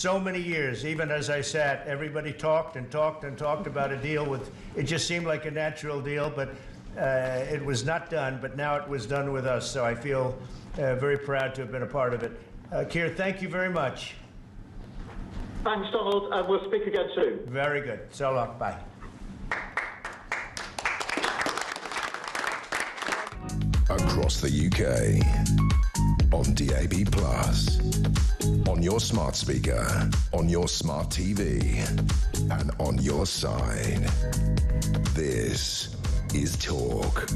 So many years, even as I sat, everybody talked and talked and talked about a deal with, it just seemed like a natural deal, but it was not done, but now it was done with us. So I feel very proud to have been a part of it. Keir, thank you very much. Thanks, Donald, and we'll speak again soon. Very good. So long. Bye. Across the UK, on DAB+, on your smart speaker, on your smart TV, and on your side. This is Talk.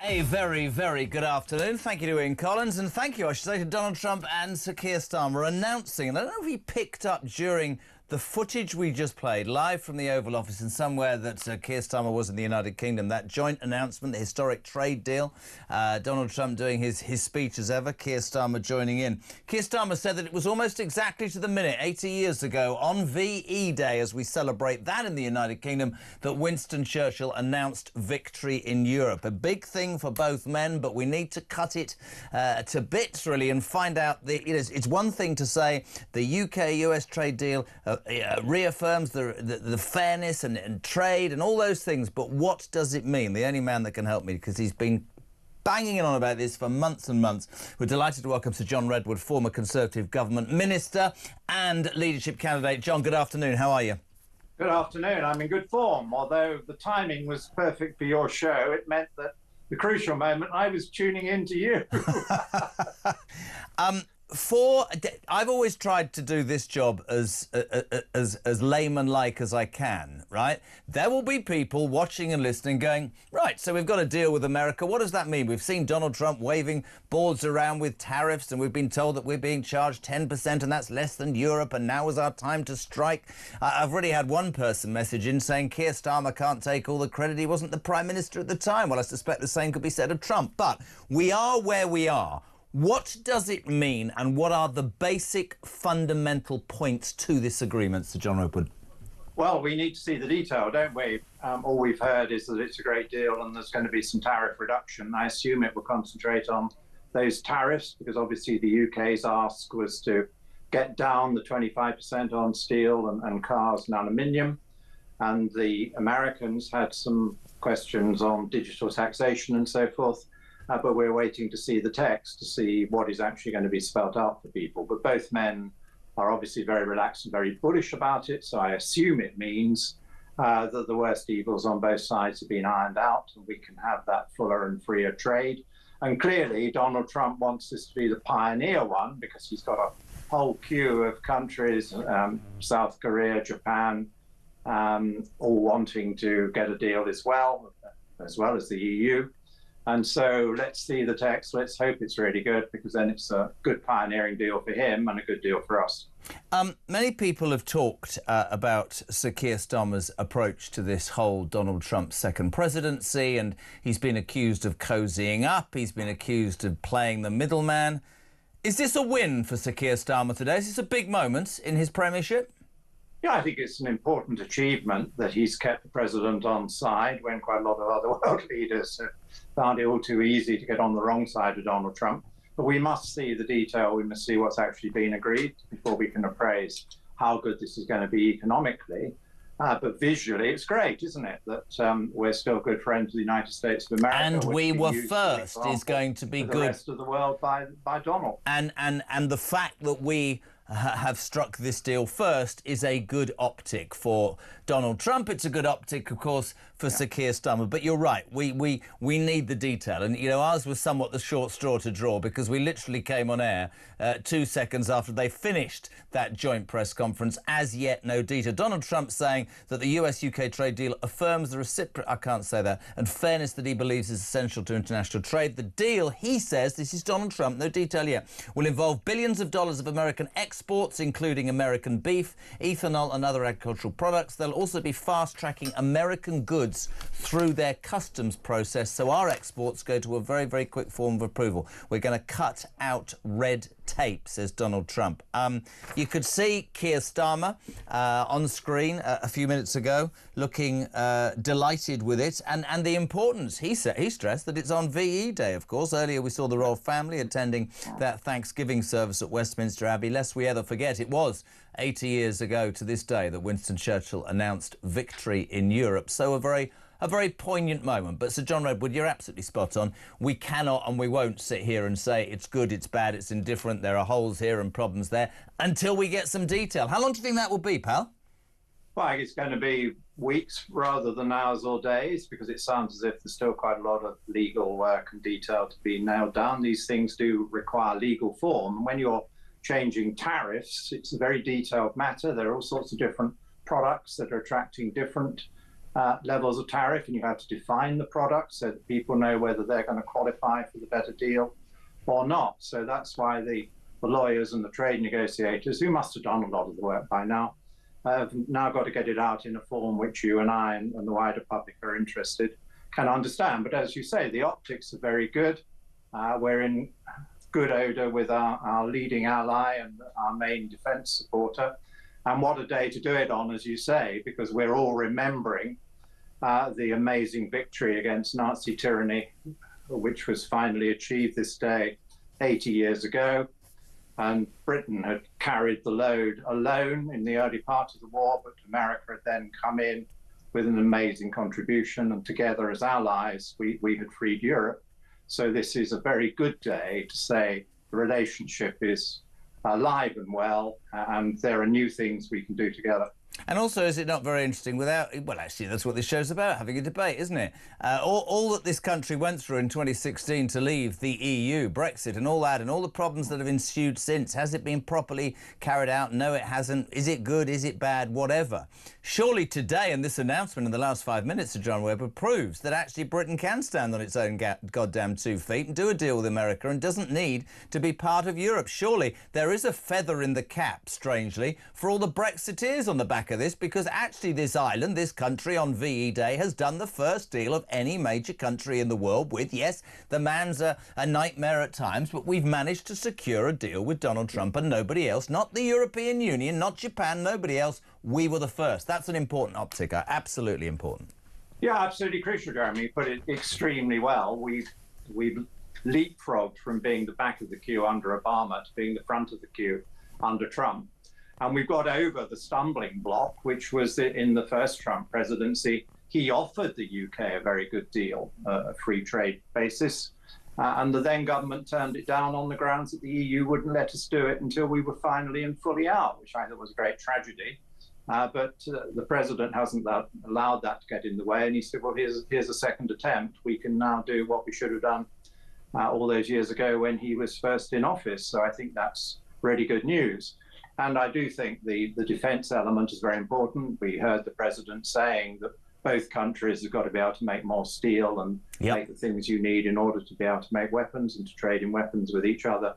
A very, very good afternoon. Thank you to Ian Collins, and thank you, I should say, to Donald Trump and Sir Keir Starmer announcing, and I don't know if he picked up during the footage we just played live from the Oval Office and somewhere that Keir Starmer was in the United Kingdom, that joint announcement, the historic trade deal, Donald Trump doing his speech as ever, Keir Starmer joining in. Keir Starmer said that it was almost exactly to the minute, 80 years ago, on VE Day, as we celebrate that in the United Kingdom, that Winston Churchill announced victory in Europe. A big thing for both men, but we need to cut it to bits, really, and find out. It's one thing to say the UK-US trade deal reaffirms the fairness and trade and all those things, but what does it mean? The only man that can help me, because he's been banging on about this for months and months. We're delighted to welcome Sir John Redwood, former Conservative government minister and leadership candidate. John, good afternoon. How are you? Good afternoon. I'm in good form. Although the timing was perfect for your show, it meant that the crucial moment I was tuning in to you. I've always tried to do this job as layman-like as I can, right? There will be people watching and listening going, right, so we've got a deal with America. What does that mean? We've seen Donald Trump waving boards around with tariffs, and we've been told that we're being charged 10%, and that's less than Europe, and now is our time to strike. I've already had one person message in saying Keir Starmer can't take all the credit. He wasn't the Prime Minister at the time. Well, I suspect the same could be said of Trump. But we are where we are. What does it mean, and what are the basic fundamental points to this agreement, Sir John Redwood? Well, we need to see the detail, don't we? All we've heard is that it's a great deal and there's going to be some tariff reduction. I assume it will concentrate on those tariffs because obviously the UK's ask was to get down the 25% on steel and cars and aluminium. And the Americans had some questions on digital taxation and so forth. But we're waiting to see the text to see what is actually going to be spelt out for people. But both men are obviously very relaxed and very bullish about it. So I assume it means that the worst evils on both sides have been ironed out and we can have that fuller and freer trade. And clearly, Donald Trump wants this to be the pioneer one because he's got a whole queue of countries, South Korea, Japan, all wanting to get a deal as well as the EU. And so let's see the text. Let's hope it's really good, because then it's a good pioneering deal for him and a good deal for us. Many people have talked about Sir Keir Starmer's approach to this whole Donald Trump second presidency, and he's been accused of cozying up. He's been accused of playing the middleman. Is this a win for Sir Keir Starmer today? Is this a big moment in his premiership? Yeah, I think it's an important achievement that he's kept the president on side when quite a lot of other world leaders have found it all too easy to get on the wrong side of Donald Trump. But we must see the detail. We must see what's actually been agreed before we can appraise how good this is going to be economically. But visually, it's great, isn't it, that we're still good friends of the United States of America. And we were first is going to be good. The rest of the world by Donald. And the fact that we have struck this deal first is a good optic for Donald Trump. It's a good optic, of course, for Sir Keir Starmer. But you're right, we need the detail. And, you know, ours was somewhat the short straw to draw, because we literally came on air 2 seconds after they finished that joint press conference. As yet, no detail. Donald Trump saying that the US-UK trade deal affirms the I can't say that, and fairness that he believes is essential to international trade. The deal, he says, this is Donald Trump, no detail yet, will involve billions of dollars of American exports, including American beef, ethanol and other agricultural products. They'll also be fast-tracking American goods through their customs process, so our exports go to a very, very quick form of approval. We're going to cut out red tape, says Donald Trump. You could see Keir Starmer on screen a few minutes ago, looking delighted with it, and the importance. He stressed that it's on VE Day, of course. Earlier we saw the royal family attending that Thanksgiving service at Westminster Abbey. Lest we ever forget, it was 80 years ago to this day that Winston Churchill announced victory in Europe. So a very poignant moment. But Sir John Redwood, you're absolutely spot on. We cannot and we won't sit here and say it's good, it's bad, it's indifferent, there are holes here and problems there, until we get some detail. How long do you think that will be, pal? Well, I think it's going to be weeks rather than hours or days, because it sounds as if there's still quite a lot of legal work and detail to be nailed down. These things do require legal form. And when you're changing tariffs, it's a very detailed matter. There are all sorts of different products that are attracting different levels of tariff, and you have to define the products so that people know whether they're going to qualify for the better deal or not. So that's why the lawyers and the trade negotiators, who must have done a lot of the work by now, have now got to get it out in a form which you and I and the wider public are interested can understand. But as you say, the optics are very good. We're in good odour with our leading ally and our main defence supporter. And what a day to do it on, as you say, because we're all remembering the amazing victory against Nazi tyranny, which was finally achieved this day 80 years ago. And Britain had carried the load alone in the early part of the war, but America had then come in with an amazing contribution, and together as allies, we had freed Europe. So this is a very good day to say the relationship is alive and well, and there are new things we can do together. And also, is it not very interesting without... Well, actually, that's what this show's about, having a debate, isn't it? All that this country went through in 2016 to leave the EU, Brexit and all that, and all the problems that have ensued since. Has it been properly carried out? No, it hasn't. Is it good? Is it bad? Whatever. Surely today, and this announcement in the last 5 minutes to John Webber, proves that actually Britain can stand on its own goddamn 2 feet and do a deal with America and doesn't need to be part of Europe. Surely there is a feather in the cap, strangely, for all the Brexiteers on the back of this, because actually this island, this country on VE Day has done the first deal of any major country in the world with, yes, the man's a nightmare at times, but we've managed to secure a deal with Donald Trump and nobody else, not the European Union, not Japan, nobody else. We were the first. That's an important optic, absolutely important. Yeah, absolutely crucial, Jeremy. You put it extremely well. We've leapfrogged from being the back of the queue under Obama to being the front of the queue under Trump. And we've got over the stumbling block, which was that in the first Trump presidency, he offered the UK a very good deal, a free trade basis. And the then government turned it down on the grounds that the EU wouldn't let us do it until we were finally and fully out, which I thought was a great tragedy. But the president hasn't allowed that to get in the way. And he said, well, here's a second attempt. We can now do what we should have done all those years ago when he was first in office. So I think that's really good news. And I do think the defence element is very important. We heard the president saying that both countries have got to be able to make more steel and make the things you need in order to be able to make weapons and to trade in weapons with each other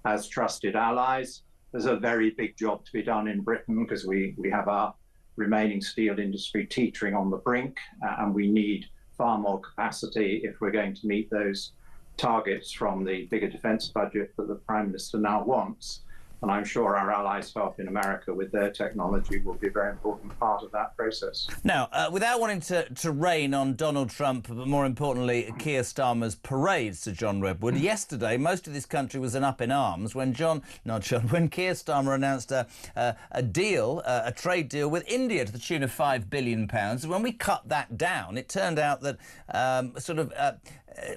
as trusted allies. There's a very big job to be done in Britain because we have our remaining steel industry teetering on the brink, and we need far more capacity if we're going to meet those targets from the bigger defence budget that the Prime Minister now wants. And I'm sure our allies' help in America with their technology will be a very important part of that process. Now, without wanting to rain on Donald Trump, but more importantly, Keir Starmer's parade, Sir John Redwood, yesterday most of this country was up in arms when Keir Starmer announced a deal, a trade deal with India to the tune of £5 billion. When we cut that down, it turned out that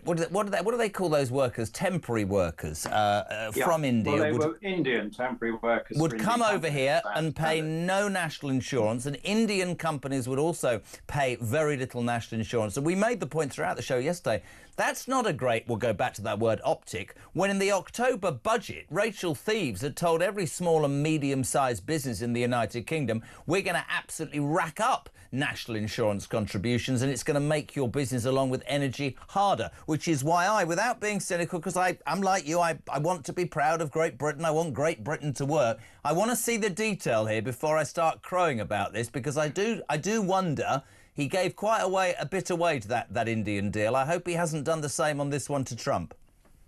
what do they call those workers? Temporary workers from India. Well, they were Indian temporary workers. Would come over here and pay no national insurance, and Indian companies would also pay very little national insurance. And we made the point throughout the show yesterday, that's not a great, we'll go back to that word optic, when in the October budget, Rachel Thieves had told every small and medium-sized business in the United Kingdom, we're going to absolutely rack up national insurance contributions and it's going to make your business along with energy harder, which is why I, without being cynical, because I'm like you, I want to be proud of Great Britain, I want Great Britain to work, I want to see the detail here before I start crowing about this, because I do wonder. He gave quite a bit away to that Indian deal. I hope he hasn't done the same on this one to Trump.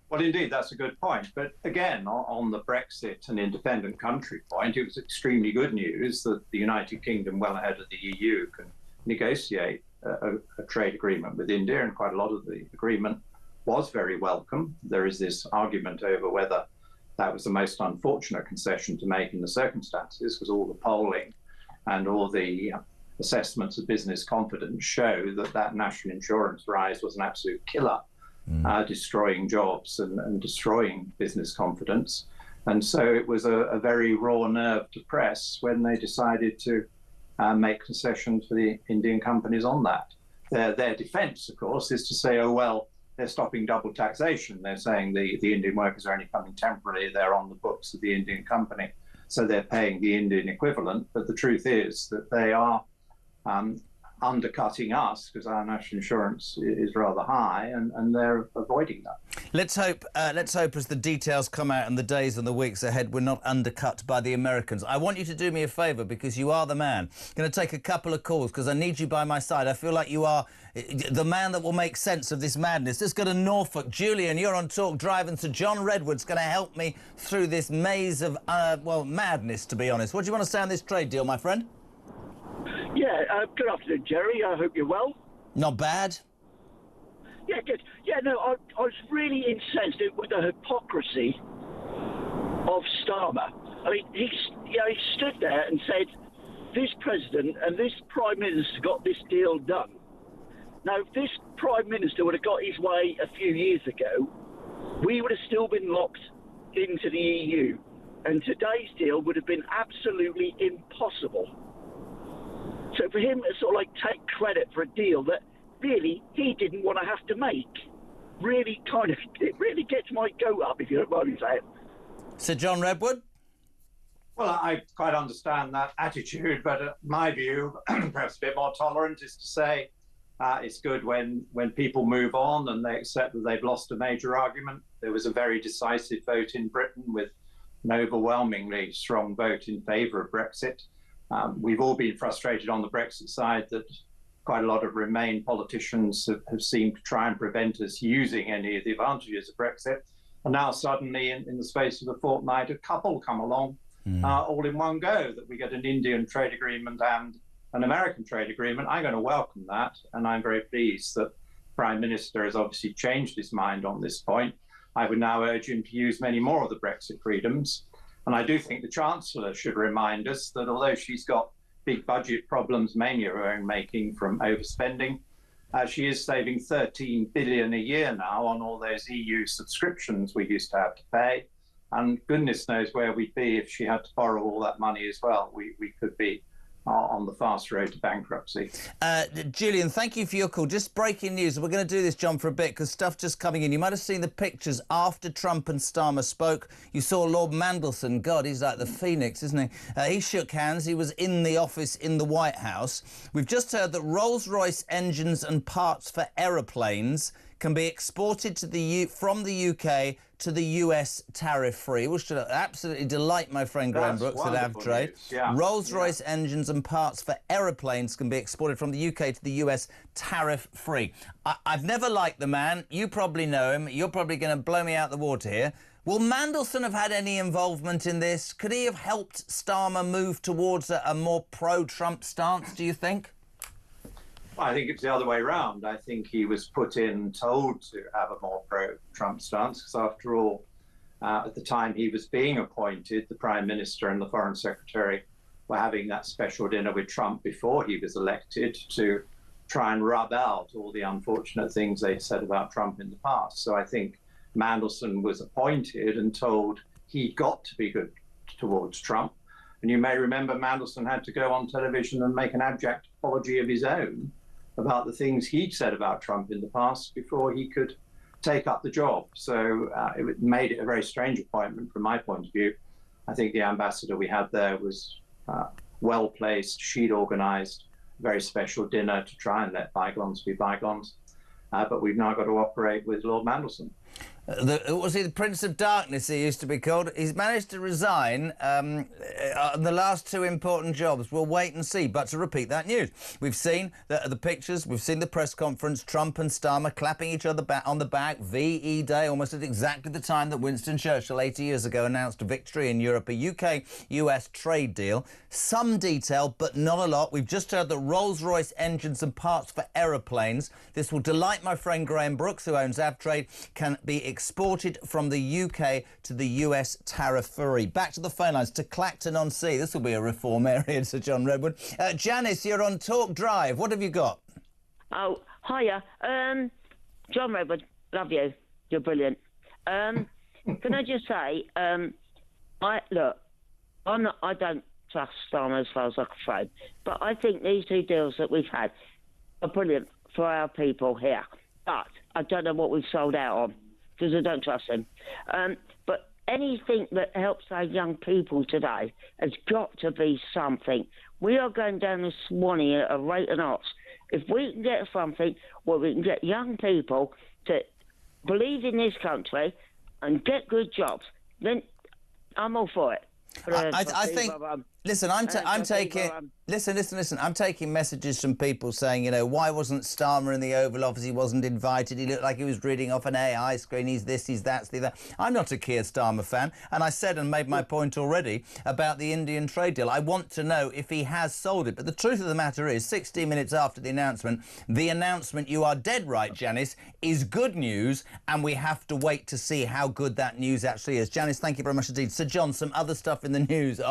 Well, indeed, that's a good point. But again, on the Brexit and independent country point, it was extremely good news that the United Kingdom, well ahead of the EU, can negotiate a trade agreement with India, and quite a lot of the agreement was very welcome. There is this argument over whether that was the most unfortunate concession to make in the circumstances, because all the polling and all the assessments of business confidence show that that national insurance rise was an absolute killer. Destroying jobs and destroying business confidence. And so it was a very raw nerve to press when they decided to make concessions for the Indian companies on that. Their defense, of course, is to say, oh, well, they're stopping double taxation. They're saying the Indian workers are only coming temporarily. They're on the books of the Indian company, so they're paying the Indian equivalent. But the truth is that they are undercutting us because our national insurance is rather high, and they're avoiding that. Let's hope as the details come out in the days and the weeks ahead, we're not undercut by the Americans. I want you to do me a favour, because you are the man. I'm going to take a couple of calls because I need you by my side. I feel like you are the man that will make sense of this madness. Let's go to Norfolk. Julian, you're on Talk Drive, and Sir John Redwood's going to help me through this maze of, madness, to be honest. What do you want to say on this trade deal, my friend? Yeah, good afternoon, Jerry. I hope you're well. Not bad. Yeah, good. Yeah, no, I was really incensed with the hypocrisy of Starmer. I mean, he stood there and said, this president and this prime minister got this deal done. Now, if this prime minister would have got his way a few years ago, we would have still been locked into the EU. And today's deal would have been absolutely impossible. So for him to sort of like take credit for a deal that really he didn't want to have to make, it really gets my goat up, if you don't mind me saying. Sir John Redwood? Well, I quite understand that attitude, but my view, perhaps a bit more tolerant, is to say it's good when people move on and they accept that they've lost a major argument. There was a very decisive vote in Britain with an overwhelmingly strong vote in favour of Brexit. We've all been frustrated on the Brexit side that quite a lot of Remain politicians have seemed to try and prevent us using any of the advantages of Brexit. And now suddenly, in the space of a fortnight, a couple come along all in one go, that we get an Indian trade agreement and an American trade agreement. I'm going to welcome that, and I'm very pleased that the Prime Minister has obviously changed his mind on this point. I would now urge him to use many more of the Brexit freedoms. And I do think the Chancellor should remind us that although she's got big budget problems, mainly of her own making from overspending, she is saving 13 billion a year now on all those EU subscriptions we used to have to pay. And goodness knows where we'd be if she had to borrow all that money as well. We could be on the fast road to bankruptcy. Julian, thank you for your call. Just breaking news. We're going to do this, John, for a bit because stuff just coming in. You might have seen the pictures after Trump and Starmer spoke. You saw Lord Mandelson. God, he's like the phoenix, isn't he? He shook hands. He was in the office in the White House. We've just heard that Rolls-Royce engines and parts for aeroplanes can be exported to from the UK to the US tariff-free, which should absolutely delight my friend Graham Brooks at Avtrade. Yeah. Rolls-Royce engines and parts for aeroplanes can be exported from the UK to the US tariff-free. I've never liked the man. You probably know him. You're probably going to blow me out the water here. Will Mandelson have had any involvement in this? Could he have helped Starmer move towards a more pro-Trump stance, do you think? I think it's the other way around. I think he was told to have a more pro-Trump stance, because after all, at the time he was being appointed, the Prime Minister and the Foreign Secretary were having that special dinner with Trump before he was elected to try and rub out all the unfortunate things they said about Trump in the past. So I think Mandelson was appointed and told he got to be good towards Trump. And you may remember Mandelson had to go on television and make an abject apology of his own about the things he'd said about Trump in the past before he could take up the job. So it made it a very strange appointment from my point of view. I think the ambassador we had there was well-placed. She'd organised a very special dinner to try and let bygones be bygones. But we've now got to operate with Lord Mandelson. Was he the Prince of Darkness, he used to be called? He's managed to resign the last two important jobs. We'll wait and see. But to repeat that news, we've seen the pictures, we've seen the press conference, Trump and Starmer clapping each other on the back, VE Day, almost at exactly the time that Winston Churchill 80 years ago announced victory in Europe, a UK-US trade deal. Some detail, but not a lot. We've just heard that Rolls-Royce engines and parts for aeroplanes, this will delight my friend Graham Brooks, who owns Avtrade, can be exported from the UK to the US tariff-free. Back to the phone lines, to Clacton-on-Sea. This will be a reform area, Sir John Redwood. Janice, you're on Talk Drive. What have you got? Oh, hiya. John Redwood, love you. You're brilliant. Can I just say, I don't trust Starmer as far as I can throw, but I think these two deals that we've had are brilliant for our people here. But I don't know what we've sold out on, because I don't trust them. But anything that helps our young people today has got to be something. We are going down the Swanee at a rate of knots. If we can get something where we can get young people to believe in this country and get good jobs, then I'm all for it. I think. Listen, I'm taking. Listen. I'm taking messages from people saying, you know, why wasn't Starmer in the Oval Office? He wasn't invited. He looked like he was reading off an AI screen. He's this, he's that, he's that. I'm not a Keir Starmer fan, and I said and made my point already about the Indian trade deal. I want to know if he has sold it. But the truth of the matter is, 16 minutes after the announcement, you are dead right, Janice, is good news, and we have to wait to see how good that news actually is. Janice, thank you very much indeed. Sir John, some other stuff in the news.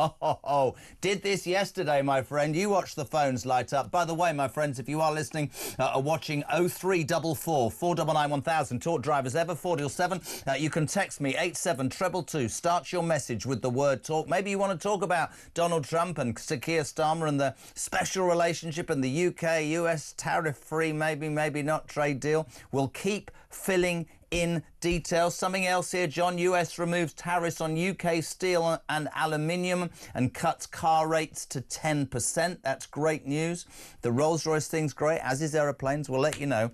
Did this yesterday, my friend. You watch the phones light up. By the way, my friends, if you are listening or watching, 0344 499 1000. Talk Drive as ever, 477. You can text me, 87222. Start your message with the word talk. Maybe you want to talk about Donald Trump and Sir Keir Starmer and the special relationship and the UK-US tariff-free, maybe not trade deal. We'll keep filling in detail. Something else here, John. US removes tariffs on UK steel and aluminium and cuts car rates to 10%. That's great news. The Rolls-Royce thing's great, as is aeroplanes. We'll let you know.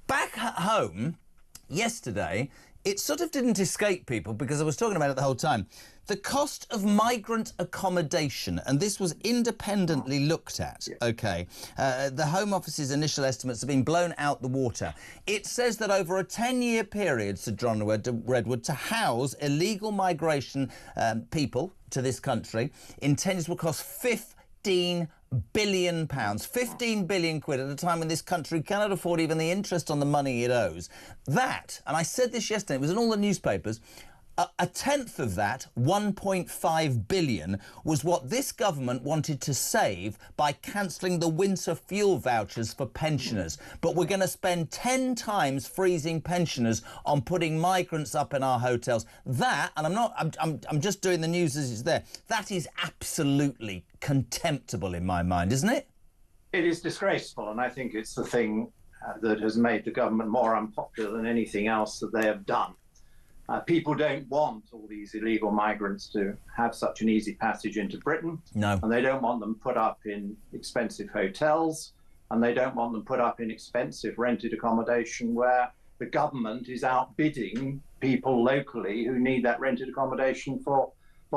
Back at home, yesterday, it sort of didn't escape people because I was talking about it the whole time. The cost of migrant accommodation, and this was independently looked at, OK? The Home Office's initial estimates have been blown out the water. It says that over a 10-year period, Sir John Redwood, to house illegal migration people to this country in 10 years will cost £15 billion, 15 billion quid at a time when this country cannot afford even the interest on the money it owes. That, and I said this yesterday, it was in all the newspapers, a tenth of that, 1.5 billion, was what this government wanted to save by cancelling the winter fuel vouchers for pensioners. But we're going to spend 10 times freezing pensioners on putting migrants up in our hotels. That, and I'm just doing the news as it's there, that is absolutely contemptible in my mind, isn't it? It is disgraceful, and I think it's the thing that has made the government more unpopular than anything else that they have done. People don't want all these illegal migrants to have such an easy passage into Britain. No. And they don't want them put up in expensive hotels, and they don't want them put up in expensive rented accommodation where the government is outbidding people locally who need that rented accommodation for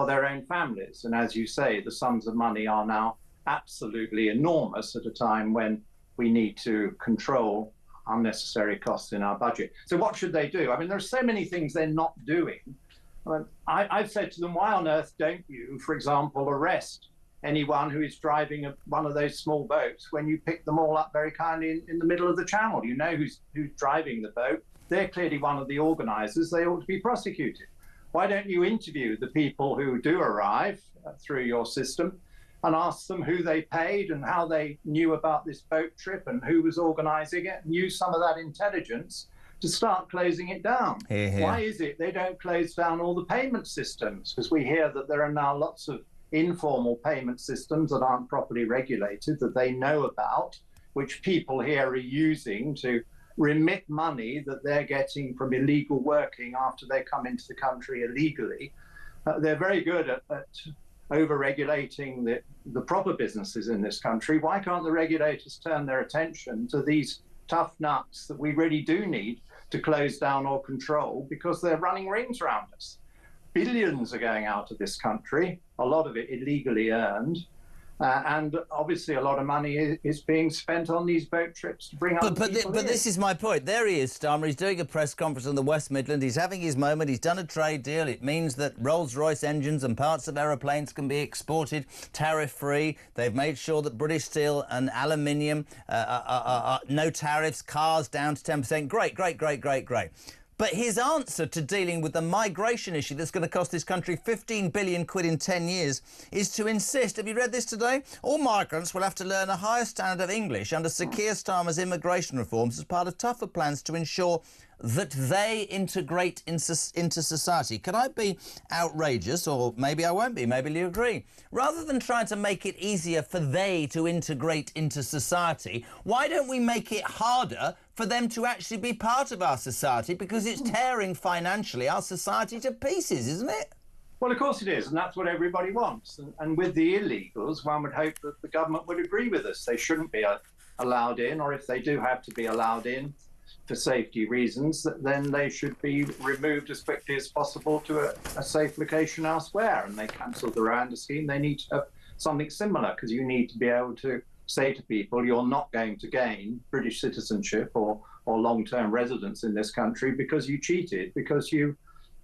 their own families. And as you say, the sums of money are now absolutely enormous at a time when we need to control unnecessary costs in our budget. So what should they do? I mean, there are so many things they're not doing. I've said to them, why on earth don't you, for example, arrest anyone who is driving one of those small boats when you pick them all up very kindly in the middle of the channel? You know who's driving the boat. They're clearly one of the organisers. They ought to be prosecuted. Why don't you interview the people who do arrive through your system and ask them who they paid and how they knew about this boat trip and who was organising it, and use some of that intelligence to start closing it down? Why is it they don't close down all the payment systems? Because we hear that there are now lots of informal payment systems that aren't properly regulated, that they know about, which people here are using to remit money that they're getting from illegal working after they come into the country illegally. They're very good at over-regulating the proper businesses in this country. Why can't the regulators turn their attention to these tough nuts that we really do need to close down or control because they're running rings around us. Billions are going out of this country, a lot of it illegally earned. And obviously a lot of money is being spent on these boat trips to bring other people But in. this is my point. There he is, Starmer. He's doing a press conference in the West Midlands. He's having his moment. He's done a trade deal. It means that Rolls-Royce engines and parts of aeroplanes can be exported tariff-free. They've made sure that British steel and aluminium no tariffs, cars down to 10%. Great, great, great, great, great. But his answer to dealing with the migration issue that's going to cost this country 15 billion quid in 10 years is to insist, have you read this today? All migrants will have to learn a higher standard of English under Sir Keir Starmer's immigration reforms as part of tougher plans to ensure that they integrate into society. Could I be outrageous, or maybe I won't be, maybe you agree? Rather than trying to make it easier for they to integrate into society, why don't we make it harder for them to actually be part of our society, because it's tearing financially our society to pieces, isn't it? Well, of course it is, and that's what everybody wants. And with the illegals, one would hope that the government would agree with us. They shouldn't be allowed in, or if they do have to be allowed in for safety reasons, then they should be removed as quickly as possible to a safe location elsewhere. And they cancelled the Rwanda scheme. They need to have something similar, because you need to be able to say to people, you're not going to gain British citizenship or long-term residence in this country because you cheated, because you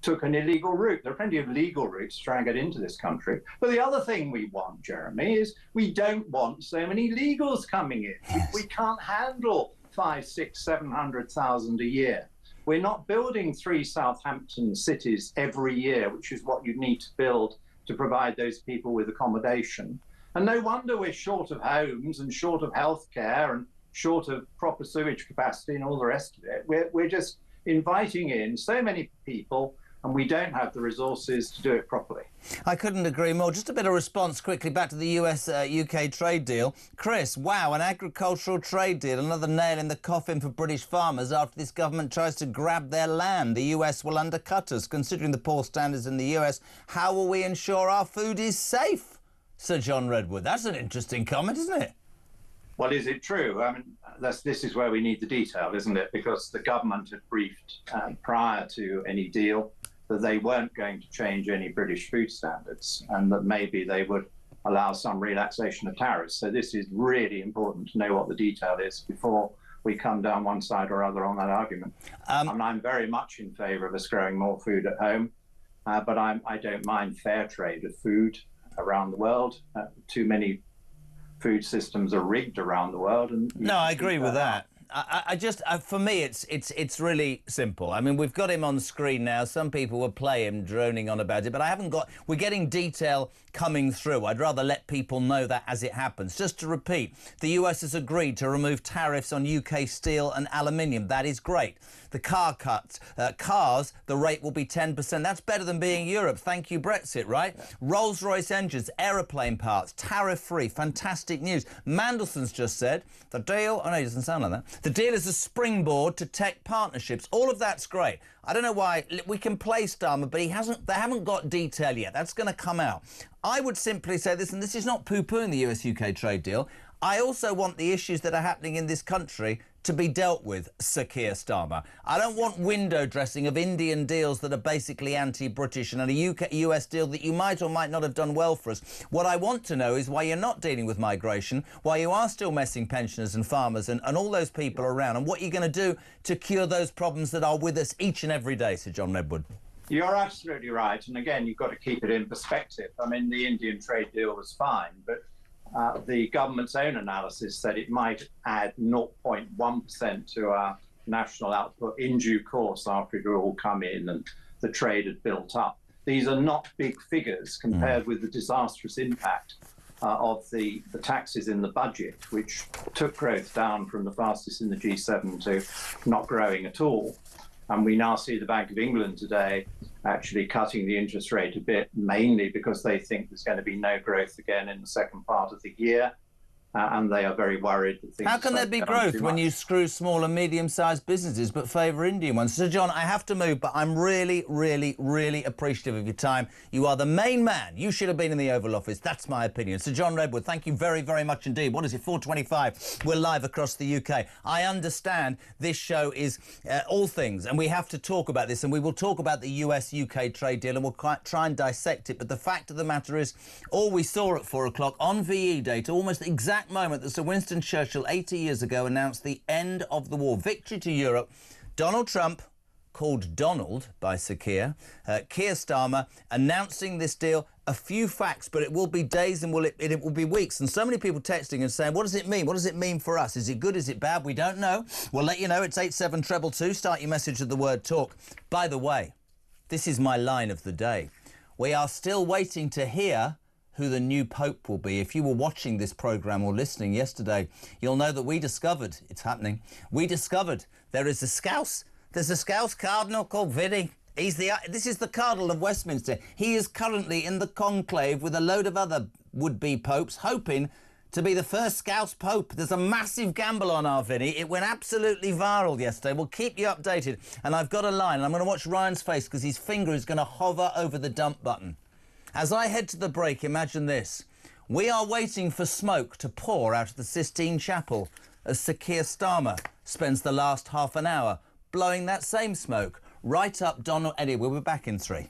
took an illegal route. There are plenty of legal routes to try and get into this country. But the other thing we want, Jeremy, is we don't want so many illegals coming in. We can't handle 500,000, 600,000, 700,000 a year. We're not building 3 Southampton cities every year, which is what you need to build to provide those people with accommodation. And no wonder we're short of homes and short of healthcare and short of proper sewage capacity and all the rest of it. We're just inviting in so many people, and we don't have the resources to do it properly. I couldn't agree more. Just a bit of response quickly back to the US-UK trade deal. Chris, wow, an agricultural trade deal, another nail in the coffin for British farmers after this government tries to grab their land. The US will undercut us. Considering the poor standards in the US, how will we ensure our food is safe? Sir John Redwood, that's an interesting comment, isn't it? Well, is it true? I mean, this is where we need the detail, isn't it? Because the government had briefed prior to any deal that they weren't going to change any British food standards, and that maybe they would allow some relaxation of tariffs. So this is really important to know what the detail is before we come down one side or other on that argument. And I'm very much in favour of us growing more food at home, but I don't mind fair trade of food around the world. Too many food systems are rigged around the world. And no, I agree with that. I just, for me, it's really simple. I mean, we've got him on screen now. Some people will play him droning on about it, but I haven't got. We're getting detail coming through. I'd rather let people know that as it happens. Just to repeat, the US has agreed to remove tariffs on UK steel and aluminium. That is great. The car cuts, cars, the rate will be 10%. That's better than being Europe. Thank you, Brexit, right? Yeah. Rolls-Royce engines, aeroplane parts, tariff-free. Fantastic news. Mandelson's just said the deal. Oh no, it doesn't sound like that. The deal is a springboard to tech partnerships. All of that's great. I don't know why we can play Starmer, but they haven't got detail yet. That's going to come out. I would simply say this, and this is not poo-pooing the US-UK trade deal. I also want the issues that are happening in this country to be dealt with, Sir Keir Starmer. I don't want window dressing of Indian deals that are basically anti-British and a US deal that you might or might not have done well for us. What I want to know is why you're not dealing with migration, why you are still messing pensioners and farmers and all those people around, and what you're going to do to cure those problems that are with us each and every day, Sir John Redwood. You're absolutely right. And again, you've got to keep it in perspective. I mean, the Indian trade deal was fine, but the government's own analysis said it might add 0.1% to our national output in due course after it had all come in and the trade had built up. These are not big figures compared with the disastrous impact of the taxes in the budget, which took growth down from the fastest in the G7 to not growing at all. And we now see the Bank of England today actually cutting the interest rate a bit, mainly because they think there's going to be no growth again in the second part of the year. and they are very worried that things How can are there be going growth too when much. you screw small and medium-sized businesses but favour Indian ones? Sir John, I have to move, but I'm really, really, really appreciative of your time. You are the main man. You should have been in the Oval Office. That's my opinion. Sir John Redwood, thank you very, very much indeed. What is it, 4:25? We're live across the UK. I understand this show is all things, and we have to talk about this, and we will talk about the US-UK trade deal, and we'll try and dissect it. But the fact of the matter is, all we saw at 4 o'clock on VE data, almost the exact moment that Sir Winston Churchill 80 years ago announced the end of the war, victory to Europe, Donald Trump, called Donald by Sir Keir Starmer, announcing this deal. A few facts, but it will be days and it will be weeks. And so many people texting and saying, what does it mean? What does it mean for us? Is it good? Is it bad? We don't know. We'll let you know. It's 87222. Start your message with the word talk. By the way, this is my line of the day. We are still waiting to hear who the new Pope will be. If you were watching this programme or listening yesterday, you'll know that we discovered, it's happening, we discovered there's a Scouse Cardinal called Vinny. This is the Cardinal of Westminster. He is currently in the conclave with a load of other would-be popes, hoping to be the first Scouse Pope. There's a massive gamble on our Vinny. It went absolutely viral yesterday. We'll keep you updated. And I've got a line, and I'm going to watch Ryan's face because his finger is going to hover over the dump button. As I head to the break, imagine this. We are waiting for smoke to pour out of the Sistine Chapel as Sir Keir Starmer spends the last half an hour blowing that same smoke right up Donald Eddie. We'll be back in 3.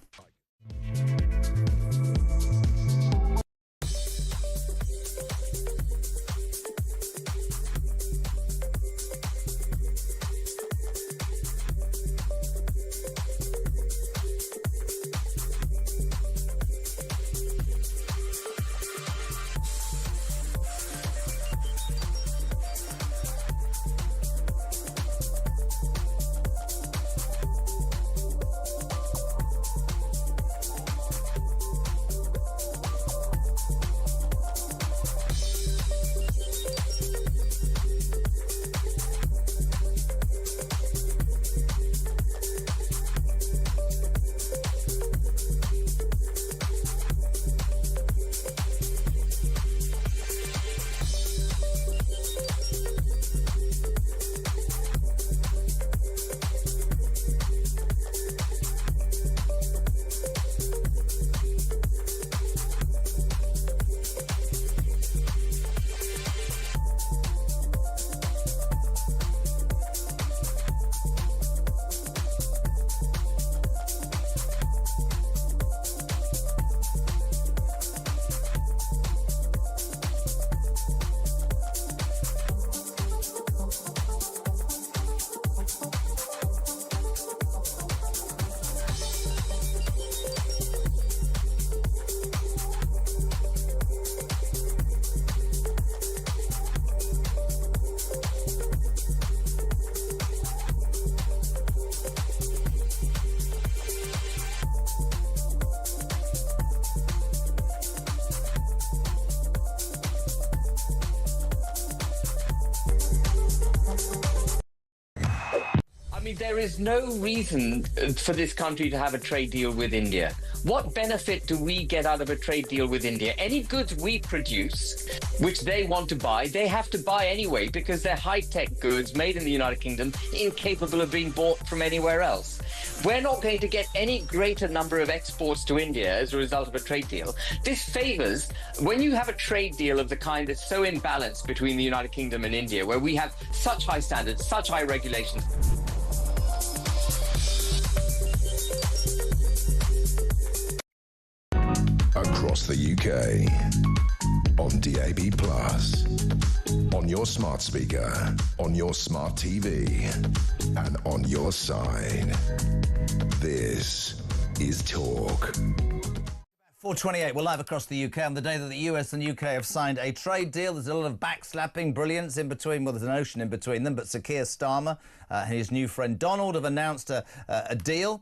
There is no reason for this country to have a trade deal with India. What benefit do we get out of a trade deal with India? Any goods we produce, which they want to buy, they have to buy anyway because they're high-tech goods made in the United Kingdom, incapable of being bought from anywhere else. We're not going to get any greater number of exports to India as a result of a trade deal. This favours, when you have a trade deal of the kind that's so imbalanced between the United Kingdom and India, where we have such high standards, such high regulations. Across the UK, on DAB+, on your smart speaker, on your smart TV, and on your side. This is Talk. 4:28, we're live across the UK on the day that the US and UK have signed a trade deal. There's a lot of backslapping brilliance in between. Well, there's an ocean in between them, but Sir Keir Starmer and his new friend Donald have announced a deal.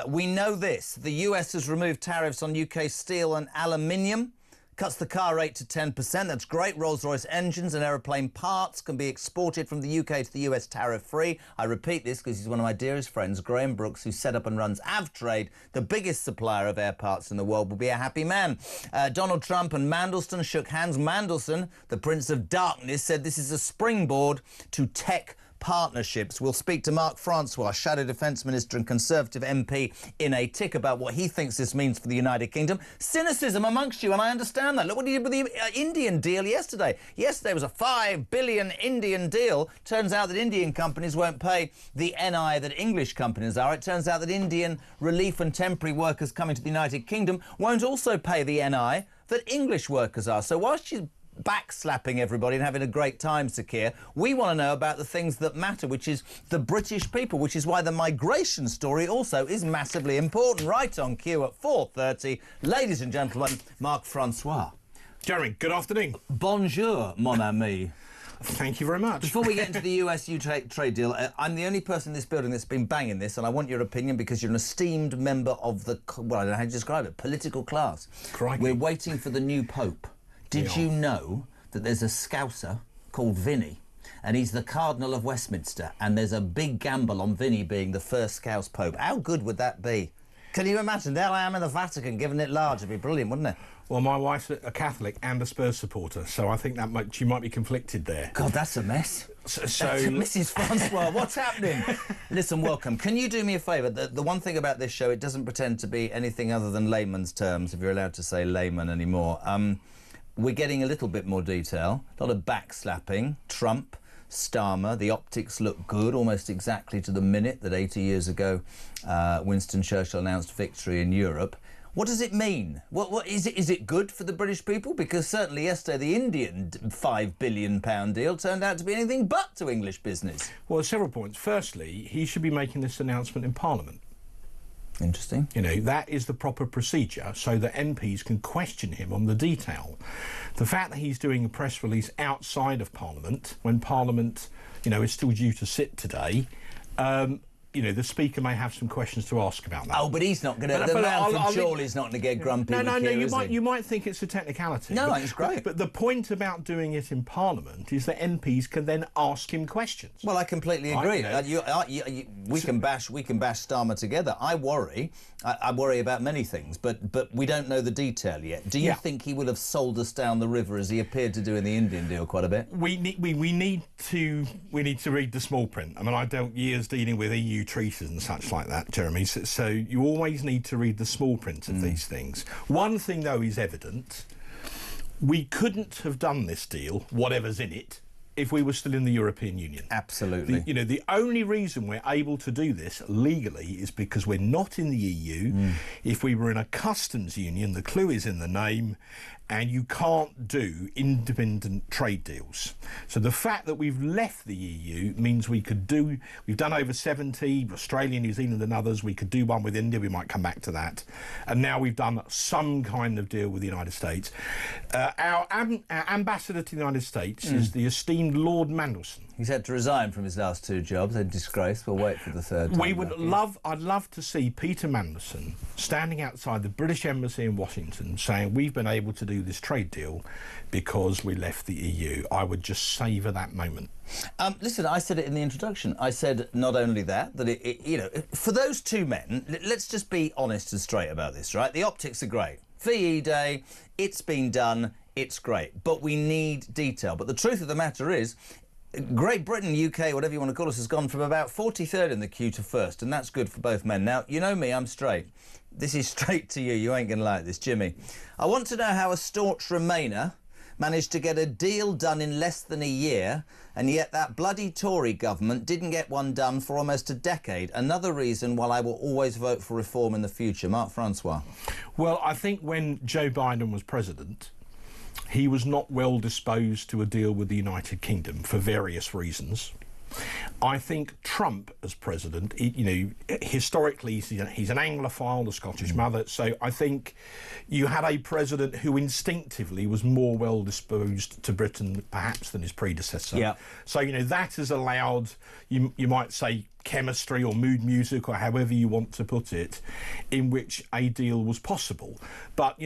We know this. The US has removed tariffs on UK steel and aluminium cuts the car rate to 10%. That's great. Rolls-Royce engines and aeroplane parts can be exported from the UK to the US tariff-free. I repeat this because he's one of my dearest friends, Graham Brooks, who set up and runs Avtrade, the biggest supplier of air parts in the world, will be a happy man. Donald Trump and Mandelston shook hands. Mandelston, the Prince of Darkness, said this is a springboard to tech partnerships. We'll speak to Mark Francois, Shadow Defence Minister and Conservative MP, in a tick about what he thinks this means for the United Kingdom. Cynicism amongst you, and I understand that. Look what he did with the Indian deal yesterday. Yesterday was a $5 billion Indian deal. Turns out that Indian companies won't pay the NI that English companies are. It turns out that Indian relief and temporary workers coming to the United Kingdom won't also pay the NI that English workers are. So whilst she's backslapping everybody and having a great time, Sakir, we want to know about the things that matter, which is the British people, which is why the migration story also is massively important. Right on cue at 4:30. Ladies and gentlemen, Mark Francois. Jeremy, good afternoon. Bonjour, mon ami. Thank you very much. Before we get into the US-UK trade deal, I'm the only person in this building that's been banging this, and I want your opinion because you're an esteemed member of the, well, I don't know how to describe it, political class. Crikey. We're waiting for the new Pope. Did you know that there's a Scouser called Vinny, and he's the Cardinal of Westminster, and there's a big gamble on Vinny being the first Scouse Pope? How good would that be? Can you imagine? There I am in the Vatican giving it large. It'd be brilliant, wouldn't it? Well, my wife's a Catholic and a Spurs supporter, so I think that she might be conflicted there. God, that's a mess. So Mrs. Francois, what's happening? Listen, welcome. Can you do me a favour? The one thing about this show, it doesn't pretend to be anything other than layman's terms, if you're allowed to say layman anymore. We're getting a little bit more detail, a lot of backslapping. Trump, Starmer, the optics look good, almost exactly to the minute that 80 years ago Winston Churchill announced victory in Europe. What does it mean? What is it? Is it good for the British people? Because certainly yesterday the Indian £5 billion deal turned out to be anything but to English business. Well, several points. Firstly, he should be making this announcement in Parliament. Interesting. You know, that is the proper procedure so that MPs can question him on the detail. The fact that he's doing a press release outside of Parliament, when Parliament, you know, is still due to sit today, you know, the Speaker may have some questions to ask about that. Oh, but he's not going to... The man from Chorley's not going to get grumpy. No, you might think it's a technicality. No, it's great. But the point about doing it in Parliament is that MPs can then ask him questions. Well, I completely agree. We can bash Starmer together. I worry about many things, but we don't know the detail yet. Do you think he will have sold us down the river as he appeared to do in the Indian deal quite a bit? We need to read the small print. I mean, I dealt years dealing with EU treaties and such like that, Jeremy. So you always need to read the small print of these things. One thing, though, is evident. We couldn't have done this deal, whatever's in it, if we were still in the European Union. Absolutely. The only reason we're able to do this legally is because we're not in the EU. If we were in a customs union, the clue is in the name, and you can't do independent trade deals. So the fact that we've left the EU means we've done over 70, Australia, New Zealand and others. We could do one with India, we might come back to that. And now we've done some kind of deal with the United States. Our ambassador to the United States is the esteemed Lord Mandelston. He's had to resign from his last two jobs, a disgrace. We'll wait for the third time. I'd love to see Peter Mandelston standing outside the British Embassy in Washington saying we've been able to do this trade deal because we left the EU. I would just savour that moment. Listen, I said it in the introduction. I said not only that for those two men, let's just be honest and straight about this, right? The optics are great. VE Day, it's been done, it's great, but we need detail. But the truth of the matter is, Great Britain, UK, whatever you want to call us, has gone from about 43rd in the queue to first, and that's good for both men. Now, you know me, I'm straight. This is straight to you. You ain't going to like this, Jimmy. I want to know how a staunch Remainer managed to get a deal done in less than a year, and yet that bloody Tory government didn't get one done for almost a decade. Another reason why I will always vote for reform in the future. Mark Francois. Well, I think when Joe Biden was president, he was not well disposed to a deal with the United Kingdom for various reasons. I think Trump as president, historically he's an Anglophile, a Scottish mother, so I think you had a president who instinctively was more well disposed to Britain perhaps than his predecessor. Yeah. So, that has allowed, you might say, chemistry or mood music or however you want to put it, in which a deal was possible. But,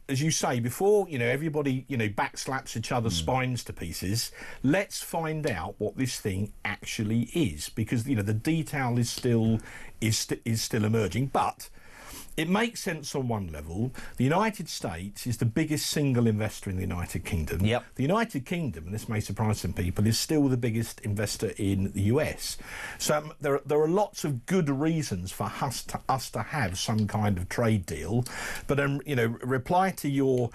as you say, before, everybody, backslaps each other's spines to pieces, let's find out what this thing actually is, because, the detail is still emerging. But it makes sense on one level. The United States is the biggest single investor in the United Kingdom. Yep. The United Kingdom, and this may surprise some people, is still the biggest investor in the US. So there are lots of good reasons for us to have some kind of trade deal. But reply to your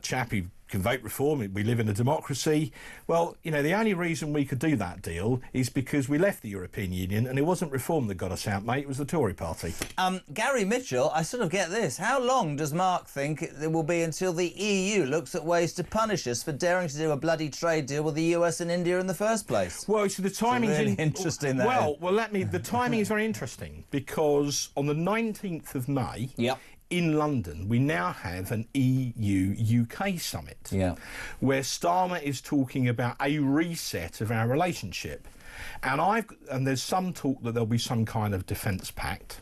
chap who can vote reform, we live in a democracy. Well, the only reason we could do that deal is because we left the European Union, and it wasn't reform that got us out, mate, it was the Tory party. Gary Mitchell, I sort of get this. How long does Mark think it will be until the EU looks at ways to punish us for daring to do a bloody trade deal with the US and India in the first place? Well, so the timing's really interesting. That the timing is very interesting, because on the 19th of May, in London, we now have an EU-UK summit, where Starmer is talking about a reset of our relationship. And there's some talk that there'll be some kind of defence pact.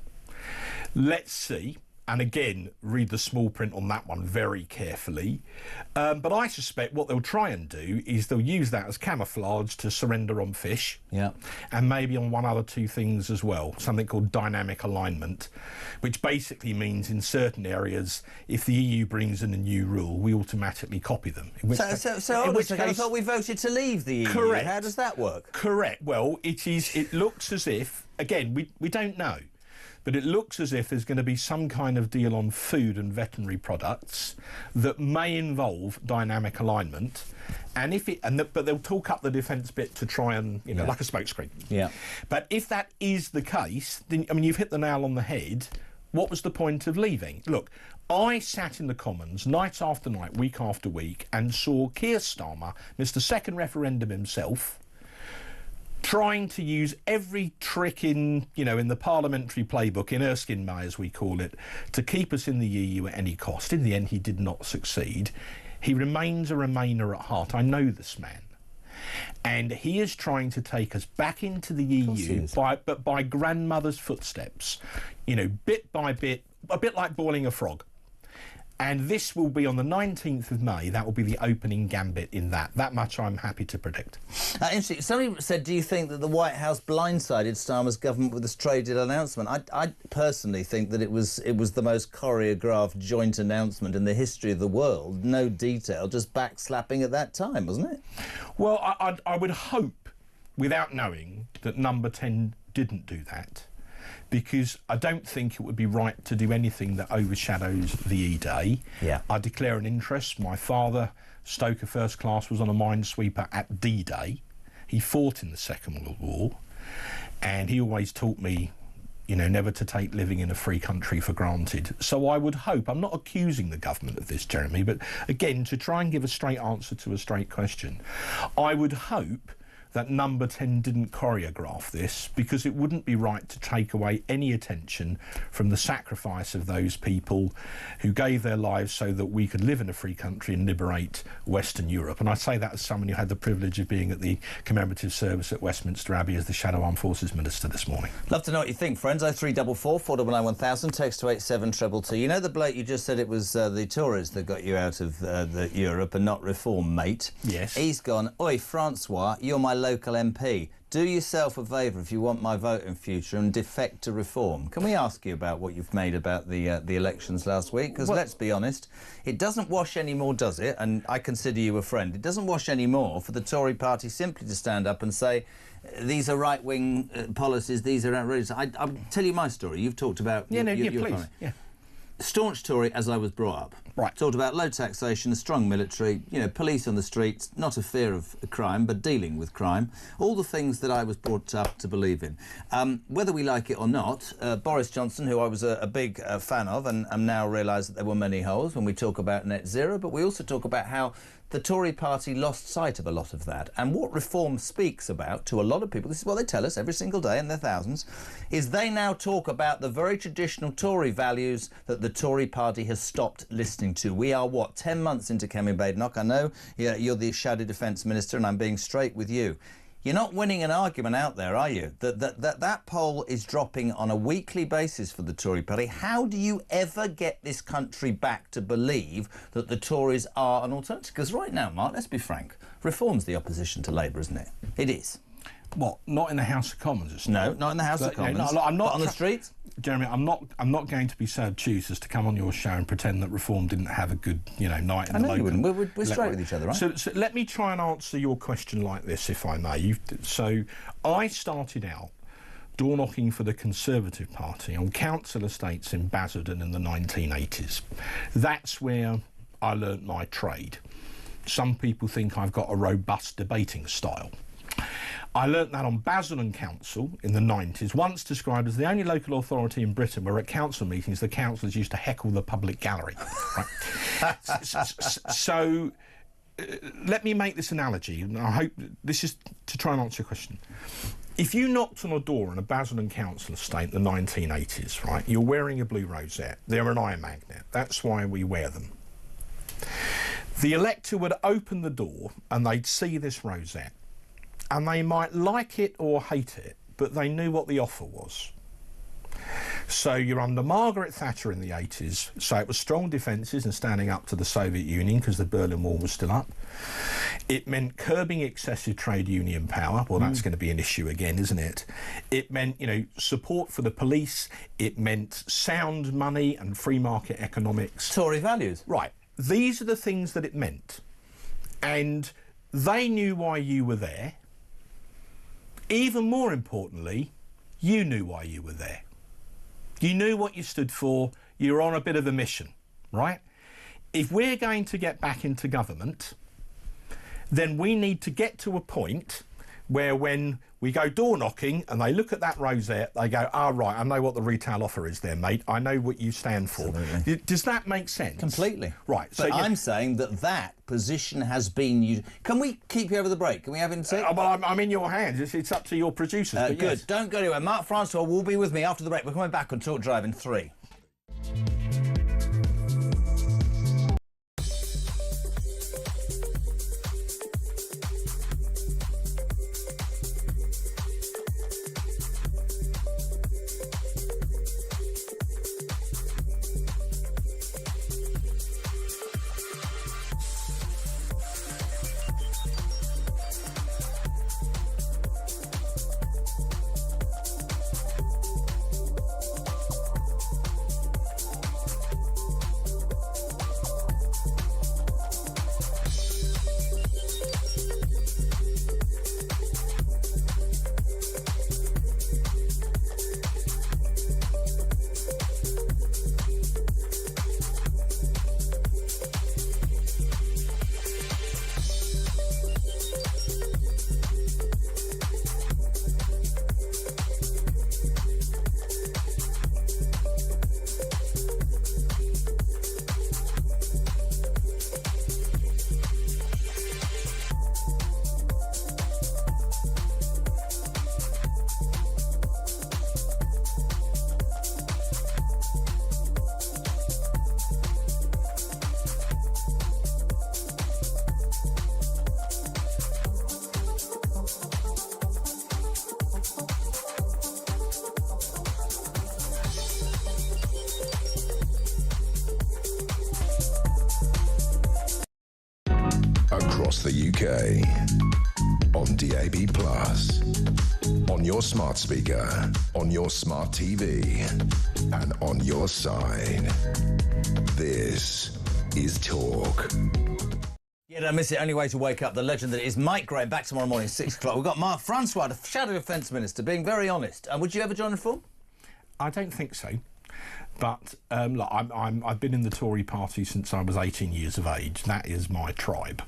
Let's see. And again, read the small print on that one very carefully. But I suspect what they'll try and do is they'll use that as camouflage to surrender on fish. And maybe on one other two things as well, something called dynamic alignment, which basically means in certain areas, if the EU brings in a new rule, we automatically copy them. I thought we voted to leave the EU. Correct. How does that work? Correct. Well, it looks as if, again, we don't know, but it looks as if there's going to be some kind of deal on food and veterinary products that may involve dynamic alignment, but they'll talk up the defence bit to try and, like a smokescreen. But if that is the case, then, you've hit the nail on the head. What was the point of leaving? Look, I sat in the Commons night after night, week after week, and saw Keir Starmer, Mr. Second Referendum himself, trying to use every trick in the parliamentary playbook, in Erskine May as we call it, to keep us in the EU at any cost. In the end, he did not succeed. He remains a Remainer at heart. I know this man. And he is trying to take us back into the EU by grandmother's footsteps, bit by bit, a bit like boiling a frog. And this will be on the 19th of May. That will be the opening gambit in that. That much I'm happy to predict. Interesting. Somebody said, do you think that the White House blindsided Starmer's government with this trade deal announcement? I personally think that it was the most choreographed joint announcement in the history of the world. No detail, just backslapping at that time, wasn't it? Well, I would hope, without knowing, that Number 10 didn't do that, because I don't think it would be right to do anything that overshadows VE Day. I declare an interest. My father, Stoker First Class, was on a minesweeper at D-Day. He fought in the Second World War, and he always taught me, never to take living in a free country for granted. So I would hope, I'm not accusing the government of this, Jeremy, but again, to try and give a straight answer to a straight question, I would hope that Number 10 didn't choreograph this, because it wouldn't be right to take away any attention from the sacrifice of those people who gave their lives so that we could live in a free country and liberate Western Europe. And I say that as someone who had the privilege of being at the commemorative service at Westminster Abbey as the Shadow Armed Forces Minister this morning. Love to know what you think, friends. 0344 499 1000, text to 87222. You know the bloke you just said it was the Tories that got you out of Europe and not reform, mate? Yes. He's gone, oi, Francois, you're my local MP. Do yourself a favour if you want my vote in future and defect to reform. Can we ask you about what you've made about the elections last week? Because let's be honest, it doesn't wash anymore, does it? And I consider you a friend. It doesn't wash anymore for the Tory party simply to stand up and say, these are right-wing policies, these are outrageous. I'll tell you my story. You've talked about... please. Staunch Tory as I was brought up. Right. Talked about low taxation, a strong military, police on the streets, not a fear of crime, but dealing with crime. All the things that I was brought up to believe in. Whether we like it or not, Boris Johnson, who I was a big fan of, and now realise that there were many holes when we talk about net zero, but we also talk about how the Tory party lost sight of a lot of that. And what reform speaks about to a lot of people, this is what they tell us every single day, and they're thousands, is they now talk about the very traditional Tory values that the Tory party has stopped listening to. We are, 10 months into Kemi Badenoch. I know you're the Shadow Defence Minister, and I'm being straight with you. You're not winning an argument out there, are you? That poll is dropping on a weekly basis for the Tory party. How do you ever get this country back to believe that the Tories are an alternative? Because right now, Mark, let's be frank, Reform's the opposition to Labour, isn't it? It is. What? Not in the House of Commons, it's No, not. not in the House of Commons. No, I'm not but on the streets? Jeremy, I'm not going to be so obtuse as to come on your show and pretend that Reform didn't have a good, night in the local. I know you wouldn't. We're straight with each other, right? So let me try and answer your question like this, if I may. So I started out door knocking for the Conservative Party on council estates in Basildon in the 1980s. That's where I learnt my trade. Some people think I've got a robust debating style. I learnt that on Basildon Council in the 90s, once described as the only local authority in Britain where at council meetings the councillors used to heckle the public gallery. Right? So let me make this analogy, and I hope this is to try and answer your question. If you knocked on a door in a Basildon Council estate in the 1980s, right, you're wearing a blue rosette, they're an eye magnet, that's why we wear them. The elector would open the door and they'd see this rosette. And they might like it or hate it, but they knew what the offer was. So you're under Margaret Thatcher in the 80s, so it was strong defences and standing up to the Soviet Union because the Berlin Wall was still up. It meant curbing excessive trade union power. Well, that's going to be an issue again, isn't it? It meant, support for the police. It meant sound money and free market economics. Tory values. Right. These are the things that it meant. And they knew why you were there. Even more importantly, you knew why you were there. You knew what you stood for. You were on a bit of a mission, right? If we're going to get back into government, then we need to get to a point where when we go door knocking and they look at that rosette, they go, right, I know what the retail offer is there, mate. I know what you stand for. Absolutely. Does that make sense? Completely. Right. But I'm saying that position has been used. Can we keep you over the break? Can we have him sit? Well, I'm in your hands. It's up to your producers. Good. Yes. Don't go anywhere. Mark Francois will be with me after the break. We're coming back on Talk Drive in 3. Across the UK, on DAB+, on your smart speaker, on your smart TV, and on your side. This is Talk. Yeah, don't miss it. Only way to wake up. The legend that is Mike Graham. Back tomorrow morning, 6 o'clock. We've got Mark Francois, the Shadow Defence Minister, being very honest. Would you ever join Reform? I don't think so. But look, I've been in the Tory party since I was 18 years of age. That is my tribe.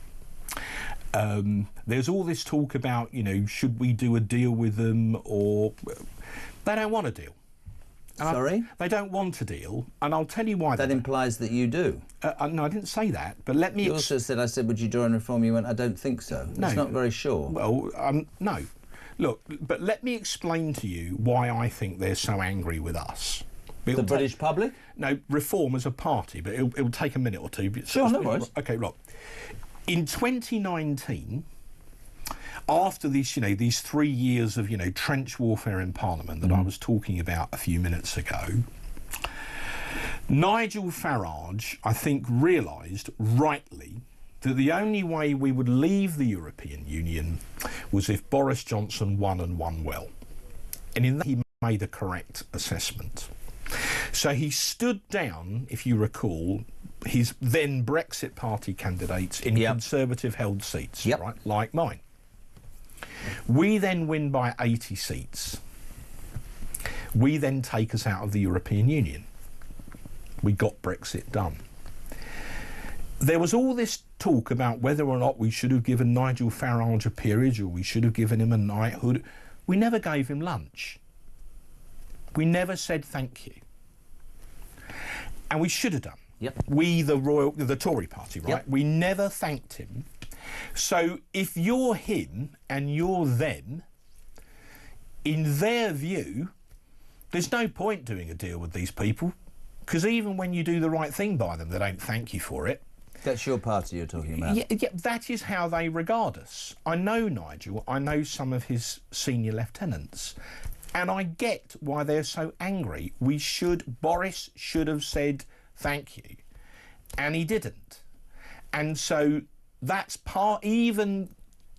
There's all this talk about, should we do a deal with them, or they don't want a deal. Sorry? They don't want a deal, and I'll tell you why. That implies that you do. No, I didn't say that, but let me... You also said, I said, would you join Reform? You went, I don't think so. No. It's not very sure. Well, no. Look, but let me explain to you why I think they're so angry with us. The British public? No, Reform as a party, but it'll take a minute or two. Sure, no worries. OK, look. In 2019, after these, these 3 years of, trench warfare in Parliament that I was talking about a few minutes ago, Nigel Farage, I think, realised rightly that the only way we would leave the European Union was if Boris Johnson won and won well. And in that he made a correct assessment. So he stood down, if you recall, his then Brexit Party candidates in Conservative-held seats, right, like mine. We then win by 80 seats. We then take us out of the European Union. We got Brexit done. There was all this talk about whether or not we should have given Nigel Farage a peerage or we should have given him a knighthood. We never gave him lunch. We never said thank you. And we should have done. We, the Tory party, right? We never thanked him. So if you're him and you're them, in their view, there's no point doing a deal with these people, because even when you do the right thing by them, they don't thank you for it. That's your party you're talking about. Yeah, that is how they regard us. I know Nigel, I know some of his senior lieutenants, and I get why they're so angry. Boris should have said thank you, and he didn't. And so that's even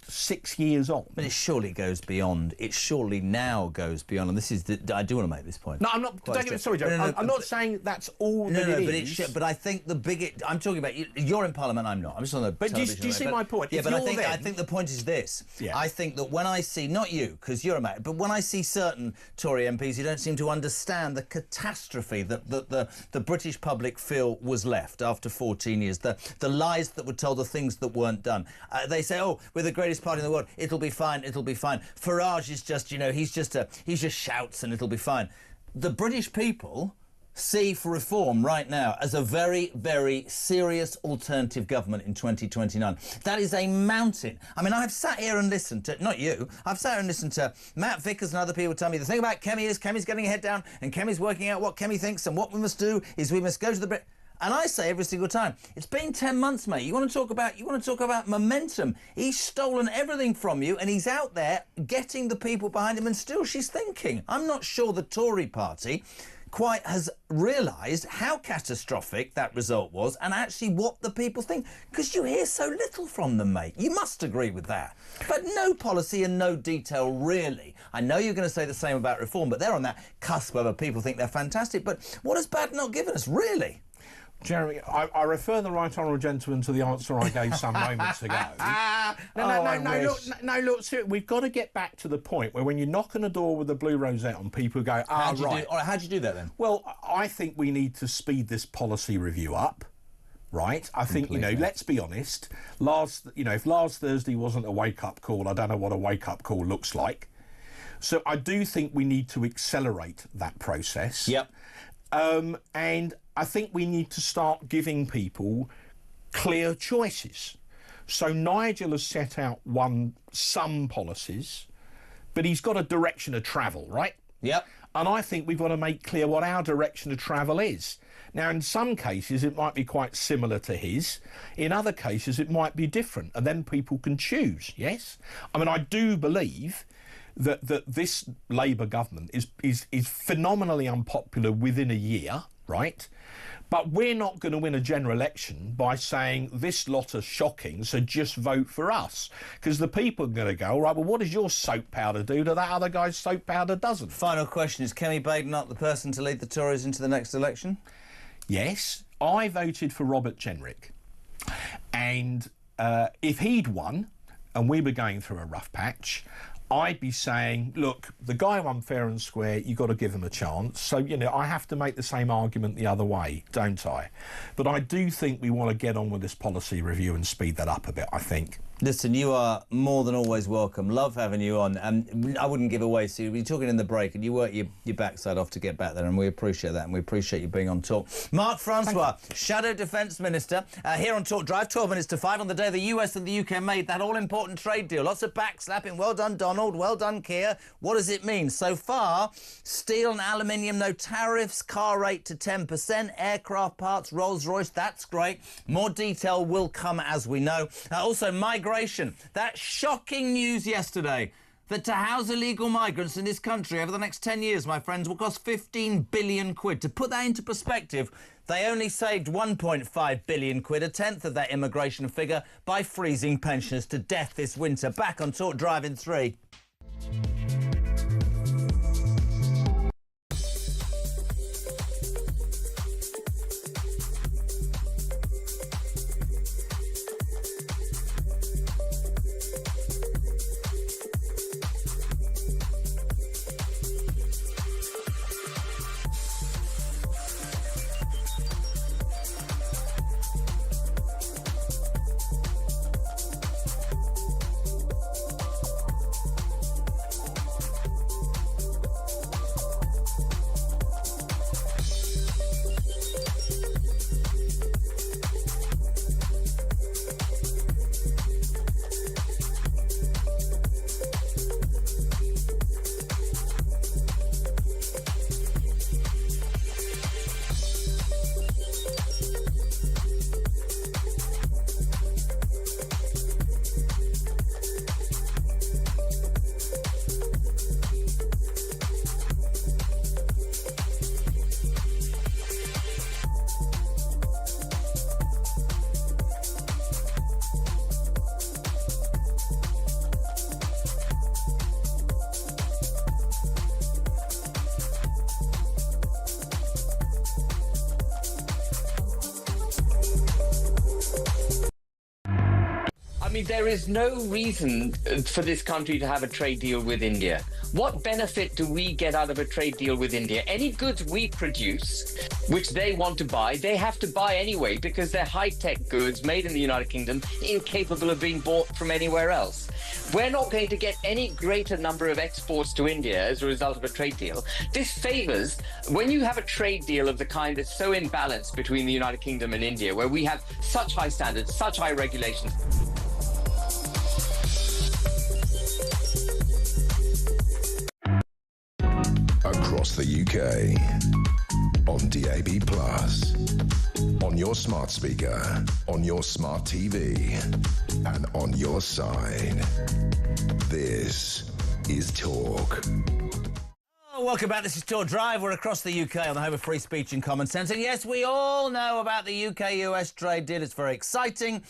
6 years on. But it surely goes beyond. It surely now goes beyond. And this is I do want to make this point. No, I'm not. Sorry, Joe. I'm not saying that's all that it is. But I think the biggest. I'm talking about. You're in Parliament. I'm not. I'm just on the. But do you see my point? Yeah, but I think the point is this. Yeah. I think that when I see, not you, because you're a man, but when I see certain Tory MPs who don't seem to understand the catastrophe that the British public feel was left after 14 years, the lies that were told, the things that weren't done. They say, oh, we're the greatest party in the world. It'll be fine. It'll be fine. Farage is just, he just shouts and it'll be fine. The British people see for reform right now as a very, very serious alternative government in 2029. That is a mountain. I mean, I've sat here and listened to, not you, I've sat here and listened to Matt Vickers and other people tell me the thing about Kemi is Kemi's getting her head down and Kemi's working out what Kemi thinks, and what we must do is we must go to the Brit. And I say every single time, it's been 10 months, mate. You want to talk about momentum. He's stolen everything from you, and he's out there getting the people behind him, and still she's thinking. I'm not sure the Tory party quite has realised how catastrophic that result was, and actually what the people think, because you hear so little from them, mate. You must agree with that. But no policy and no detail, really. I know you're going to say the same about reform, but they're on that cusp where people think they're fantastic. But what has Bad not given us, really? Jeremy, I refer the right honourable gentleman to the answer I gave some moments ago. Look, we've got to get back to the point where when you knock on a door with a blue rosette on, people go, right. All right, how'd you do that then? Well, I think we need to speed this policy review up, right? I think, let's be honest, if last Thursday wasn't a wake-up call, I don't know what a wake-up call looks like. So I do think we need to accelerate that process. Yep. And I think we need to start giving people clear choices. So Nigel has set out some policies, but he's got a direction of travel, right? Yep. And I think we've got to make clear what our direction of travel is. Now, in some cases, it might be quite similar to his. In other cases, it might be different, and then people can choose, yes? I mean, I do believe that this Labour government is phenomenally unpopular within a year, right? But we're not going to win a general election by saying this lot are shocking, so just vote for us. Because the people are going to go, right, well, what does your soap powder do that other guy's soap powder doesn't? Final question, is Kemi Baden not the person to lead the Tories into the next election? Yes, I voted for Robert Jenrick. And if he'd won, and we were going through a rough patch, I'd be saying, look, the guy won fair and square, you've got to give him a chance. So, I have to make the same argument the other way, don't I? But I do think we want to get on with this policy review and speed that up a bit, I think. Listen, you are more than always welcome. Love having you on. I wouldn't give away, so you're talking in the break and you work your backside off to get back there, and we appreciate that, and we appreciate you being on Talk. Mark Francois, Shadow Defence Minister, here on Talk Drive, 12 minutes to 5 on the day the US and the UK made that all-important trade deal. Lots of backslapping. Well done, Donald. Well done, Keir. What does it mean? So far, steel and aluminium, no tariffs, car rate to 10%, aircraft parts, Rolls-Royce, that's great. More detail will come as we know. Also, migrant immigration. That shocking news yesterday that to house illegal migrants in this country over the next 10 years, my friends, will cost 15 billion quid. To put that into perspective, they only saved 1.5 billion quid, a tenth of that immigration figure, by freezing pensioners to death this winter. Back on Talk Drive in 3. I mean, there is no reason for this country to have a trade deal with India. What benefit do we get out of a trade deal with India? Any goods we produce, which they want to buy, they have to buy anyway because they're high-tech goods made in the United Kingdom, incapable of being bought from anywhere else. We're not going to get any greater number of exports to India as a result of a trade deal. This favors, when you have a trade deal of the kind that's so imbalanced between the United Kingdom and India, where we have such high standards, such high regulations. Across the UK, on DAB+, on your smart speaker, on your smart TV, and on your side. This is Talk. Welcome back. This is Talk Drive. We're across the UK on the home of free speech and common sense. And yes, we all know about the UK-US trade deal. It's very exciting.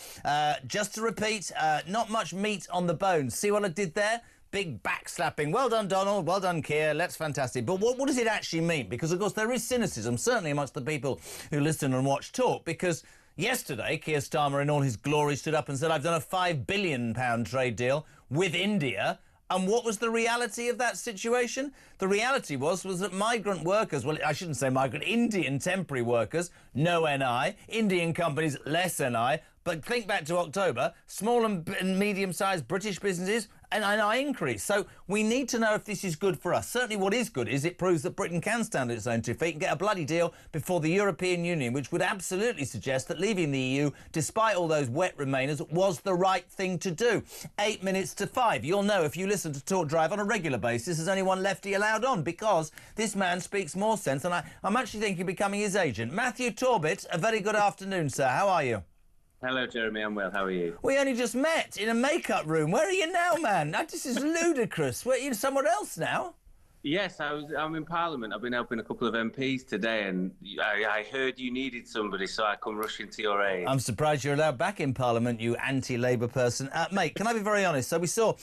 Just to repeat, not much meat on the bones. See what I did there? Big backslapping. Well done, Donald. Well done, Keir. That's fantastic. But what does it actually mean? Because, of course, there is cynicism, certainly amongst the people who listen and watch Talk, because yesterday, Keir Starmer in all his glory stood up and said, I've done a £5 billion trade deal with India. And what was the reality of that situation? The reality was that migrant workers, well, I shouldn't say migrant, Indian temporary workers, no NI, Indian companies, less NI. But think back to October, small and medium-sized British businesses, an NI increase. So we need to know if this is good for us. Certainly what is good is it proves that Britain can stand on its own 2 feet and get a bloody deal before the European Union, which would absolutely suggest that leaving the EU, despite all those wet remainers, was the right thing to do. 8 minutes to 5. You'll know if you listen to Talk Drive on a regular basis, there's only one lefty allowed on, because this man speaks more sense, and I'm actually thinking of becoming his agent. Matthew Torbett, a very good afternoon, sir. How are you? Hello, Jeremy. I'm well. How are you? We only just met in a makeup room. Where are you now, man? This is ludicrous. Where are you somewhere else now? Yes, I'm in Parliament. I've been helping a couple of MPs today, and I heard you needed somebody, so I come rushing to your aid. I'm surprised you're allowed back in Parliament, you anti-Labour person. Mate, can I be very honest? So we sort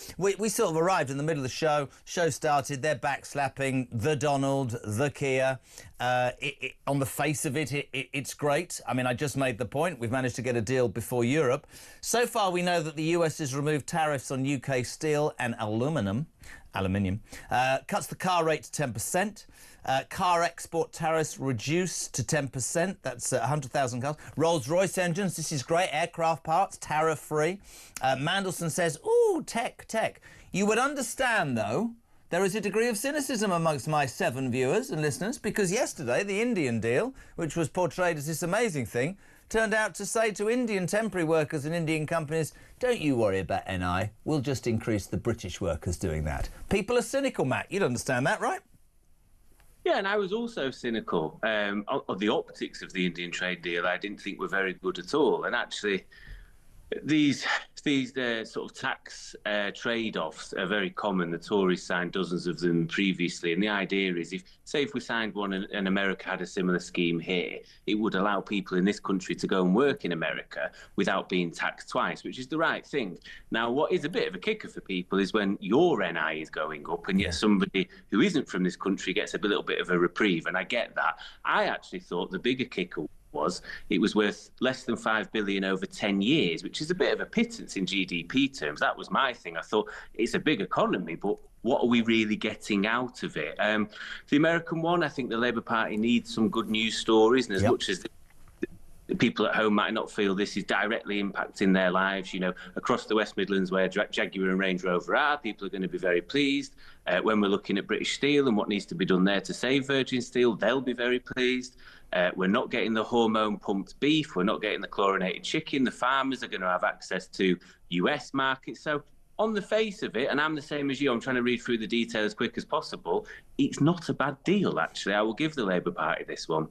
of arrived in the middle of the show. Show started, they're backslapping the Donald, the Keir. On the face of it, it's great. I mean, I just made the point. We've managed to get a deal before Europe. So far, we know that the US has removed tariffs on UK steel and aluminium, cuts the car rate to 10%. Car export tariffs reduced to 10%. That's 100,000 cars. Rolls-Royce engines, this is great. Aircraft parts, tariff-free. Mandelson says, ooh, tech. You would understand, though, there is a degree of cynicism amongst my 7 viewers and listeners, because yesterday the Indian deal, which was portrayed as this amazing thing, turned out to say to Indian temporary workers and Indian companies, don't you worry about NI, we'll just increase the British workers doing that. People are cynical, Matt. You'd understand that, right? Yeah, and I was also cynical of the optics of the Indian trade deal. I didn't think were very good at all. And actually, These sort of tax trade-offs are very common. The Tories signed dozens of them previously, and the idea is, if we signed one and America had a similar scheme here, it would allow people in this country to go and work in America without being taxed twice, which is the right thing. Now, what is a bit of a kicker for people is when your NI is going up, and yet somebody who isn't from this country gets a little bit of a reprieve, and I get that. I actually thought the bigger kicker was it was worth less than 5 billion over 10 years, which is a bit of a pittance in GDP terms. That was my thing. I thought it's a big economy, but what are we really getting out of it? The American one, I think the Labour Party needs some good news stories, and as much as the people at home might not feel this is directly impacting their lives, you know, across the West Midlands where Jaguar and Range Rover are, people are going to be very pleased. When we're looking at British Steel and what needs to be done there to save Virgin Steel, they'll be very pleased. We're not getting the hormone-pumped beef. We're not getting the chlorinated chicken. The farmers are going to have access to US markets. So on the face of it, and I'm the same as you, I'm trying to read through the detail as quick as possible, it's not a bad deal, actually. I will give the Labour Party this one.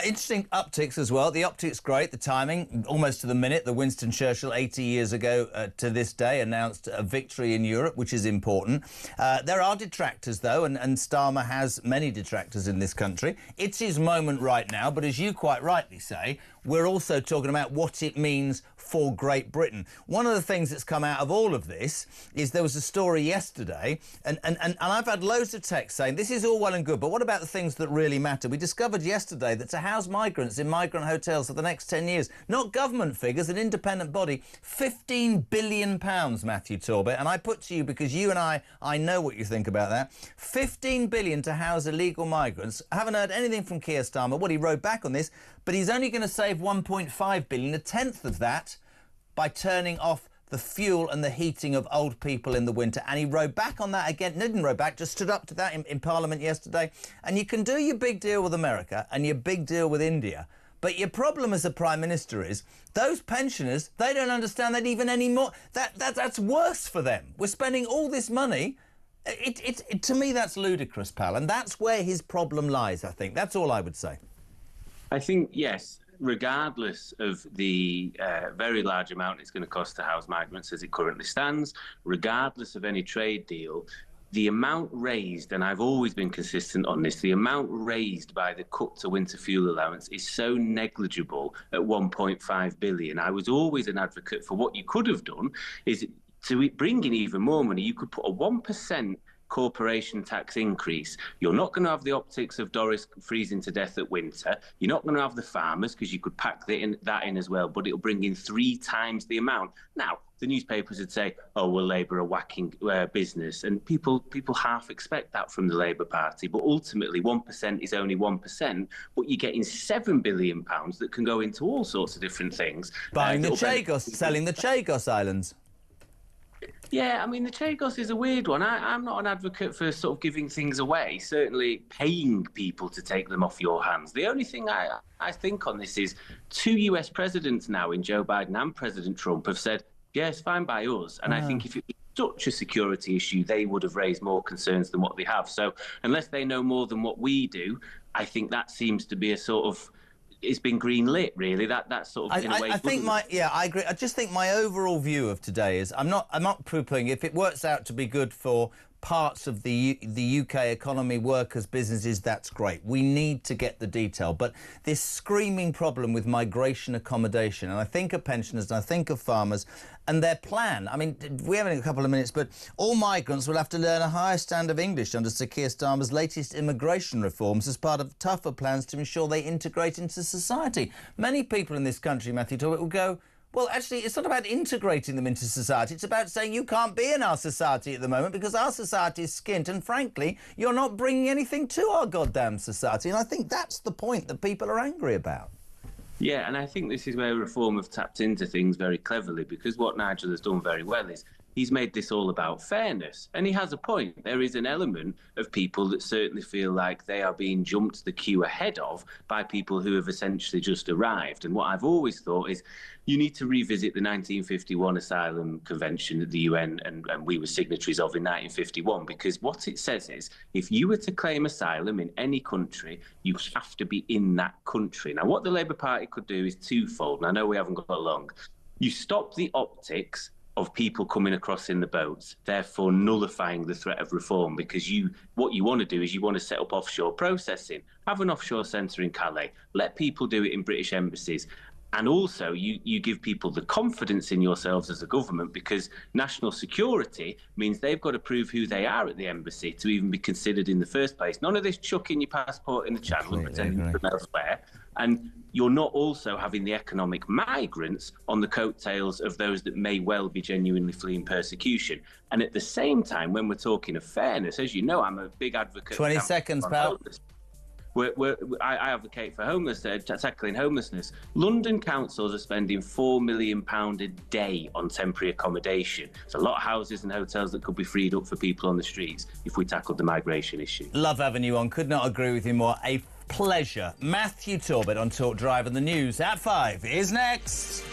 Interesting optics as well. The optics great, the timing, almost to the minute. The Winston Churchill, 80 years ago to this day, announced a victory in Europe, which is important. There are detractors, though, and Starmer has many detractors in this country. It's his moment right now, but as you quite rightly say, we're also talking about what it means for Great Britain. One of the things that's come out of all of this is there was a story yesterday, and I've had loads of texts saying this is all well and good, but what about the things that really matter? We discovered yesterday that to house migrants in migrant hotels for the next 10 years, not government figures, an independent body, £15 billion, Matthew Torbett. And I put to you, because you and I know what you think about that, £15 billion to house illegal migrants. I haven't heard anything from Keir Starmer. Well, he rode back on this, but he's only going to save £1.5 billion, a tenth of that, by turning off the fuel and the heating of old people in the winter. And he rode back on that again. Didn't row back, just stood up to that in Parliament yesterday. And you can do your big deal with America and your big deal with India, but your problem as a Prime Minister is those pensioners, they don't understand that even anymore. That's worse for them. We're spending all this money. To me, that's ludicrous, pal. And that's where his problem lies, I think. That's all I would say. I think, yes, regardless of the very large amount it's going to cost to house migrants as it currently stands, regardless of any trade deal, the amount raised, and I've always been consistent on this, the amount raised by the cut to winter fuel allowance is so negligible at 1.5 billion. I was always an advocate for what you could have done is to bring in even more money. You could put a 1% corporation tax increase. You're not going to have the optics of Doris freezing to death at winter. You're not going to have the farmers, because you could pack that in as well, but it'll bring in 3 times the amount. Now, the newspapers would say, oh, well, Labour are whacking business, and people half expect that from the Labour Party, but ultimately 1% is only 1%, but you're getting £7 billion that can go into all sorts of different things. Buying the Chagos, selling the Chagos Islands. Yeah, I mean, the Chagos is a weird one. I'm not an advocate for sort of giving things away, certainly paying people to take them off your hands. The only thing I think on this is 2 US presidents now, in Joe Biden and President Trump, have said, yes, fine by us. And I think if it was such a security issue, they would have raised more concerns than what they have. So unless they know more than what we do, I think that seems to be a sort of, it's been green lit, really. That sort of in a way. I agree. I just think my overall view of today is I'm not poo-pooing. If it works out to be good for parts of the UK economy, workers, businesses, that's great. We need to get the detail. But this screaming problem with migration accommodation, and I think of pensioners and I think of farmers and their plan. I mean, we have a couple of minutes, but all migrants will have to learn a higher standard of English under Sir Keir Starmer's latest immigration reforms as part of tougher plans to ensure they integrate into society. Many people in this country, Matthew Torbett, will go, well, actually, it's not about integrating them into society. It's about saying you can't be in our society at the moment because our society is skint. And frankly, you're not bringing anything to our goddamn society. And I think that's the point that people are angry about. Yeah, and I think this is where Reform have tapped into things very cleverly, because what Nigel has done very well is he's made this all about fairness. And he has a point. There is an element of people that certainly feel like they are being jumped the queue ahead of by people who have essentially just arrived. And what I've always thought is you need to revisit the 1951 Asylum Convention that the UN and we were signatories of in 1951, because what it says is if you were to claim asylum in any country, you have to be in that country. Now, what the Labour Party could do is twofold, and I know we haven't got long. You stop the optics of people coming across in the boats, therefore nullifying the threat of reform, because what you want to do is you want to set up offshore processing, have an offshore centre in Calais, let people do it in British embassies. And also, you give people the confidence in yourselves as a government, because national security means they've got to prove who they are at the embassy to even be considered in the first place. None of this chucking your passport in the channel and pretending you're from elsewhere. And you're not also having the economic migrants on the coattails of those that may well be genuinely fleeing persecution. And at the same time, when we're talking of fairness, as you know, I'm a big advocate. 20 seconds, pal. I advocate for tackling homelessness. London councils are spending £4 million a day on temporary accommodation. There's a lot of houses and hotels that could be freed up for people on the streets if we tackled the migration issue. Love having you on. Could not agree with you more. A pleasure. Matthew Torbett on Talk Drive, and the news at 5 is next.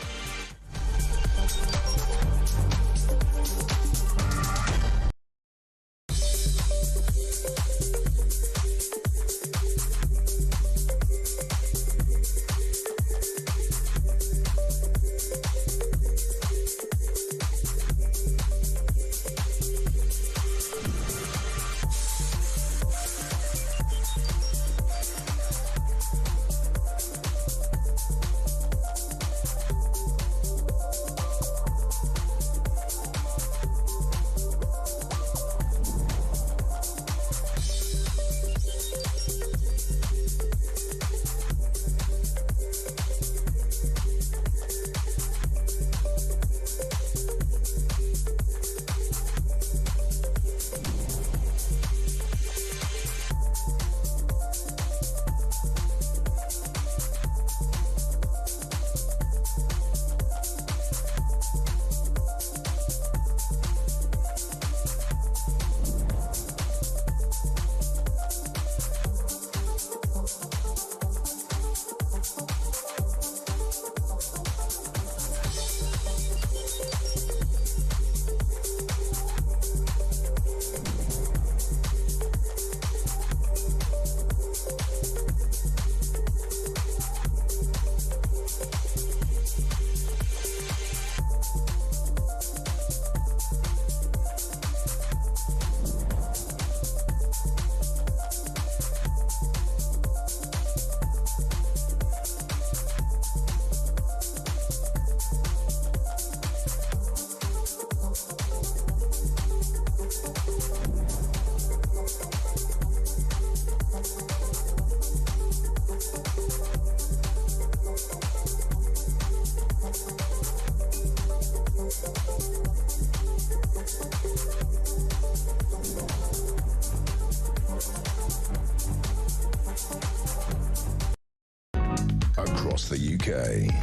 Across the UK,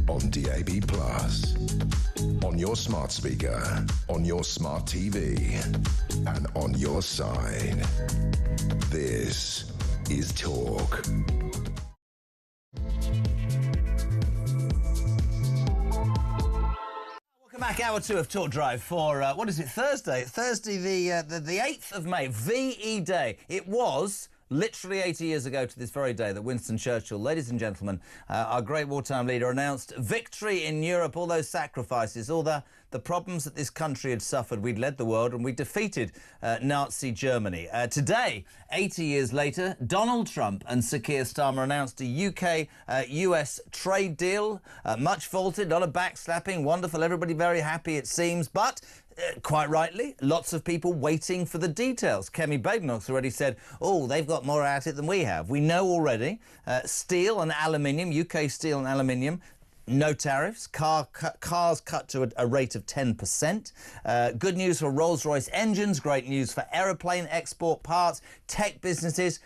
on DAB+, on your smart speaker, on your smart TV, and on your side. This is Talk. Welcome back, hour 2 of Talk Drive for, what is it, Thursday? Thursday, the 8th of May, VE Day. It was literally 80 years ago to this very day that Winston Churchill, ladies and gentlemen, our great wartime leader, announced victory in Europe, all those sacrifices, all the problems that this country had suffered. We'd led the world and we defeated Nazi Germany. Today, 80 years later, Donald Trump and Sir Keir Starmer announced a UK-US trade deal. Much vaulted, a lot of backslapping, wonderful, everybody very happy it seems, but quite rightly, lots of people waiting for the details. Kemi Badenoch's already said, oh, they've got more at it than we have. We know already, steel and aluminium, UK steel and aluminium, no tariffs, cars cut to a rate of 10%. Good news for Rolls-Royce engines, great news for aeroplane export parts, tech businesses.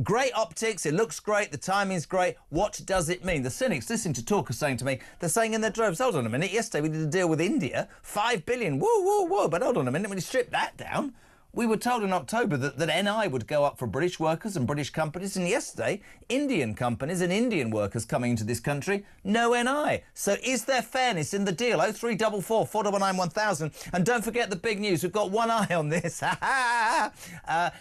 Great optics, it looks great, the timing's great. What does it mean? The cynics listening to talk are saying to me, they're saying in their droves, hold on a minute, yesterday we did a deal with India, 5 billion, whoa, whoa, whoa, but hold on a minute, when you strip that down, we were told in October that NI would go up for British workers and British companies, and yesterday, Indian companies and Indian workers coming into this country, no NI. So is there fairness in the deal? 0344 499 1000. And don't forget the big news. We've got one eye on this.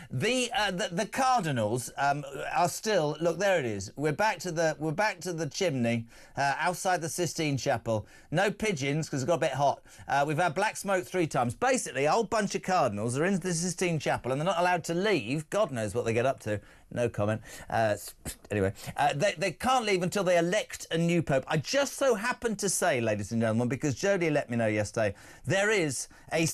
The Cardinals are still... Look, there it is. We're back to the chimney outside the Sistine Chapel. No pigeons, because it got a bit hot. We've had black smoke 3 times. Basically, a whole bunch of Cardinals are in the Sistine Chapel and they're not allowed to leave. God knows what they get up to. No comment. Anyway, they can't leave until they elect a new pope. I just so happened to say, ladies and gentlemen, because Jodie let me know yesterday, there is a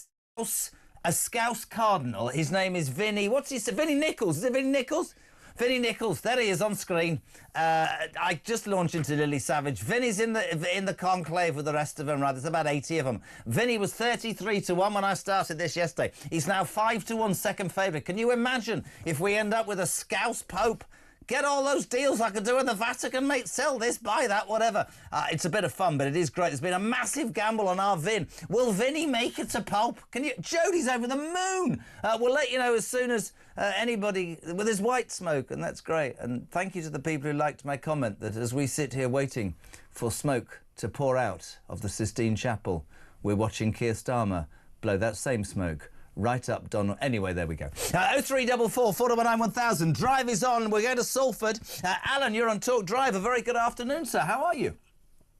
Scouse cardinal. His name is Vinnie. What's he say? Vinnie Nichols. Is it Vinnie Nichols? Vinnie Nichols, there he is on screen. I just launched into Lily Savage. Vinnie's in the conclave with the rest of them, right? There's about 80 of them. Vinnie was 33-1 when I started this yesterday. He's now 5-1 second favourite. Can you imagine if we end up with a Scouse Pope? Get all those deals I could do in the Vatican, mate. Sell this, buy that, whatever. It's a bit of fun, but it is great. There's been a massive gamble on our Vin. Will Vinny make it to Pope? Jodie's over the moon. We'll let you know as soon as anybody... Well, there's white smoke, and that's great. And thank you to the people who liked my comment that as we sit here waiting for smoke to pour out of the Sistine Chapel, we're watching Keir Starmer blow that same smoke right up Donald. Anyway, there we go. 0344 499 1000. Drive is on. We're going to Salford. Alan, you're on Talk Drive. A very good afternoon, sir. How are you?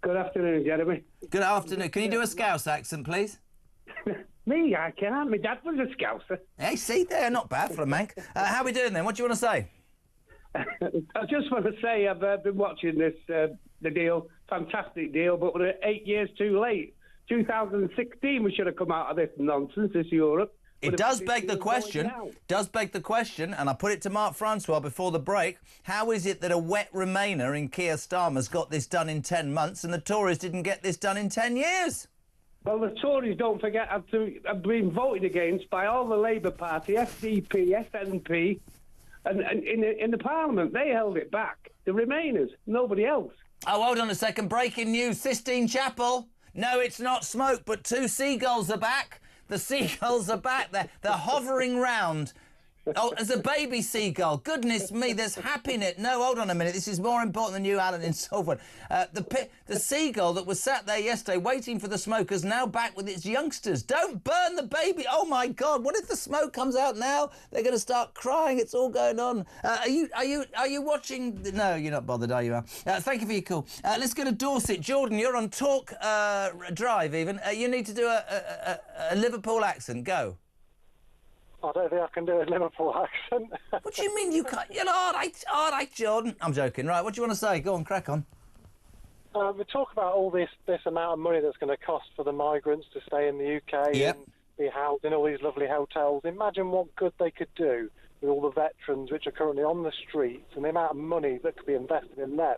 Good afternoon, Jeremy. Good afternoon. Can you do a Scouse accent, please? Me, I can't. My dad was a Scouser. Hey, see there, not bad for a Manc. How are we doing then? What do you want to say? I just want to say I've been watching this, the deal. Fantastic deal, but we're 8 years too late. 2016 we should have come out of this nonsense, this Europe. It does beg the question, and I put it to Mark Francois before the break, how is it that a wet Remainer in Keir Starmer's got this done in 10 months and the Tories didn't get this done in 10 years? Well, the Tories, don't forget, have been voted against by all the Labour Party, SDP, SNP, and in the Parliament. They held it back. The Remainers, nobody else. Oh, hold on a second. Breaking news. Sistine Chapel. No, it's not smoke, but 2 seagulls are back. The seagulls are back. They're hovering round. Oh, there's a baby seagull. Goodness me, there's happiness. No, hold on a minute. This is more important than you, Alan, in Salford. The seagull that was sat there yesterday waiting for the smoke is now back with its youngsters. Don't burn the baby. Oh, my God. What if the smoke comes out now? They're going to start crying. It's all going on. Are you watching? No, you're not bothered, are you? Thank you for your call. Let's go to Dorset. Jordan, you're on Talk Drive, even. You need to do a Liverpool accent. Go. I don't think I can do a Liverpool accent. What do you mean you can't? You're all right, Jordan. I'm joking. Right, what do you want to say? Go on, crack on. We talk about all this amount of money that's going to cost for the migrants to stay in the UK and be housed in all these lovely hotels. Imagine what good they could do with all the veterans which are currently on the streets and the amount of money that could be invested in them,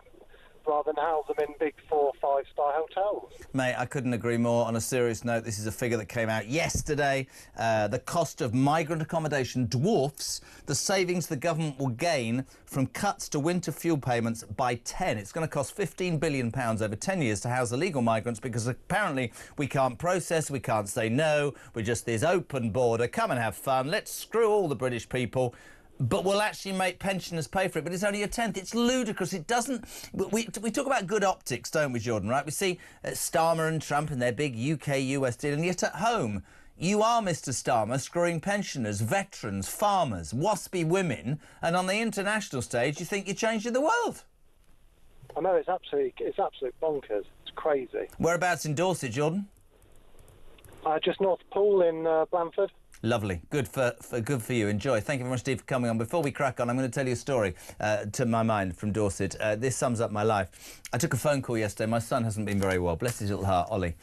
rather than house them in big 4- or 5-star hotels. Mate, I couldn't agree more. On a serious note, this is a figure that came out yesterday. The cost of migrant accommodation dwarfs the savings the government will gain from cuts to winter fuel payments by 10. It's going to cost £15 billion over 10 years to house illegal migrants because apparently we can't process, we can't say no, we're just this open border. Come and have fun. Let's screw all the British people. But we'll actually make pensioners pay for it. But it's only a tenth. It's ludicrous. It doesn't... We talk about good optics, don't we, Jordan, right? We see Starmer and Trump and their big UK-US deal, and yet at home, you are, Mr Starmer, screwing pensioners, veterans, farmers, waspy women, and on the international stage, you think you're changing the world. I know, it's absolute bonkers. It's crazy. Whereabouts in Dorset, Jordan? Just North Pool in Blandford. Lovely. Good for you. Enjoy. Thank you very much, Steve, for coming on. Before we crack on, I'm going to tell you a story to my mind from Dorset. This sums up my life. I took a phone call yesterday. My son hasn't been very well. Bless his little heart, Ollie.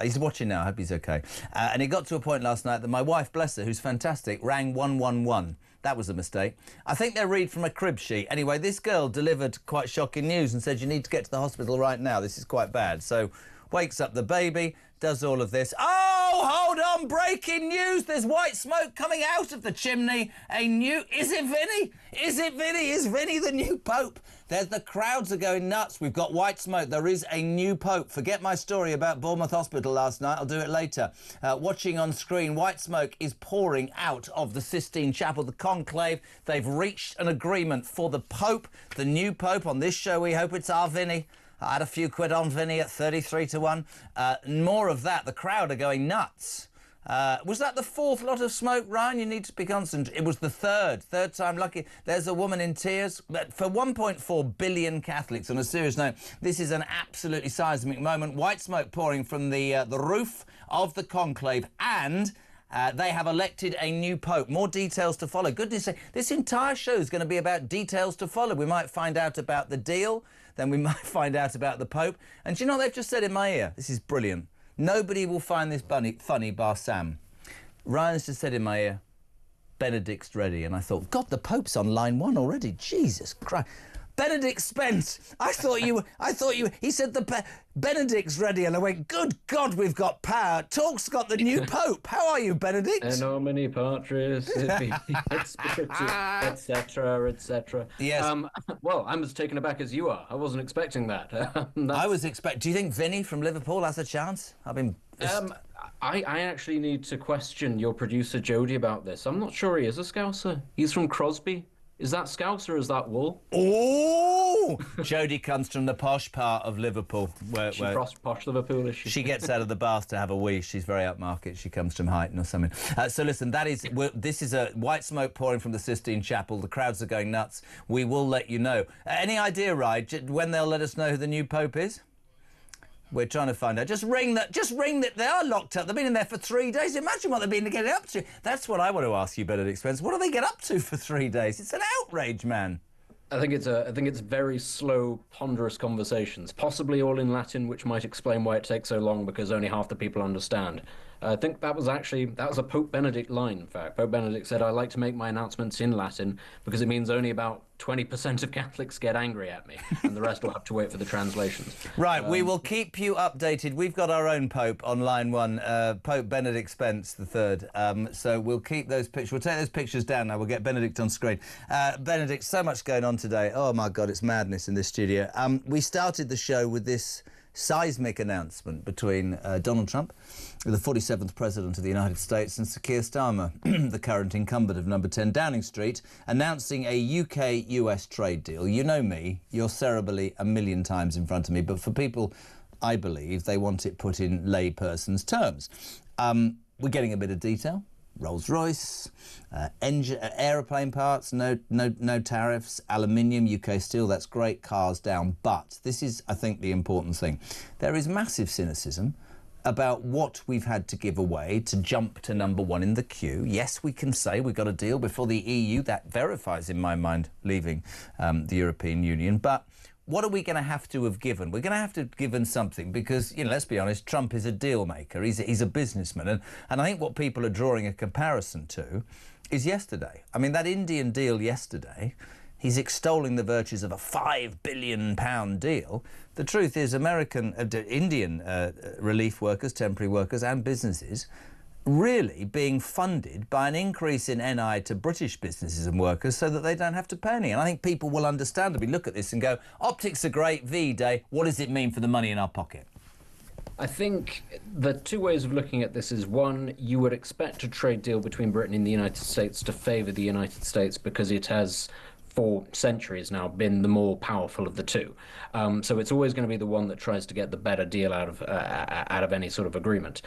He's watching now. I hope he's OK. And it got to a point last night that my wife, bless her, who's fantastic, rang 111. That was a mistake. I think they read from a crib sheet. Anyway, this girl delivered quite shocking news and said, you need to get to the hospital right now. This is quite bad. So wakes up the baby, does all of this. Oh, hold Hold on, breaking news. There's white smoke coming out of the chimney. Is it Vinny? Is it Vinny? Is Vinny the new Pope? The crowds are going nuts. We've got white smoke. There is a new Pope. Forget my story about Bournemouth Hospital last night. I'll do it later. Watching on screen, white smoke is pouring out of the Sistine Chapel, the conclave. They've reached an agreement for the Pope, the new Pope. On this show, we hope it's our Vinny. I had a few quid on Vinny at 33 to 1. More of that. The crowd are going nuts. Was that the fourth lot of smoke, Ryan? You need to be constant. It was the third time lucky. There's a woman in tears. But for 1.4 billion Catholics, on a serious note, this is an absolutely seismic moment. White smoke pouring from the roof of the conclave, and they have elected a new Pope. More details to follow. Goodness sake, this entire show is going to be about details to follow. We might find out about the deal, then we might find out about the Pope. And do you know what they've just said in my ear? This is brilliant. Nobody will find this funny bar Sam. Ryan's just said in my ear, Benedict's ready. And I thought, God, the Pope's on line 1 already. Jesus Christ. Benedict Spence. I thought you. He said Benedict's ready, and I went, good God, we've got power. Talk's got the new Pope. How are you, Benedict? En nomine Patris, et Spiritus, etc., etc. Yes. Well, I'm as taken aback as you are. I wasn't expecting that. I was expecting. Do you think Vinny from Liverpool has a chance? I actually need to question your producer Jody about this. I'm not sure he is a Scouser. He's from Crosby. Is that Scouser or is that Wool? Oh! Jodie comes from the posh part of Liverpool. Where posh Liverpool, is she? She gets out of the bath to have a wee. She's very upmarket. She comes from Huyton or something. So listen, this is a white smoke pouring from the Sistine Chapel. The crowds are going nuts. We will let you know. Any idea, Ride, when they'll let us know who the new Pope is? We're trying to find out. Just ring that. They are locked up. They've been in there for 3 days. Imagine what they've been getting up to. That's what I want to ask you, Benedict Spence. What do they get up to for 3 days? It's an outrage, man. I think it's very slow, ponderous conversations, possibly all in Latin, which might explain why it takes so long because only half the people understand. I think that was a Pope Benedict line, in fact. Pope Benedict said, I like to make my announcements in Latin because it means only about 20% of Catholics get angry at me, and the rest will have to wait for the translations. Right, we will keep you updated. We've got our own Pope on line 1, Pope Benedict Spence III. So we'll keep those pictures. We'll take those pictures down now. We'll get Benedict on screen. Benedict, so much going on today. Oh, my God, it's madness in this studio. We started the show with this seismic announcement between Donald Trump, the 47th President of the United States, and Sir Keir Starmer, the current incumbent of number 10 Downing Street, announcing a UK-US trade deal. You know me, you're cerebrally a million times in front of me, but for people, I believe, they want it put in layperson's terms. We're getting a bit of detail. Rolls-Royce, aeroplane parts, no tariffs, aluminium, UK steel, that's great, cars down. But this is, I think, the important thing. There is massive cynicism about what we've had to give away to jump to number 1 in the queue. Yes, we can say we got a deal before the EU. That verifies, in my mind, leaving the European Union. But what are we going to have to have given? We're going to have to have given something because, let's be honest, Trump is a deal maker. He's a businessman. And I think what people are drawing a comparison to is yesterday. I mean, that Indian deal yesterday, he's extolling the virtues of a £5 billion deal. The truth is Indian relief workers, temporary workers and businesses really being funded by an increase in NI to British businesses and workers so that they don't have to pay any. And I think people will understandably look at this and go, optics are great, V-Day, what does it mean for the money in our pocket? I think the two ways of looking at this is, one, you would expect a trade deal between Britain and the United States to favour the United States because it has for centuries now been the more powerful of the two. So it's always going to be the one that tries to get the better deal out of any sort of agreement.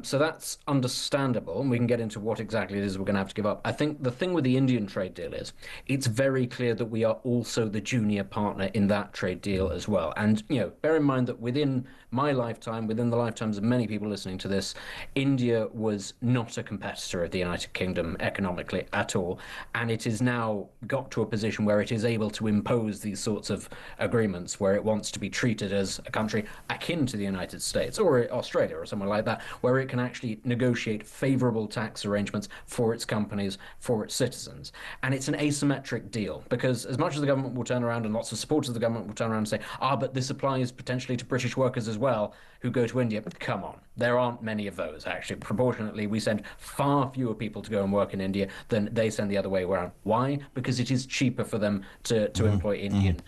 So that's understandable, and we can get into what exactly it is we're going to have to give up. I think the thing with the Indian trade deal is it's very clear that we are also the junior partner in that trade deal as well. And, bear in mind that within my lifetime, within the lifetimes of many people listening to this, India was not a competitor of the United Kingdom economically at all, and it has now got to a position where it is able to impose these sorts of agreements, where it wants to be treated as a country akin to the United States or Australia or somewhere like that, where it can actually negotiate favourable tax arrangements for its companies, for its citizens. And it's an asymmetric deal, because as much as the government will turn around, and lots of supporters of the government will turn around and say, but this applies potentially to British workers as well who go to India. Come on, there aren't many of those, actually. Proportionately, we send far fewer people to go and work in India than they send the other way around. Why? Because it is cheaper for them to employ Indian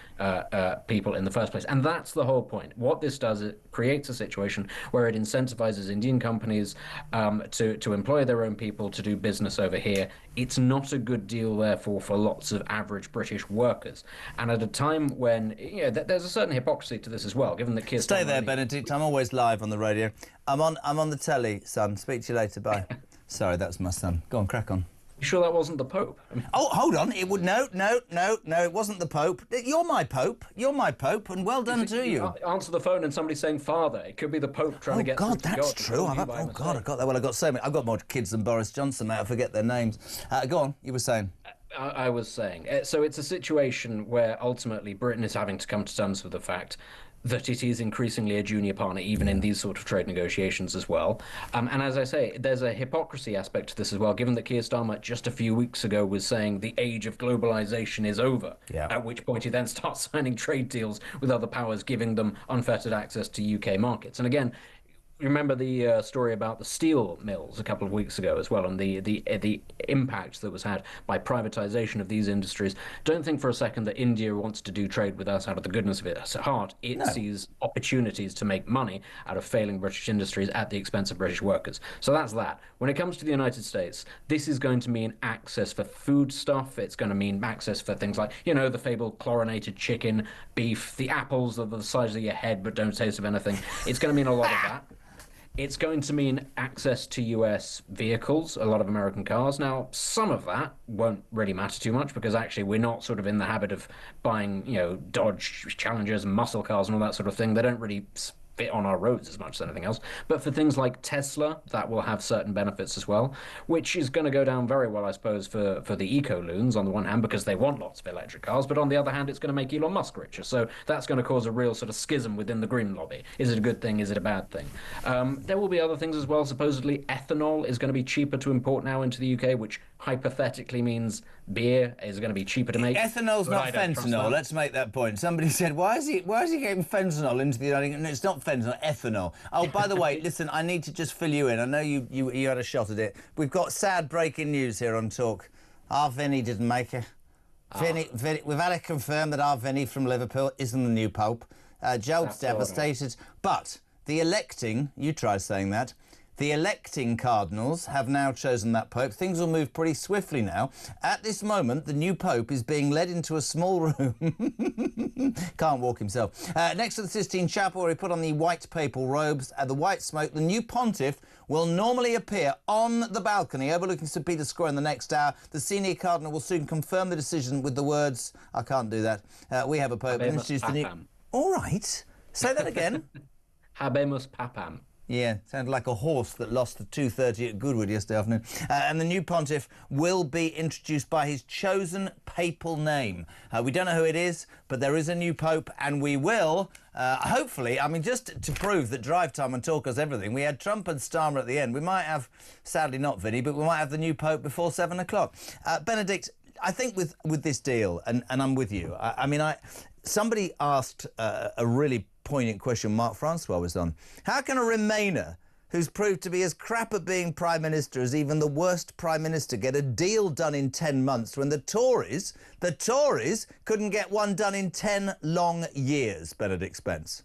people in the first place. And that's the whole point. What this does, it creates a situation where it incentivizes Indian companies to employ their own people to do business over here. It's not a good deal, therefore, for lots of average British workers. And at a time when, there's a certain hypocrisy to this as well, given that Keir Stay Starmer... there, Benedict. I'm always live on the radio. I'm on the telly, son. Speak to you later. Bye. Sorry, that's my son. Go on, crack on. You sure that wasn't the Pope? Oh, hold on. It would no. It wasn't the Pope. You're my Pope, and well done to you. Answer the phone and somebody's saying Father. It could be the Pope trying to get through to God. That's true. I got that. Well, I got so many. I've got more kids than Boris Johnson, mate. I forget their names. Go on. You were saying. I was saying. So it's a situation where ultimately Britain is having to come to terms with the fact that it is increasingly a junior partner, even in these sort of trade negotiations as well. And as I say, there's a hypocrisy aspect to this as well, given that Keir Starmer just a few weeks ago was saying the age of globalisation is over, at which point he then starts signing trade deals with other powers, giving them unfettered access to UK markets. And again, remember the story about the steel mills a couple of weeks ago as well, and the impact that was had by privatisation of these industries. Don't think for a second that India wants to do trade with us out of the goodness of its heart. It sees opportunities to make money out of failing British industries at the expense of British workers. So that's that. When it comes to the United States, this is going to mean access for food stuff. It's going to mean access for things like, the fabled chlorinated chicken, beef, the apples that are the size of your head but don't taste of anything. It's going to mean a lot of that. It's going to mean access to US vehicles, a lot of American cars. Now, some of that won't really matter too much, because actually we're not sort of in the habit of buying, Dodge Challengers, muscle cars and all that sort of thing. They don't really fit on our roads as much as anything else. But for things like Tesla, that will have certain benefits as well, which is going to go down very well, I suppose, for the eco-loons on the one hand, because they want lots of electric cars, but on the other hand, it's going to make Elon Musk richer. So that's going to cause a real sort of schism within the green lobby. Is it a good thing? Is it a bad thing? There will be other things as well. Supposedly, ethanol is going to be cheaper to import now into the UK, which hypothetically means beer is going to be cheaper to make. Ethanol's not fentanyl. Let's make that point. Somebody said, why is he getting fentanyl into the United Kingdom? No, it's not fentanyl, ethanol. Oh, by the way, listen, I need to just fill you in. I know you had a shot at it. We've got sad breaking news here on Talk. Our Vinny didn't make it. Vinny, we've had it confirmed that our Vinny from Liverpool isn't the new Pope. Job's devastated. But the electing, you try saying that, the electing cardinals have now chosen that Pope. Things will move pretty swiftly now. At this moment, the new Pope is being led into a small room. Can't walk himself. Next to the Sistine Chapel, where he put on the white papal robes, the white smoke, the new pontiff will normally appear on the balcony overlooking St Peter's Square in the next hour. The senior cardinal will soon confirm the decision with the words, I can't do that, we have a Pope. Habemus the new... All right. Say that again. Habemus Papam. Yeah, sounded like a horse that lost the 2:30 at Goodwood yesterday afternoon. And the new pontiff will be introduced by his chosen papal name. We don't know who it is, but there is a new pope, and we will, hopefully, I mean, just to prove that drive time and talk us everything, we had Trump and Starmer at the end. We might have, sadly not Vinny, but we might have the new pope before 7 o'clock. Benedict, I think with this deal, and I'm with you, somebody asked a really poignant question Mark Francois was on. How can a Remainer who's proved to be as crap at being Prime Minister as even the worst Prime Minister get a deal done in 10 months when the Tories couldn't get one done in 10 long years, Benedict Spence?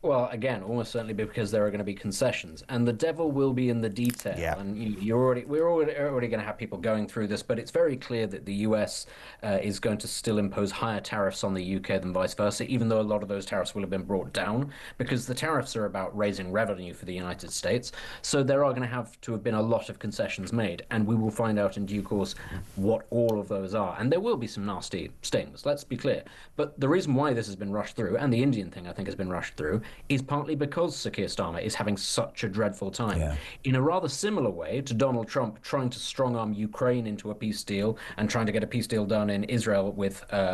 Well, again, almost certainly because there are going to be concessions, and the devil will be in the detail. Yeah. And we're already going to have people going through this, but it's very clear that the US is going to still impose higher tariffs on the UK than vice versa, even though a lot of those tariffs will have been brought down, because the tariffs are about raising revenue for the United States. So there are going to have been a lot of concessions made, and we will find out in due course what all of those are. And there will be some nasty stings, let's be clear. But the reason why this has been rushed through, and the Indian thing I think has been rushed through, is partly because Sir Keir Starmer is having such a dreadful time. In a rather similar way to Donald Trump trying to strong-arm Ukraine into a peace deal and trying to get a peace deal done in Israel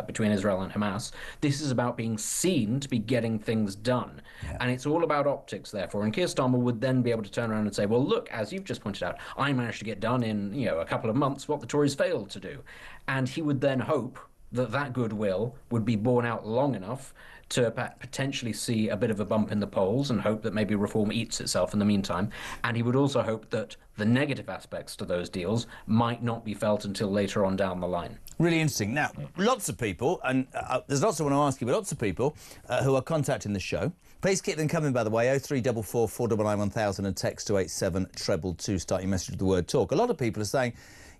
between Israel and Hamas, this is about being seen to be getting things done. And it's all about optics, therefore. And Keir Starmer would then be able to turn around and say, well, look, as you've just pointed out, I managed to get done in, a couple of months what the Tories failed to do. And he would then hope that goodwill would be borne out long enough to potentially see a bit of a bump in the polls and hope that maybe reform eats itself in the meantime. And he would also hope that the negative aspects to those deals might not be felt until later on down the line. Really interesting. Now, lots of people, and there's lots I want to ask you, but lots of people who are contacting the show. Please keep them coming, by the way, 0344 499 1000 and text to 87222, start your message with the word talk. A lot of people are saying,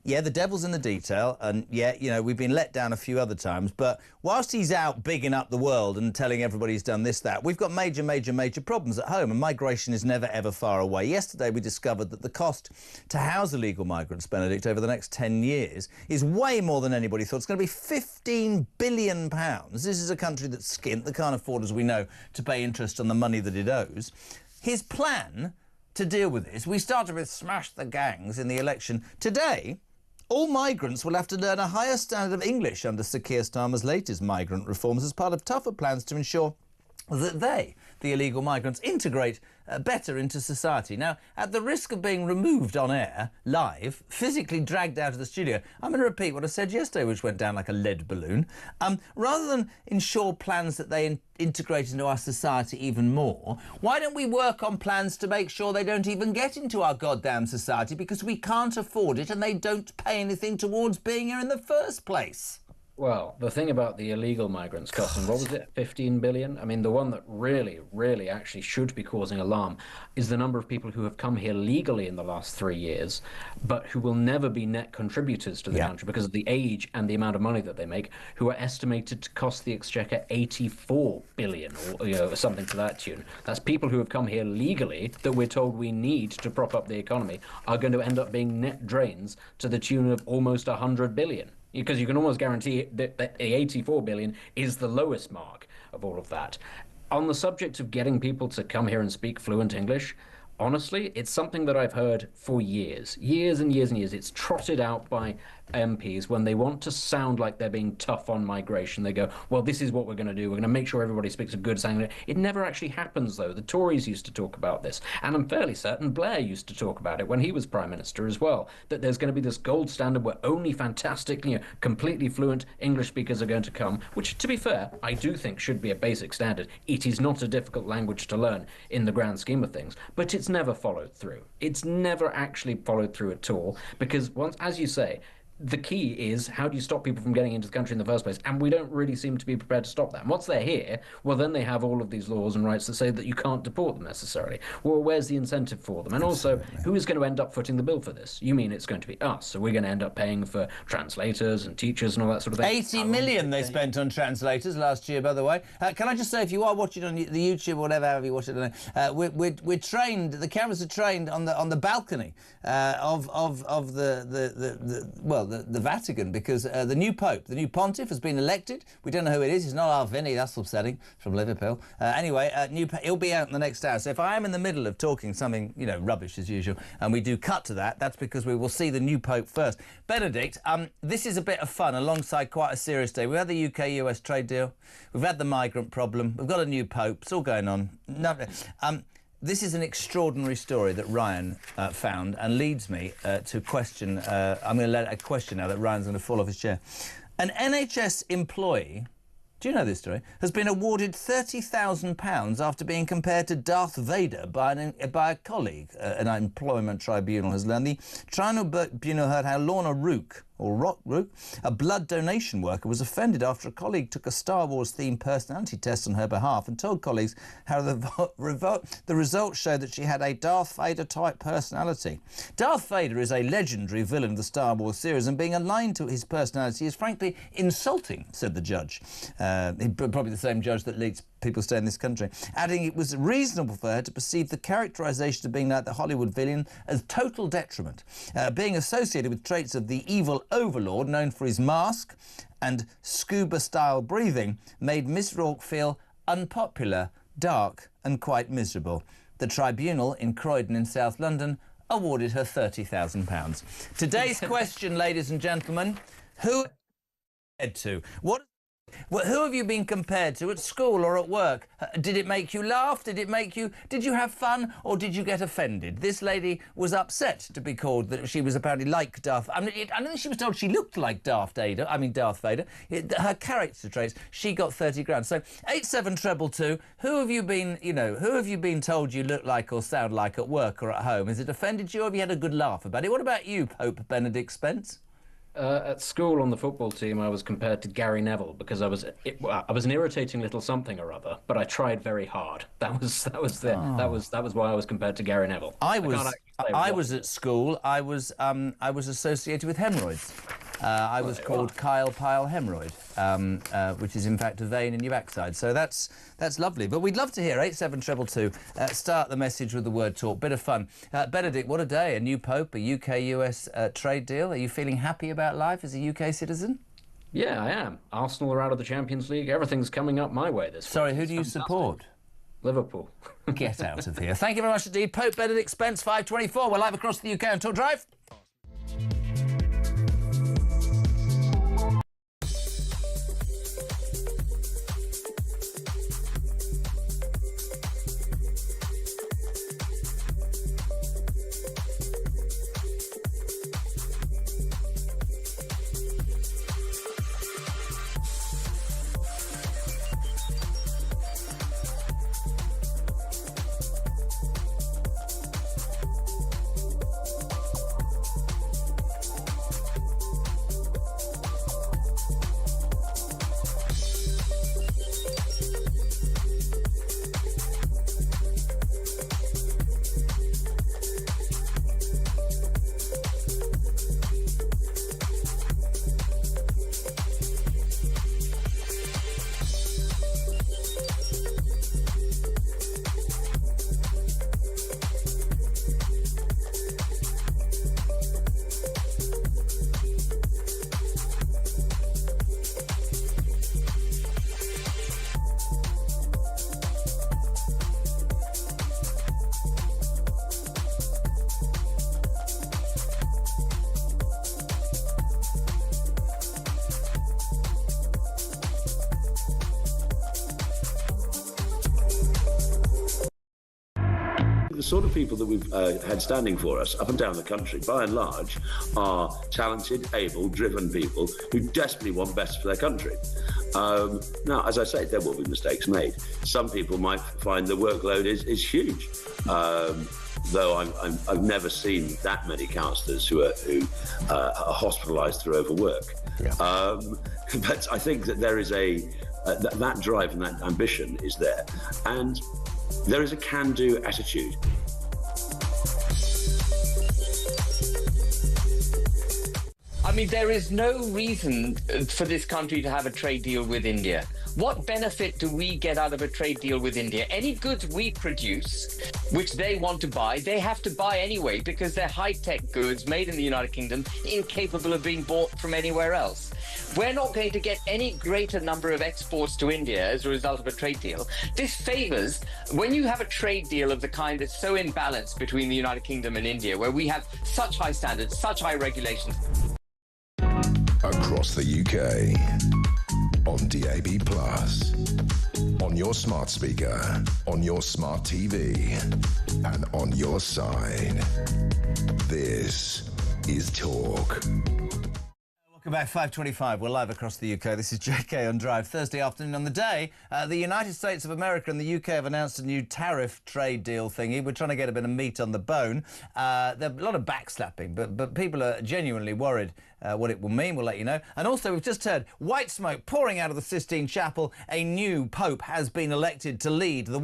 yeah, the devil's in the detail, and yeah, we've been let down a few other times, but whilst he's out bigging up the world and telling everybody he's done this, that, we've got major problems at home, and migration is never, ever far away. Yesterday, we discovered that the cost to house illegal migrants, Benedict, over the next 10 years is way more than anybody thought. It's going to be £15 billion. This is a country that's skint, that can't afford, as we know, to pay interest on the money that it owes. His plan to deal with this, we started with smash the gangs in the election. Today, all migrants will have to learn a higher standard of English under Sir Keir Starmer's latest migrant reforms as part of tougher plans to ensure that they, the illegal migrants, integrate better into society. Now, at the risk of being removed on air, live, physically dragged out of the studio, I'm going to repeat what I said yesterday, which went down like a lead balloon. Rather than ensure plans that they integrate into our society even more, why don't we work on plans to make sure they don't even get into our goddamn society because we can't afford it and they don't pay anything towards being here in the first place? Well, the thing about the illegal migrants, Custom, what was it, 15 billion? I mean, the one that really actually should be causing alarm is the number of people who have come here legally in the last 3 years, but who will never be net contributors to the country because of the age and the amount of money that they make, who are estimated to cost the Exchequer 84 billion, or something to that tune. That's people who have come here legally that we're told we need to prop up the economy are going to end up being net drains to the tune of almost 100 billion. Because you can almost guarantee that the 84 billion is the lowest mark of all of that. On the subject of getting people to come here and speak fluent English, honestly, it's something that I've heard for years and years. It's trotted out by MPs when they want to sound like they're being tough on migration. They go, well, this is what we're going to do. We're going to make sure everybody speaks a good English. It never actually happens, though. The Tories used to talk about this, and I'm fairly certain Blair used to talk about it when he was Prime Minister as well, that there's going to be this gold standard where only fantastic, completely fluent English speakers are going to come, which, to be fair, I do think should be a basic standard. It is not a difficult language to learn in the grand scheme of things, but it's never followed through. It's never actually followed through at all, because once, as you say, the key is how do you stop people from getting into the country in the first place? And we don't really seem to be prepared to stop that. And once they're here, well, then they have all of these laws and rights that say that you can't deport them necessarily. Well, where's the incentive for them? And also, who is going to end up footing the bill for this? You mean it's going to be us. So we're going to end up paying for translators and teachers and all that sort of thing. 80 million they spent on translators last year, by the way. Can I just say, if you are watching on the YouTube or whatever, however you watch it, we're trained, the cameras are trained on the balcony of the Vatican, because the new Pope, the new Pontiff, has been elected. We don't know who it is. It's not our Vinny. That's upsetting. From Liverpool. Anyway, he'll be out in the next hour. So if I am in the middle of talking something, rubbish as usual, and we do cut to that, that's because we will see the new Pope first. Benedict, this is a bit of fun alongside quite a serious day. We've had the UK-US trade deal. We've had the migrant problem. We've got a new Pope. It's all going on. This is an extraordinary story that Ryan found and leads me to question. I'm going to let a question now that Ryan's going to fall off his chair. An NHS employee, do you know this story, has been awarded £30,000 after being compared to Darth Vader by a colleague. An employment tribunal has learned. The tribunal heard how Lorna Rook, a blood donation worker, was offended after a colleague took a Star Wars-themed personality test on her behalf and told colleagues how the results showed that she had a Darth Vader-type personality. Darth Vader is a legendary villain of the Star Wars series, and being aligned to his personality is frankly insulting, said the judge. Probably the same judge that leads people stay in this country, adding it was reasonable for her to perceive the characterisation of being like the Hollywood villain as total detriment. Being associated with traits of the evil overlord known for his mask and scuba-style breathing made Miss Rourke feel unpopular dark and quite miserable. The tribunal in Croydon in South London awarded her £30,000. Today's question, ladies and gentlemen, who to? Who have you been compared to at school or at work? Did it make you laugh? Did you have fun, or did you get offended? This lady was upset to be called that she was apparently like Darth. I don't think she was told she looked like Darth Vader. Her character traits. She got 30 grand. So 87222. Who have you been? Who have you been told you look like or sound like at work or at home? Has it offended you, or have you had a good laugh about it? What about you, Pope Benedict Spence? At school on the football team, I was compared to Gary Neville because I was an irritating little something or other, but I tried very hard. That was why I was compared to Gary Neville. I was at school. I was associated with hemorrhoids. I was called Kyle Pile Hemorrhoid, which is in fact a vein in your backside. So that's lovely. But we'd love to hear 87222. Start the message with the word talk. Bit of fun. Benedict, what a day! A new pope, a UK-US trade deal. Are you feeling happy about life as a UK citizen? Yeah, I am. Arsenal are out of the Champions League. Everything's coming up my way this week. Sorry, who do you support? Liverpool. Get out of here. Thank you very much indeed. Pope Benedict Spence, 524. We're live across the UK on Talk Drive. The sort of people that we've had standing for us up and down the country, by and large, are talented, able, driven people who desperately want best for their country. Now, as I say, there will be mistakes made. Some people might find the workload is huge, though I've never seen that many councillors who are hospitalised through overwork. Yeah. But I think that there is that drive and that ambition is there, and there is a can-do attitude. I mean, there is no reason for this country to have a trade deal with India. What benefit do we get out of a trade deal with India? Any goods we produce, which they want to buy, they have to buy anyway because they're high-tech goods made in the United Kingdom, incapable of being bought from anywhere else. We're not going to get any greater number of exports to India as a result of a trade deal. This favours, when you have a trade deal of the kind that's so imbalanced between the United Kingdom and India, where we have such high standards, such high regulations. Across the UK, on DAB+, on your smart speaker, on your smart TV, and on your side. This is Talk. Welcome back, 5:25. We're live across the UK. This is JK on Drive. Thursday afternoon on the day. The United States of America and the UK have announced a new tariff trade deal thingy. We're trying to get a bit of meat on the bone. There's a lot of backslapping, but people are genuinely worried what it will mean. We'll let you know. And also, we've just heard white smoke pouring out of the Sistine Chapel. A new pope has been elected to lead the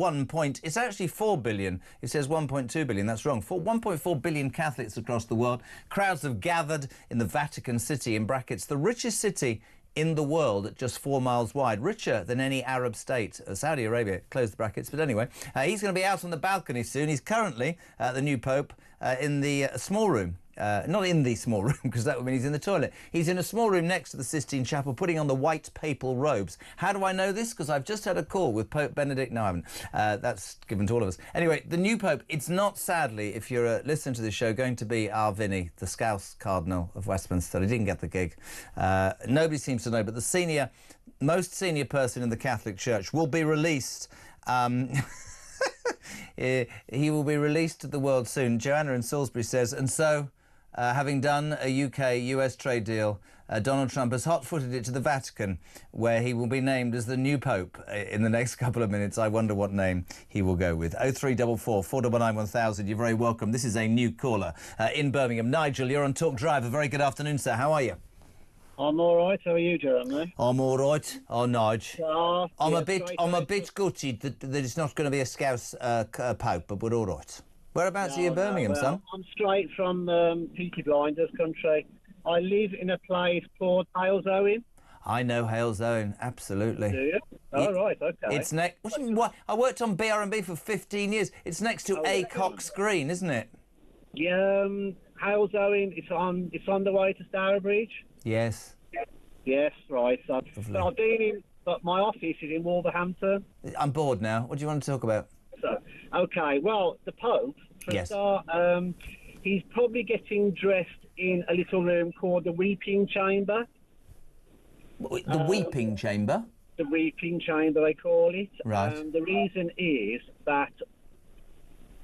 it's actually 4 billion. It says 1.2 billion. That's wrong. 1.4 billion Catholics across the world. Crowds have gathered in the Vatican City, in brackets, the richest city in the world at just 4 miles wide, richer than any Arab state. Saudi Arabia, close the brackets, but anyway, he's going to be out on the balcony soon. He's currently, the new pope, in the small room not in the small room, because that would mean he's in the toilet. He's in a small room next to the Sistine Chapel, putting on the white papal robes. How do I know this? Because I've just had a call with Pope Benedict. No, I haven't. That's given to all of us. Anyway, the new Pope, it's not, sadly, if you're listening to this show, going to be our Vinny, the Scouse Cardinal of Westminster. He didn't get the gig. Nobody seems to know, but the most senior person in the Catholic Church will be released. He will be released to the world soon. Joanna in Salisbury says, and so, having done a UK-US trade deal, Donald Trump has hot-footed it to the Vatican, where he will be named as the new Pope in the next couple of minutes. I wonder what name he will go with. 0344 499 1000. You're very welcome. This is a new caller in Birmingham. Nigel, you're on Talk Drive. A very good afternoon, sir. How are you? I'm all right. How are you, Jeremy? I'm all right. Oh, Nigel. I'm a bit gutted that it's not going to be a Scouse Pope, but we're all right. Whereabouts are you in Birmingham, son? I'm straight from Peaky Blinders country. I live in a place called Halesowen. I know Halesowen, absolutely. Do you? Oh, right, okay. It's next. I worked on BR&B for 15 years. It's next to Acock's Green, isn't it? Yeah, Halesowen. It's on the way to Stourbridge. Yes. Yes, right. So I've been in, but my office is in Wolverhampton. I'm bored now. What do you want to talk about? So, okay, well, the Pope, for a start, he's probably getting dressed in a little room called the Weeping Chamber. The Weeping Chamber? The Weeping Chamber, they call it. Right. The reason is that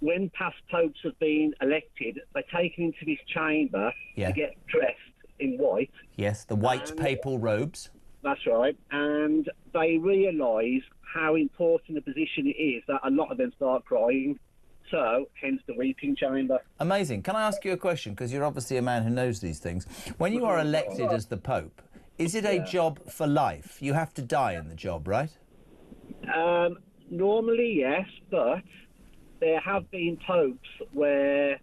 when past popes have been elected, they're taken into this chamber to get dressed in white. Yes, the white papal robes. That's right. And they realise how important a position it is that a lot of them start crying. So, hence the Weeping Chamber. Amazing. Can I ask you a question? Because you're obviously a man who knows these things. When you are elected as the Pope, is it a job for life? You have to die in the job, right? Normally, yes, but there have been popes where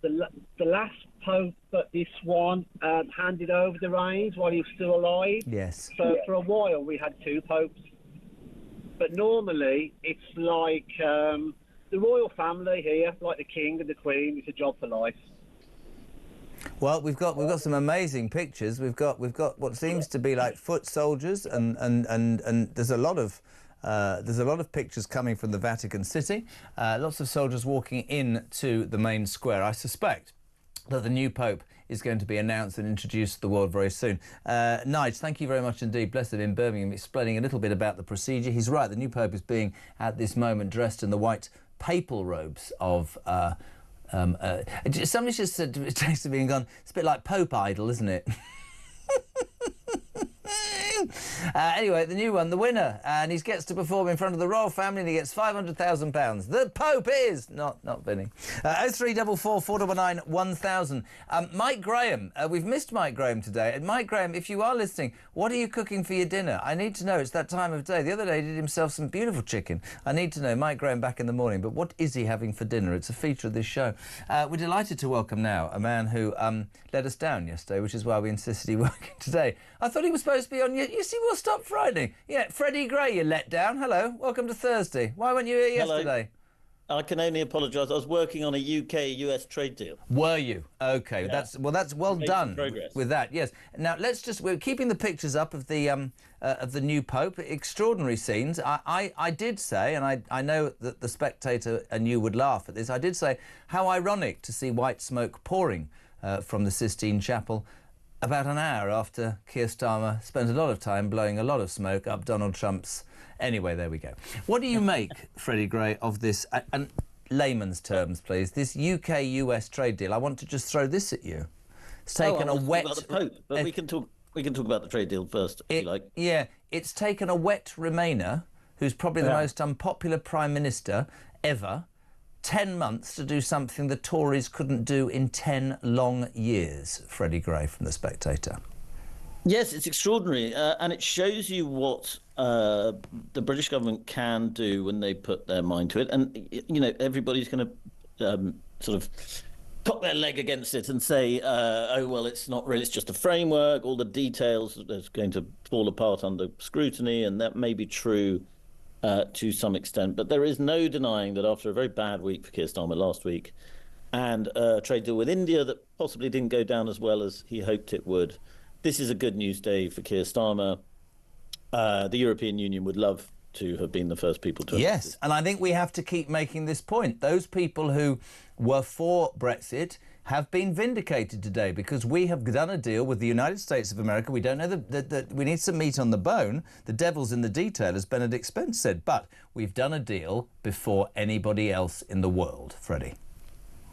the last Pope, but this one handed over the reins while he was still alive. Yes. So for a while we had two popes. But normally it's like the royal family here, like the King and the Queen. It's a job for life. Well, we've got some amazing pictures. We've got what seems to be like foot soldiers, and there's a lot of pictures coming from the Vatican City. Lots of soldiers walking into the main square. I suspect that the new Pope is going to be announced and introduced to the world very soon. Nigel, thank you very much indeed. Blessed in Birmingham, explaining a little bit about the procedure. He's right, the new Pope is being, at this moment, dressed in the white papal robes of... somebody just said, texted me and gone, it's a bit like Pope Idol, isn't it? Anyway, the new one, the winner, and he gets to perform in front of the royal family and he gets £500,000. The Pope is not Vinny. 0344 499 1000. Mike Graham, we've missed Mike Graham today. And Mike Graham, if you are listening, what are you cooking for your dinner? I need to know. It's that time of day. The other day he did himself some beautiful chicken. I need to know. Mike Graham back in the morning. But what is he having for dinner? It's a feature of this show. We're delighted to welcome now a man who let us down yesterday, which is why we insisted he working today. I thought he was supposed to be on... You see, we'll stop Friday. Yeah, Freddie Gray, you let down. Hello, welcome to Thursday. Why weren't you here yesterday? I can only apologise. I was working on a UK-US trade deal. Were you? Okay, yeah. That's well done with that. Yes. Now we're keeping the pictures up of the new Pope. Extraordinary scenes. I did say, and I know that the Spectator and you would laugh at this. I did say how ironic to see white smoke pouring from the Sistine Chapel about an hour after Keir Starmer spent a lot of time blowing a lot of smoke up Donald Trump's... Anyway, there we go. What do you make, Freddie Gray, of this, and layman's terms, please, this UK-US trade deal? I want to just throw this at you. It's taken a wet... About the Pope, but we can talk about the trade deal first, if you like. Yeah, it's taken a wet Remainer, who's probably the most unpopular Prime Minister ever, 10 months to do something the Tories couldn't do in 10 long years. Freddie Gray from The Spectator. Yes, it's extraordinary, and it shows you what the British government can do when they put their mind to it. And, you know, everybody's going to sort of put their leg against it and say, oh, well, it's not really, it's just a framework, all the details are going to fall apart under scrutiny, and that may be true to some extent. But there is no denying that after a very bad week for Keir Starmer last week, and a trade deal with India that possibly didn't go down as well as he hoped it would. This is a good news day for Keir Starmer. The European Union would love to have been the first people to... Yes, and I think we have to keep making this point. Those people who were for Brexit have been vindicated today because we have done a deal with the United States of America. We don't know that we need some meat on the bone. The devil's in the detail, as Benedict Spence said. But we've done a deal before anybody else in the world, Freddie.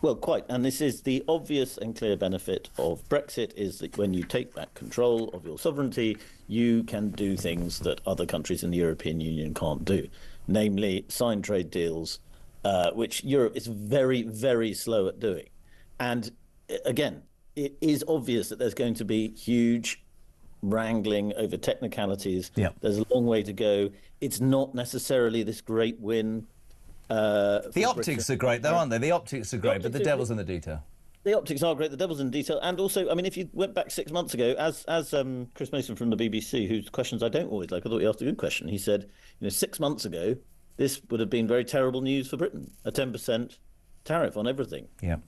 Well, quite. And this is the obvious and clear benefit of Brexit, is that when you take back control of your sovereignty, you can do things that other countries in the European Union can't do, namely sign trade deals, which Europe is very, very slow at doing. And again, it is obvious that there's going to be huge wrangling over technicalities. Yep. There's a long way to go. It's not necessarily this great win. The optics are great, though, aren't they? The optics are great, but the devil's in the detail. The optics are great. The devil's in the detail. And also, I mean, if you went back 6 months ago, as Chris Mason from the BBC, whose questions I don't always like, I thought he asked a good question. He said, 6 months ago, this would have been very terrible news for Britain, a 10% tariff on everything. Yeah.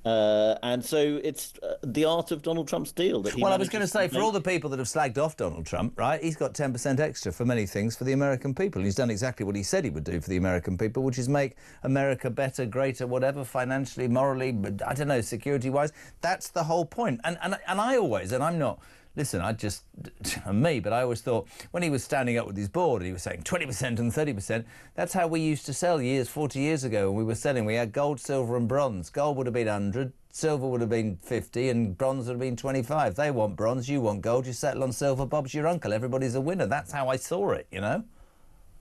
And so it's the art of Donald Trump's deal that he... Well, I was going to say, for all the people that have slagged off Donald Trump, right, he's got 10% extra for many things for the American people. He's done exactly what he said he would do for the American people, which is make America better, greater, whatever, financially, morally, I don't know, security-wise. That's the whole point. And I always, and I'm not... Listen, but I always thought when he was standing up with his board, he was saying 20% and 30%. That's how we used to sell 40 years ago when we were selling. We had gold, silver and bronze. Gold would have been 100, silver would have been 50 and bronze would have been 25. They want bronze, you want gold, you settle on silver, Bob's your uncle. Everybody's a winner. That's how I saw it,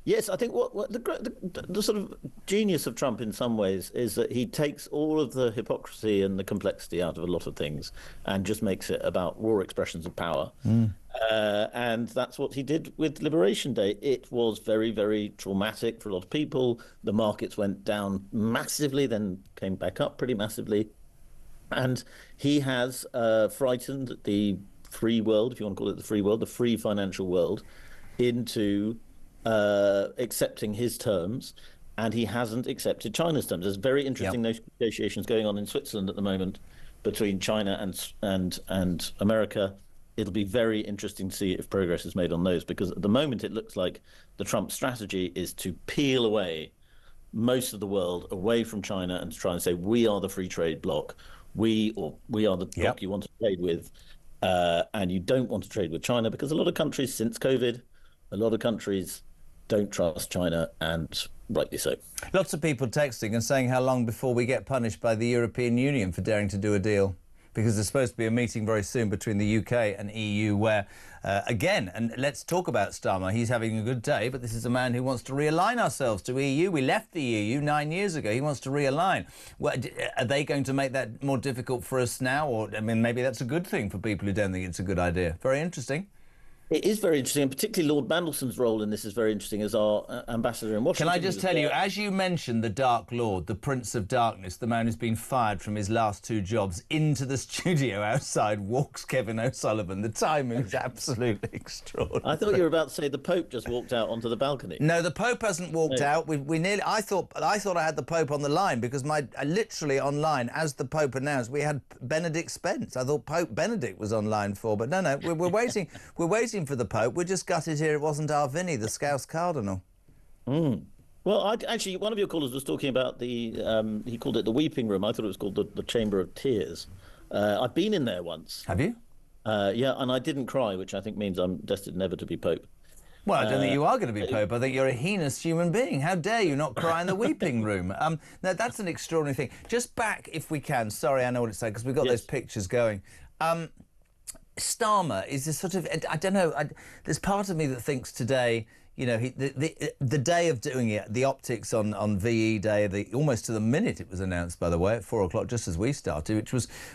Yes, I think what the sort of genius of Trump in some ways is that he takes all of the hypocrisy and the complexity out of a lot of things and just makes it about raw expressions of power. And that's what he did with Liberation Day. It was very, very traumatic for a lot of people. The markets went down massively, then came back up pretty massively. And he has frightened the free world, if you want to call it the free world, the free financial world, into... accepting his terms, and he hasn't accepted China's terms. There's very interesting negotiations going on in Switzerland at the moment between China and America. It'll be very interesting to see if progress is made on those, because at the moment it looks like the Trump strategy is to peel away most of the world away from China and to try and say, we are the free trade bloc. We are the bloc you want to trade with, and you don't want to trade with China, because a lot of countries since COVID, a lot of countries don't trust China, and rightly so. Lots of people texting and saying how long before we get punished by the European Union for daring to do a deal, because there's supposed to be a meeting very soon between the UK and EU where, again, and let's talk about Starmer. He's having a good day, but this is a man who wants to realign ourselves to EU. We left the EU 9 years ago. He wants to realign. Well, are they going to make that more difficult for us now? Or, I mean, maybe that's a good thing for people who don't think it's a good idea. Very interesting. It is very interesting, and particularly Lord Mandelson's role in this is very interesting as our ambassador in Washington. Can I just tell you, as you mentioned the Dark Lord, the Prince of Darkness, the man who's been fired from his last 2 jobs, into the studio outside walks Kevin O'Sullivan. The timing is absolutely extraordinary. I thought you were about to say the Pope just walked out onto the balcony. No, the Pope hasn't walked out. We nearly. I thought I had the Pope on the line, because literally online, as the Pope announced, we had Benedict Spence. I thought Pope Benedict was online for, but no, we're waiting. We're waiting for the Pope. We're just gutted here it wasn't our Vinny, the Scouse Cardinal. Well, actually, one of your callers was talking about the, he called it the weeping room. I thought it was called the Chamber of Tears. I've been in there once. Have you? Yeah, and I didn't cry, which I think means I'm destined never to be Pope. Well, I don't think you are going to be Pope. I think you're a heinous human being. How dare you not cry in the weeping room? Now, that's an extraordinary thing. Just back, if we can. Sorry, I know what it's like, because we've got those pictures going. Starmer is a sort of, I don't know, there's part of me that thinks today, the day of doing it, the optics on VE Day, almost to the minute it was announced, by the way, at 4 o'clock, just as we started,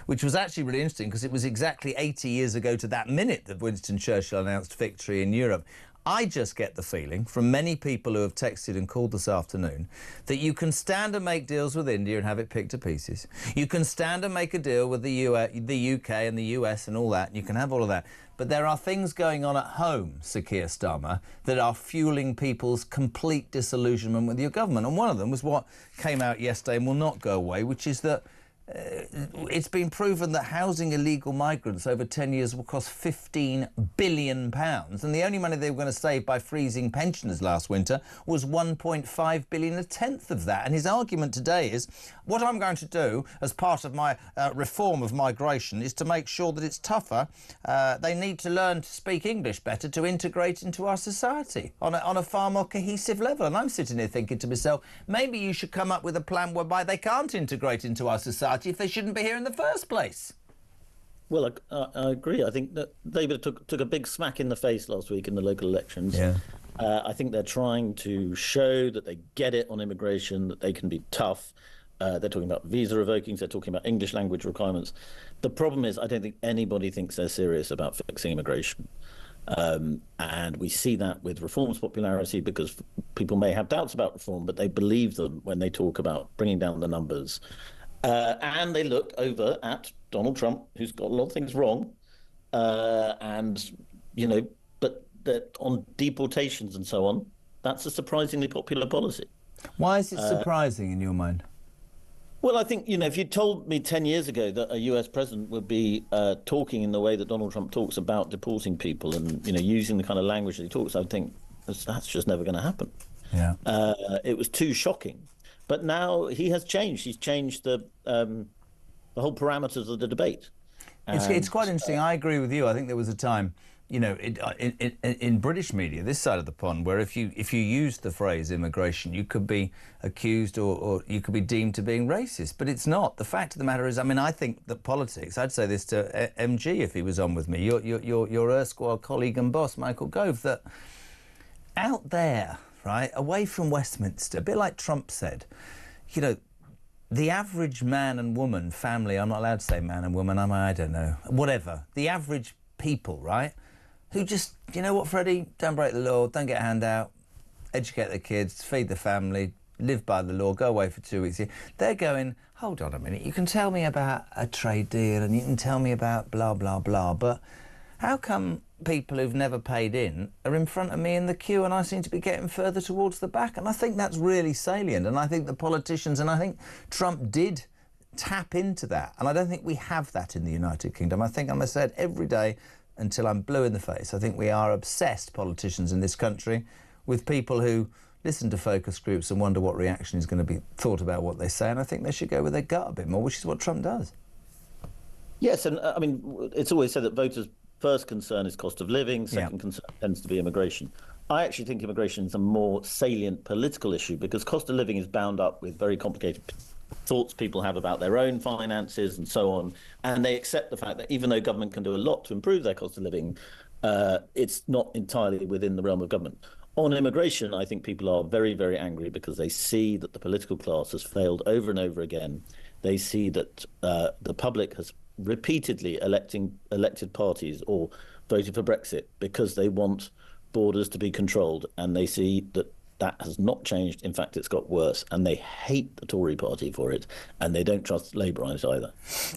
which was actually really interesting, because it was exactly 80 years ago to that minute that Winston Churchill announced victory in Europe. I just get the feeling from many people who have texted and called this afternoon that you can stand and make deals with India and have it picked to pieces. You can stand and make a deal with the UK and the US and all that, and you can have all of that. But there are things going on at home, Sir Keir Starmer, that are fueling people's complete disillusionment with your government. And one of them was what came out yesterday and will not go away, which is that it's been proven that housing illegal migrants over 10 years will cost £15 billion, and the only money they were going to save by freezing pensioners last winter was £1.5 billion, a tenth of that. And his argument today is, what I'm going to do as part of my reform of migration is to make sure that it's tougher. They need to learn to speak English better to integrate into our society on a far more cohesive level. And I'm sitting here thinking to myself, maybe you should come up with a plan whereby they can't integrate into our society if they shouldn't be here in the first place. Well, I agree. I think that Labour took a big smack in the face last week in the local elections. Yeah. I think they're trying to show that they get it on immigration, that they can be tough. They're talking about visa revokings. They're talking about English language requirements. The problem is I don't think anybody thinks they're serious about fixing immigration. And we see that with reform's popularity, because people may have doubts about reform, but they believe them when they talk about bringing down the numbers. And they look over at Donald Trump, who's got a lot of things wrong, and, but on deportations and so on, that's a surprisingly popular policy. Why is it surprising in your mind? Well, I think, if you told me 10 years ago that a US president would be talking in the way that Donald Trump talks about deporting people and, using the kind of language that he talks, I would think that's just never going to happen. Yeah. It was too shocking. But now he has changed. He's changed the whole parameters of the debate. It's quite interesting. I agree with you. I think there was a time, in British media, this side of the pond, where if you used the phrase immigration, you could be accused or you could be deemed to being racist. But it's not. The fact of the matter is, I think that politics, I'd say this to MG if he was on with me, your erstwhile colleague and boss, Michael Gove, that out there, right, away from Westminster, a bit like Trump said, the average man and woman, family, I'm not allowed to say man and woman, I don't know, whatever, the average people, right, who just, you know what, Freddie, don't break the law, don't get a handout, educate the kids, feed the family, live by the law, go away for 2 weeks here. They're going, hold on a minute, you can tell me about a trade deal and you can tell me about blah, blah, blah, but how come people who've never paid in are in front of me in the queue and I seem to be getting further towards the back? And I think that's really salient, and I think the politicians, and I think Trump did tap into that, and I don't think we have that in the United Kingdom. I think, and I said every day until I'm blue in the face, I think we are obsessed, politicians in this country, with people who listen to focus groups and wonder what reaction is going to be thought about what they say, and I think they should go with their gut a bit more, which is what Trump does. Yes, and it's always said that voters' first concern is cost of living, second concern tends to be immigration. I actually think immigration is a more salient political issue because cost of living is bound up with very complicated thoughts people have about their own finances and so on. And they accept the fact that even though government can do a lot to improve their cost of living, it's not entirely within the realm of government. On immigration, I think people are very, very angry because they see that the political class has failed over and over again. They see that the public has repeatedly elected parties or voted for Brexit because they want borders to be controlled, and they see that that has not changed. In fact, it's got worse, and they hate the Tory party for it, and they don't trust Labour on it either.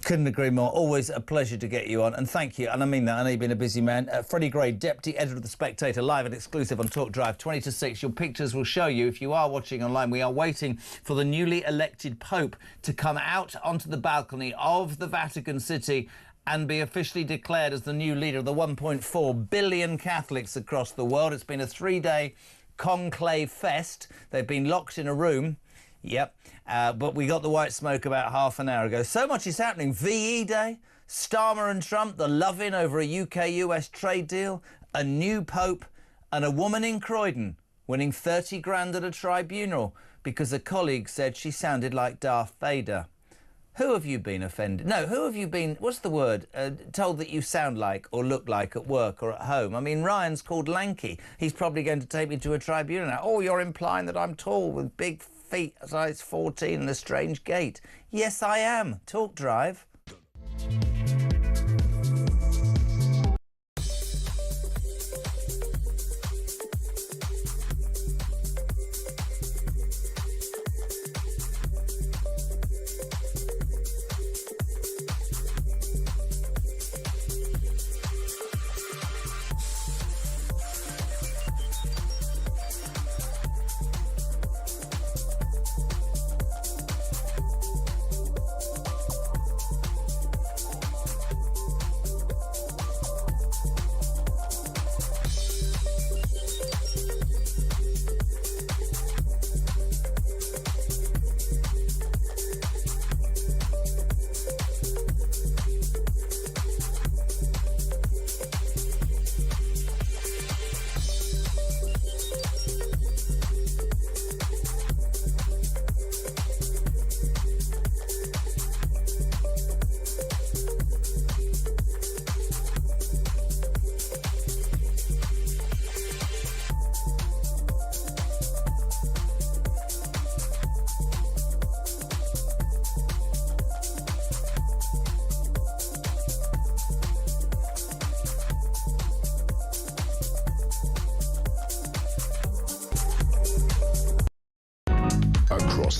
Couldn't agree more. Always a pleasure to get you on, and thank you. And I mean that. I know you've been a busy man. Freddie Gray, Deputy Editor of The Spectator, live and exclusive on Talk Drive, 20 to 6. Your pictures will show you, if you are watching online, we are waiting for the newly elected Pope to come out onto the balcony of the Vatican City and be officially declared as the new leader of the 1.4 billion Catholics across the world. It's been a 3-day conclave fest. They've been locked in a room. Yep. But we got the white smoke about half an hour ago. So much is happening. VE Day, Starmer and Trump, the love-in over a UK-US trade deal, a new Pope, and a woman in Croydon winning 30 grand at a tribunal because a colleague said she sounded like Darth Vader. Who have you been offended? No, who have you been, what's the word, told that you sound like or look like at work or at home? I mean, Ryan's called lanky. He's probably going to take me to a tribunal now. Oh, you're implying that I'm tall with big feet, size 14 and a strange gait. Yes, I am. Talk Drive.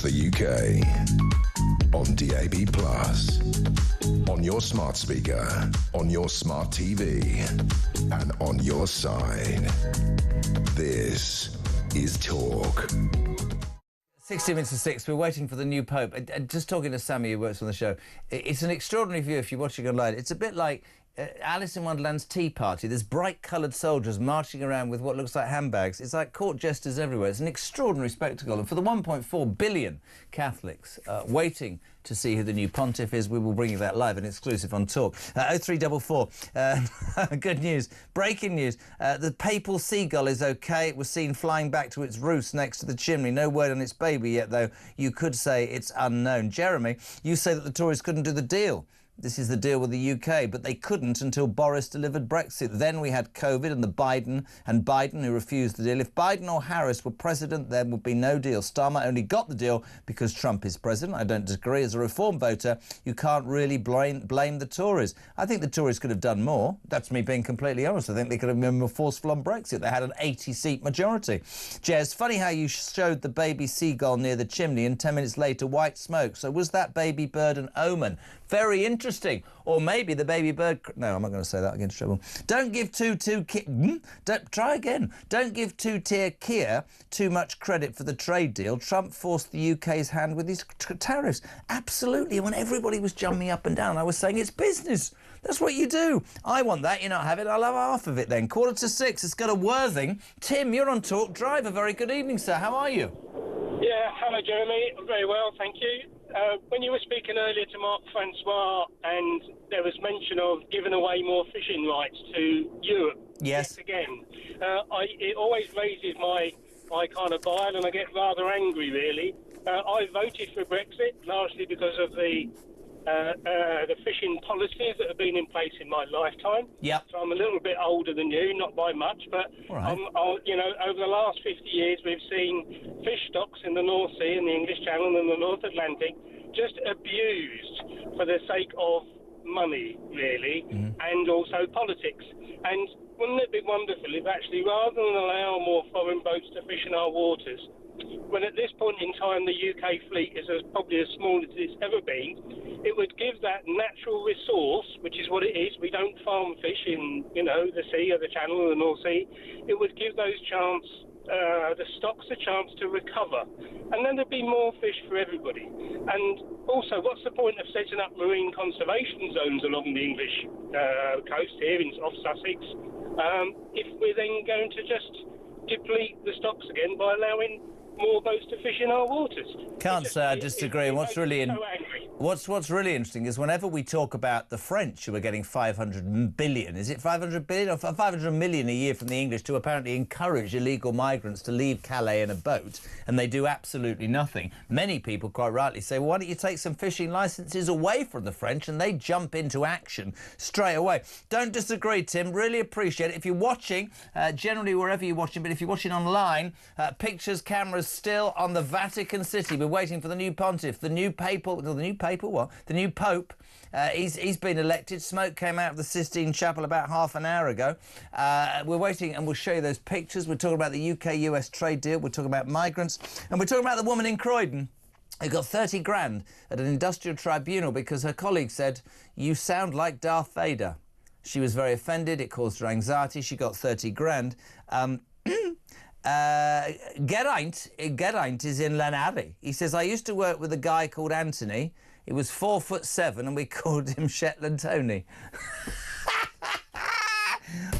across the UK. On DAB+, on your smart speaker, on your smart TV, and on your side. This is Talk. 60 minutes to 6, we're waiting for the new Pope. Just talking to Sammy, who works on the show, it's an extraordinary view if you're watching online. It's a bit like Alice in Wonderland's Tea Party. There's bright-coloured soldiers marching around with what looks like handbags. It's like court jesters everywhere. It's an extraordinary spectacle. And for the 1.4 billion Catholics waiting to see who the new pontiff is, we will bring you that live and exclusive on Talk. 0344. Good news. Breaking news. The papal seagull is OK. It was seen flying back to its roost next to the chimney. No word on its baby yet, though. You could say it's unknown. Jeremy, you say that the Tories couldn't do the deal. This is the deal with the UK, but they couldn't until Boris delivered Brexit. Then we had COVID and Biden who refused the deal. If Biden or Harris were president, there would be no deal. Starmer only got the deal because Trump is president. I don't disagree. As a Reform voter, you can't really blame the Tories. I think the Tories could have done more. That's me being completely honest. I think they could have been more forceful on Brexit. They had an 80-seat majority. Jez, funny how you showed the baby seagull near the chimney and 10 minutes later white smoke. So was that baby bird an omen? Very interesting. Or maybe the baby bird... No, I'm not going to say that against trouble. Don't give Try again. Don't give two-tier Kia too much credit for the trade deal. Trump forced the UK's hand with his tariffs. Absolutely. When everybody was jumping up and down, I was saying it's business. That's what you do. I want that. You not have it. I'll have half of it then. 5:45. It's got a Worthing. Tim, you're on Talk Drive. A very good evening, sir. How are you? Yeah, hello, Jeremy. I'm very well, thank you. When you were speaking earlier to Mark Francois and there was mention of giving away more fishing rights to Europe, yes, again, it always raises my kind of bile and I get rather angry, really. I voted for Brexit largely because of the fishing policies that have been in place in my lifetime. Yep. So I'm a little bit older than you, not by much, but right. Over the last 50 years, we've seen fish stocks in the North Sea and the English Channel and the North Atlantic just abused for the sake of money, really, and also politics. And wouldn't it be wonderful if actually, rather than allow more foreign boats to fish in our waters, when at this point in time the UK fleet is probably as small as it's ever been, it would give that natural resource, which is what it is. We don't farm fish in, the sea or the Channel or the North Sea. It would give those the stocks a chance to recover. And then there'd be more fish for everybody. And also, what's the point of setting up marine conservation zones along the English coast here off Sussex if we're then going to just deplete the stocks again by allowing more boats to fish in our waters? Can't say I disagree. What's really what's really interesting is whenever we talk about the French who are getting 500 billion, is it 500 billion or 500 million a year from the English to apparently encourage illegal migrants to leave Calais in a boat, and they do absolutely nothing. Many people quite rightly say, well, why don't you take some fishing licences away from the French, and they jump into action straight away. Don't disagree, Tim. Really appreciate it. If you're watching, generally wherever you're watching, but if you're watching online, pictures, cameras still on the Vatican City. We're waiting for the new pontiff, the new Pope. He's been elected. Smoke came out of the Sistine Chapel about half an hour ago. We're waiting, and we'll show you those pictures. We're talking about the UK-US trade deal. We're talking about migrants, and we're talking about the woman in Croydon who got 30 grand at an industrial tribunal because her colleague said, "You sound like Darth Vader." She was very offended. It caused her anxiety. She got 30 grand. Geraint is in Lanarry. He says, I used to work with a guy called Anthony. He was 4'7" and we called him Shetland Tony.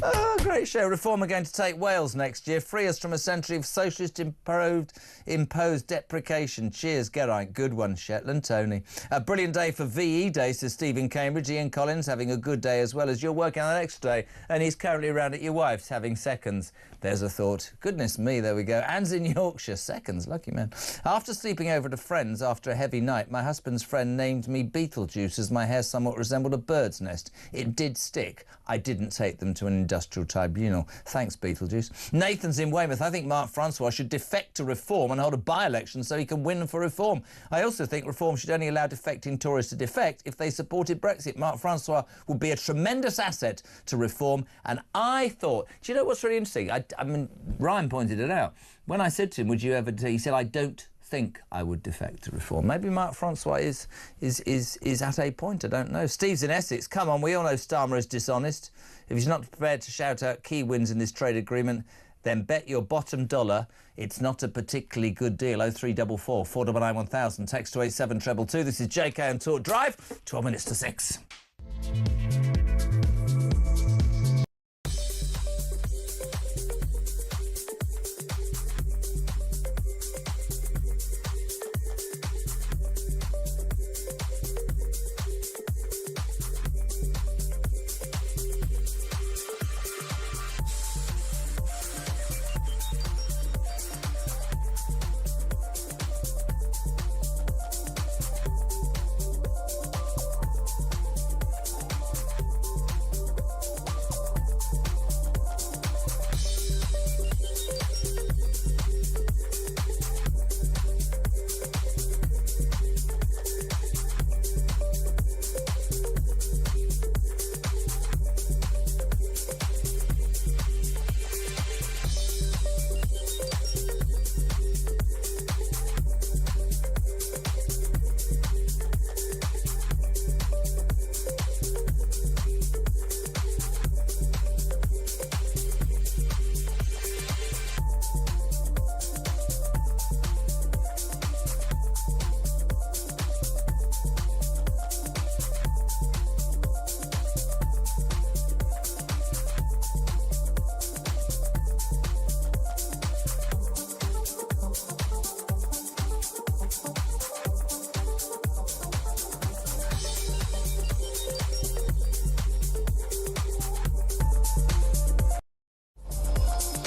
Oh, great show. Reform are going to take Wales next year. Free us from a century of socialist imposed deprecation. Cheers, Geraint. Good one, Shetland Tony. A brilliant day for VE Day, says Stephen Cambridge. Ian Collins having a good day as well as you're working on the next day. And he's currently around at your wife's having seconds. There's a thought. Goodness me, there we go. Anne's in Yorkshire. Seconds, lucky man. After sleeping over at a friend's after a heavy night, my husband's friend named me Beetlejuice as my hair somewhat resembled a bird's nest. It did stick. I didn't take them to an industrial tribunal. Thanks, Beetlejuice. Nathan's in Weymouth. I think Mark Francois should defect to Reform and hold a by-election so he can win for Reform. I also think Reform should only allow defecting Tories to defect if they supported Brexit. Mark Francois would be a tremendous asset to Reform. And I thought, do you know what's really interesting? I mean, Ryan pointed it out. When I said to him, would you ever... He said, I don't think I would defect to reform. Maybe Mark Francois is at a point. I don't know. Steve's in Essex. Come on, we all know Starmer is dishonest. If he's not prepared to shout out key wins in this trade agreement, then bet your bottom dollar it's not a particularly good deal. 0344 499 1000. Text to 87222. This is JK and Talk Drive. 12 minutes to 6.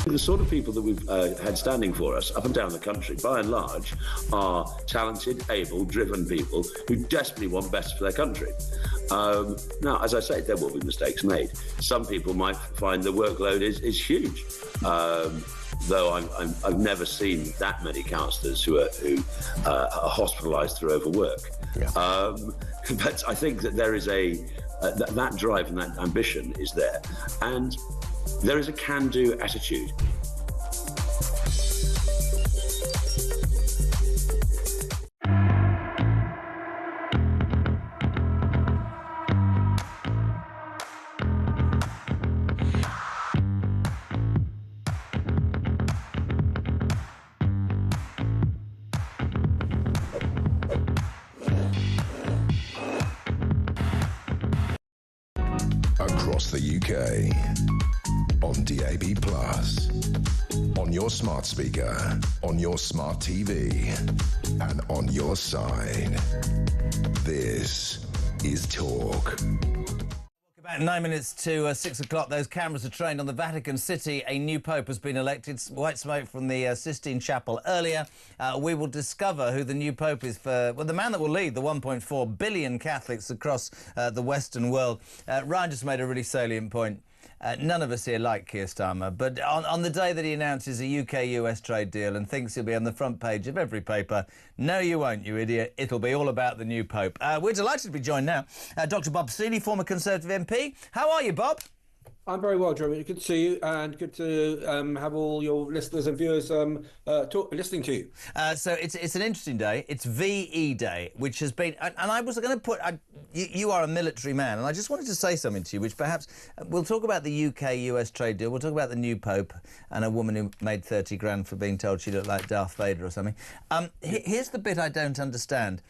The sort of people that we've had standing for us up and down the country, by and large, are talented, able, driven people who desperately want best for their country. Now, as I say, there will be mistakes made. Some people might find the workload is huge. Though I've never seen that many councillors who are hospitalised through overwork. Yeah. But I think that there is that drive and that ambition is there, and there is a can-do attitude. Across the UK, on DAB+, on your smart speaker, on your smart TV, and on your side. This is Talk. About 9 minutes to 6 o'clock, those cameras are trained on the Vatican City. A new pope has been elected. White smoke from the Sistine Chapel earlier. We will discover who the new pope is for, well, the man that will lead the 1.4 billion Catholics across the Western world. Ryan just made a really salient point. None of us here like Keir Starmer, but on the day that he announces a UK-US trade deal and thinks he'll be on the front page of every paper, no, you won't, you idiot. It'll be all about the new Pope. We're delighted to be joined now. Dr. Bob Seeley, former Conservative MP. How are you, Bob? I'm very well, Jeremy. Good to see you, and good to have all your listeners and viewers listening to you. So it's an interesting day. It's VE Day, which has been, and I was going to put, you are a military man, and I just wanted to say something to you, which perhaps we'll talk about the UK-US trade deal. We'll talk about the new Pope and a woman who made 30 grand for being told she looked like Darth Vader or something. Here's the bit I don't understand.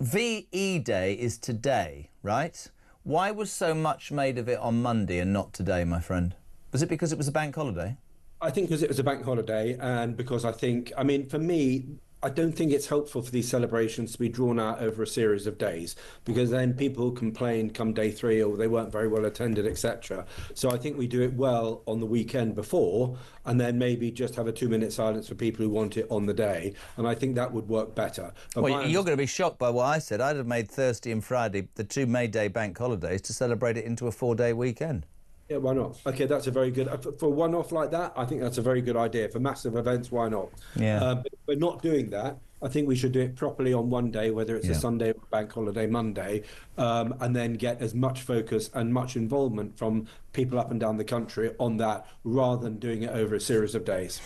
VE Day is today, right? Why was so much made of it on Monday and not today, my friend? Was it because it was a bank holiday? I think because it was a bank holiday, and because I mean, for me, I don't think it's helpful for these celebrations to be drawn out over a series of days, because then people complain come day 3 or they weren't very well attended, etc. So I think we do it well on the weekend before, and then maybe just have a 2-minute silence for people who want it on the day, and I think that would work better. But well, you're going to be shocked by what I said. I'd have made Thursday and Friday, the 2 May Day bank holidays, to celebrate it into a 4-day weekend. Yeah, why not? Okay, that's a very good... For a one-off like that, I think that's a very good idea. For massive events, why not? Yeah. But we're not doing that. I think we should do it properly on one day, whether it's a Sunday or a bank holiday Monday, and then get as much focus and much involvement from people up and down the country on that, rather than doing it over a series of days.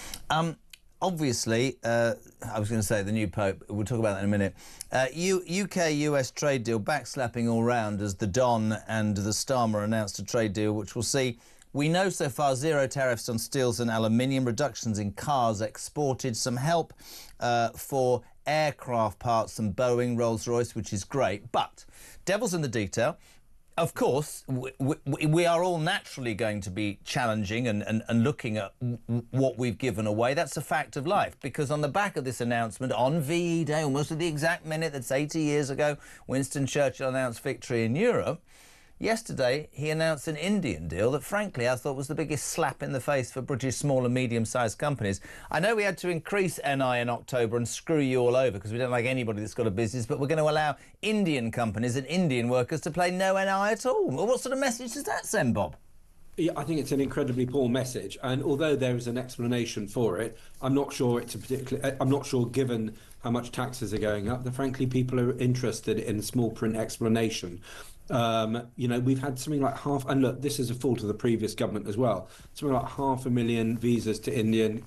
obviously, I was going to say the new Pope, we'll talk about that in a minute. UK-US trade deal backslapping all round as the Don and the Starmer announced a trade deal which will see, we know so far, zero tariffs on steels and aluminium, reductions in cars exported, some help for aircraft parts and Boeing, Rolls-Royce, which is great. But devil's in the detail. Of course, we are all naturally going to be challenging and looking at what we've given away. That's a fact of life, because on the back of this announcement, on VE Day, almost at the exact minute that's 80 years ago, Winston Churchill announced victory in Europe. Yesterday, he announced an Indian deal that, frankly, I thought was the biggest slap in the face for British small and medium-sized companies. I know we had to increase NI in October and screw you all over because we don't like anybody that's got a business, but we're going to allow Indian companies and Indian workers to pay no NI at all. Well, what sort of message does that send, Bob? Yeah, I think it's an incredibly poor message, and although there is an explanation for it, I'm not sure it's a particular. I'm not sure, given how much taxes are going up, that frankly people are interested in small print explanation. We've had something like and look, this is a fault of the previous government as well, something like 500,000 visas to Indian,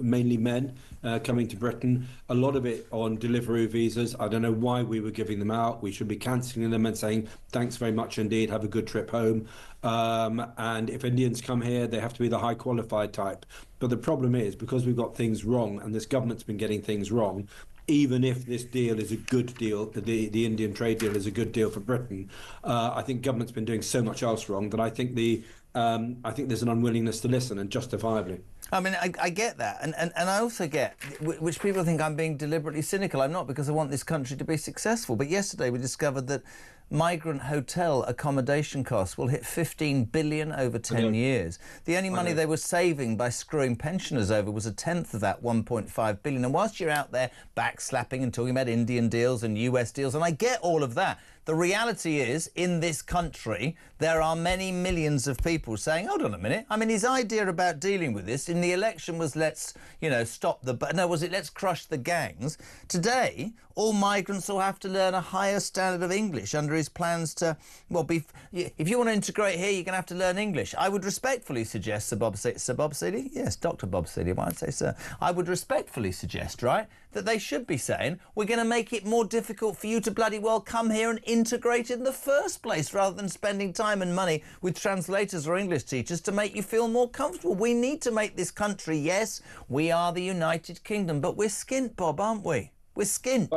mainly men, coming to Britain, a lot of it on Deliveroo visas. I don't know why we were giving them out. We should be cancelling them and saying, thanks very much indeed, have a good trip home. And if Indians come here, they have to be the high qualified type. But the problem is, because we've got things wrong, and this government's been getting things wrong, even if this deal is a good deal, the Indian trade deal is a good deal for Britain, I think government's been doing so much else wrong that I think there's an unwillingness to listen, and justifiably. I mean, I get that, and I also get, which people think I'm being deliberately cynical. I'm not, because I want this country to be successful. But yesterday we discovered that migrant hotel accommodation costs will hit 15 billion over 10 years. The only money they were saving by screwing pensioners over was a tenth of that, 1.5 billion. And whilst you're out there backslapping and talking about Indian deals and US deals, and I get all of that, the reality is, in this country, there are many millions of people saying, hold on a minute, I mean, his idea about dealing with this in the election was let's crush the gangs. Today, all migrants will have to learn a higher standard of English under his plans to, if you want to integrate here, you're going to have to learn English. I would respectfully suggest, Sir Bob Seeley? Yes, Dr. Bob Seeley, why I'd say sir. I would respectfully suggest, right, that they should be saying, we're going to make it more difficult for you to bloody well come here and integrate in the first place, rather than spending time and money with translators or English teachers to make you feel more comfortable. We need to make this country, yes, we are the United Kingdom, but we're skint, Bob, aren't we? We're skint.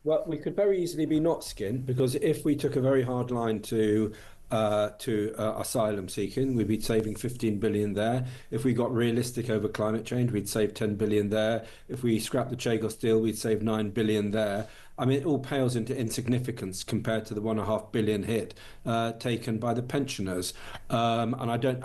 Well, we could very easily be not skint, because if we took a very hard line to asylum seeking, we'd be saving 15 billion there. If we got realistic over climate change, we'd save 10 billion there. If we scrapped the Chagos deal, we'd save 9 billion there. I mean, it all pales into insignificance compared to the 1.5 billion hit taken by the pensioners. And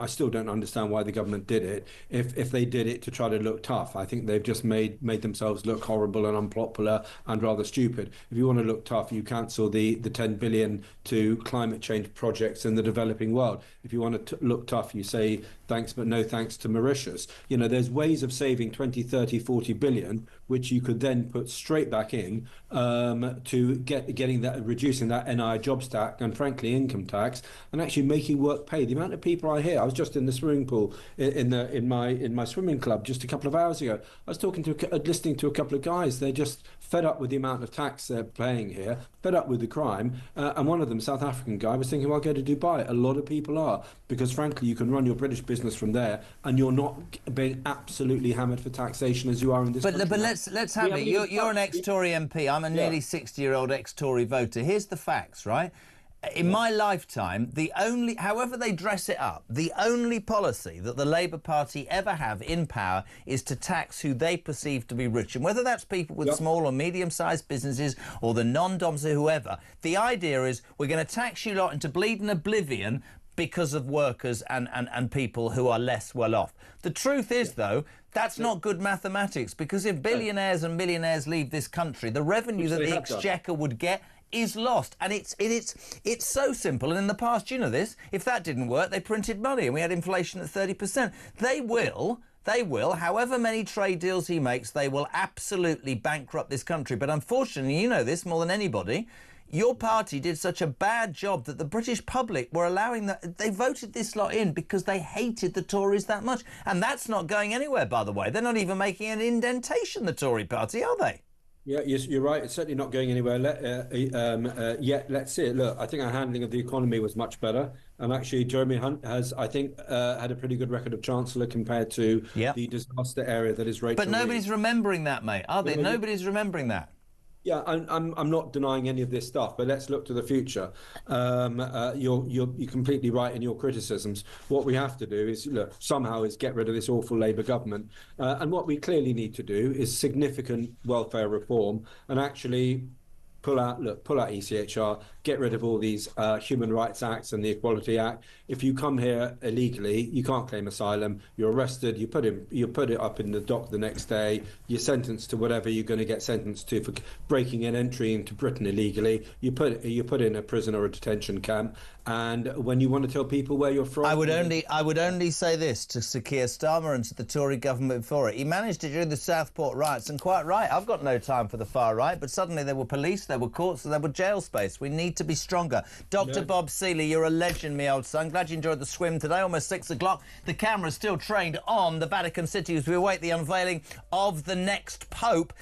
I still don't understand why the government did it. If they did it to try to look tough, I think they've just made themselves look horrible and unpopular and rather stupid. If you want to look tough, you cancel the 10 billion to climate change projects in the developing world. If you want to look tough, you say thanks but no thanks to Mauritius. You know, there's ways of saving 20, 30, 40 billion, which you could then put straight back in to reducing that NI job stack and frankly income tax, and actually making work pay. The amount of people I hear, I was just in the swimming pool in my swimming club just a couple of hours ago. I was listening to a couple of guys. They're just fed up with the amount of tax they're paying here, fed up with the crime, and one of them, South African guy, was thinking, well, I'll go to Dubai. A lot of people are, because frankly you can run your British business from there and you're not being absolutely hammered for taxation as you are in this country. But let's have it. You're an ex-Tory MP. I'm a nearly 60-year-old ex-Tory voter. Here's the facts, right? In my lifetime, however they dress it up, the only policy that the Labour Party ever have in power is to tax who they perceive to be rich. And whether that's people with small or medium-sized businesses or the non-doms or whoever, the idea is we're going to tax you lot into bleeding oblivion because of workers and people who are less well off. The truth is, though, that's not good mathematics, because if billionaires and millionaires leave this country, the revenue that the Exchequer would get is lost. And it's so simple. And in the past, you know this, if that didn't work, they printed money and we had inflation at 30%. They will, however many trade deals he makes, they will absolutely bankrupt this country. But unfortunately, you know this more than anybody, your party did such a bad job that the British public were allowing that. They voted this lot in because they hated the Tories that much. And that's not going anywhere, by the way. They're not even making an indentation, the Tory party, are they? Yeah, you're right. It's certainly not going anywhere yet. Let's see it. Look, I think our handling of the economy was much better. And actually, Jeremy Hunt has, I think, had a pretty good record of Chancellor compared to the disaster area that is Rachel But nobody's remembering that, mate, are they? Yeah, Nobody's remembering that. Yeah, I'm not denying any of this stuff, but let's look to the future. You're completely right in your criticisms. What we have to do is somehow get rid of this awful Labour government, and what we clearly need to do is significant welfare reform and actually pull out ECHR, get rid of all these Human Rights Acts and the Equality Act. If you come here illegally, you can't claim asylum. You're arrested. You put it up in the dock the next day. You're sentenced to whatever you're going to get sentenced to for breaking an entry into Britain illegally. You put in a prison or a detention camp. And when you want to tell people where you're from, I would only say this to Sir Keir Starmer and to the Tory government before it. He managed it during the Southport riots, and quite right. I've got no time for the far right, but suddenly there were police, there were courts, there were jail space. We need to be stronger. Dr. Bob Seeley, you're a legend, me old son. Glad you enjoyed the swim today. Almost 6 o'clock. The camera's still trained on the Vatican City as we await the unveiling of the next Pope.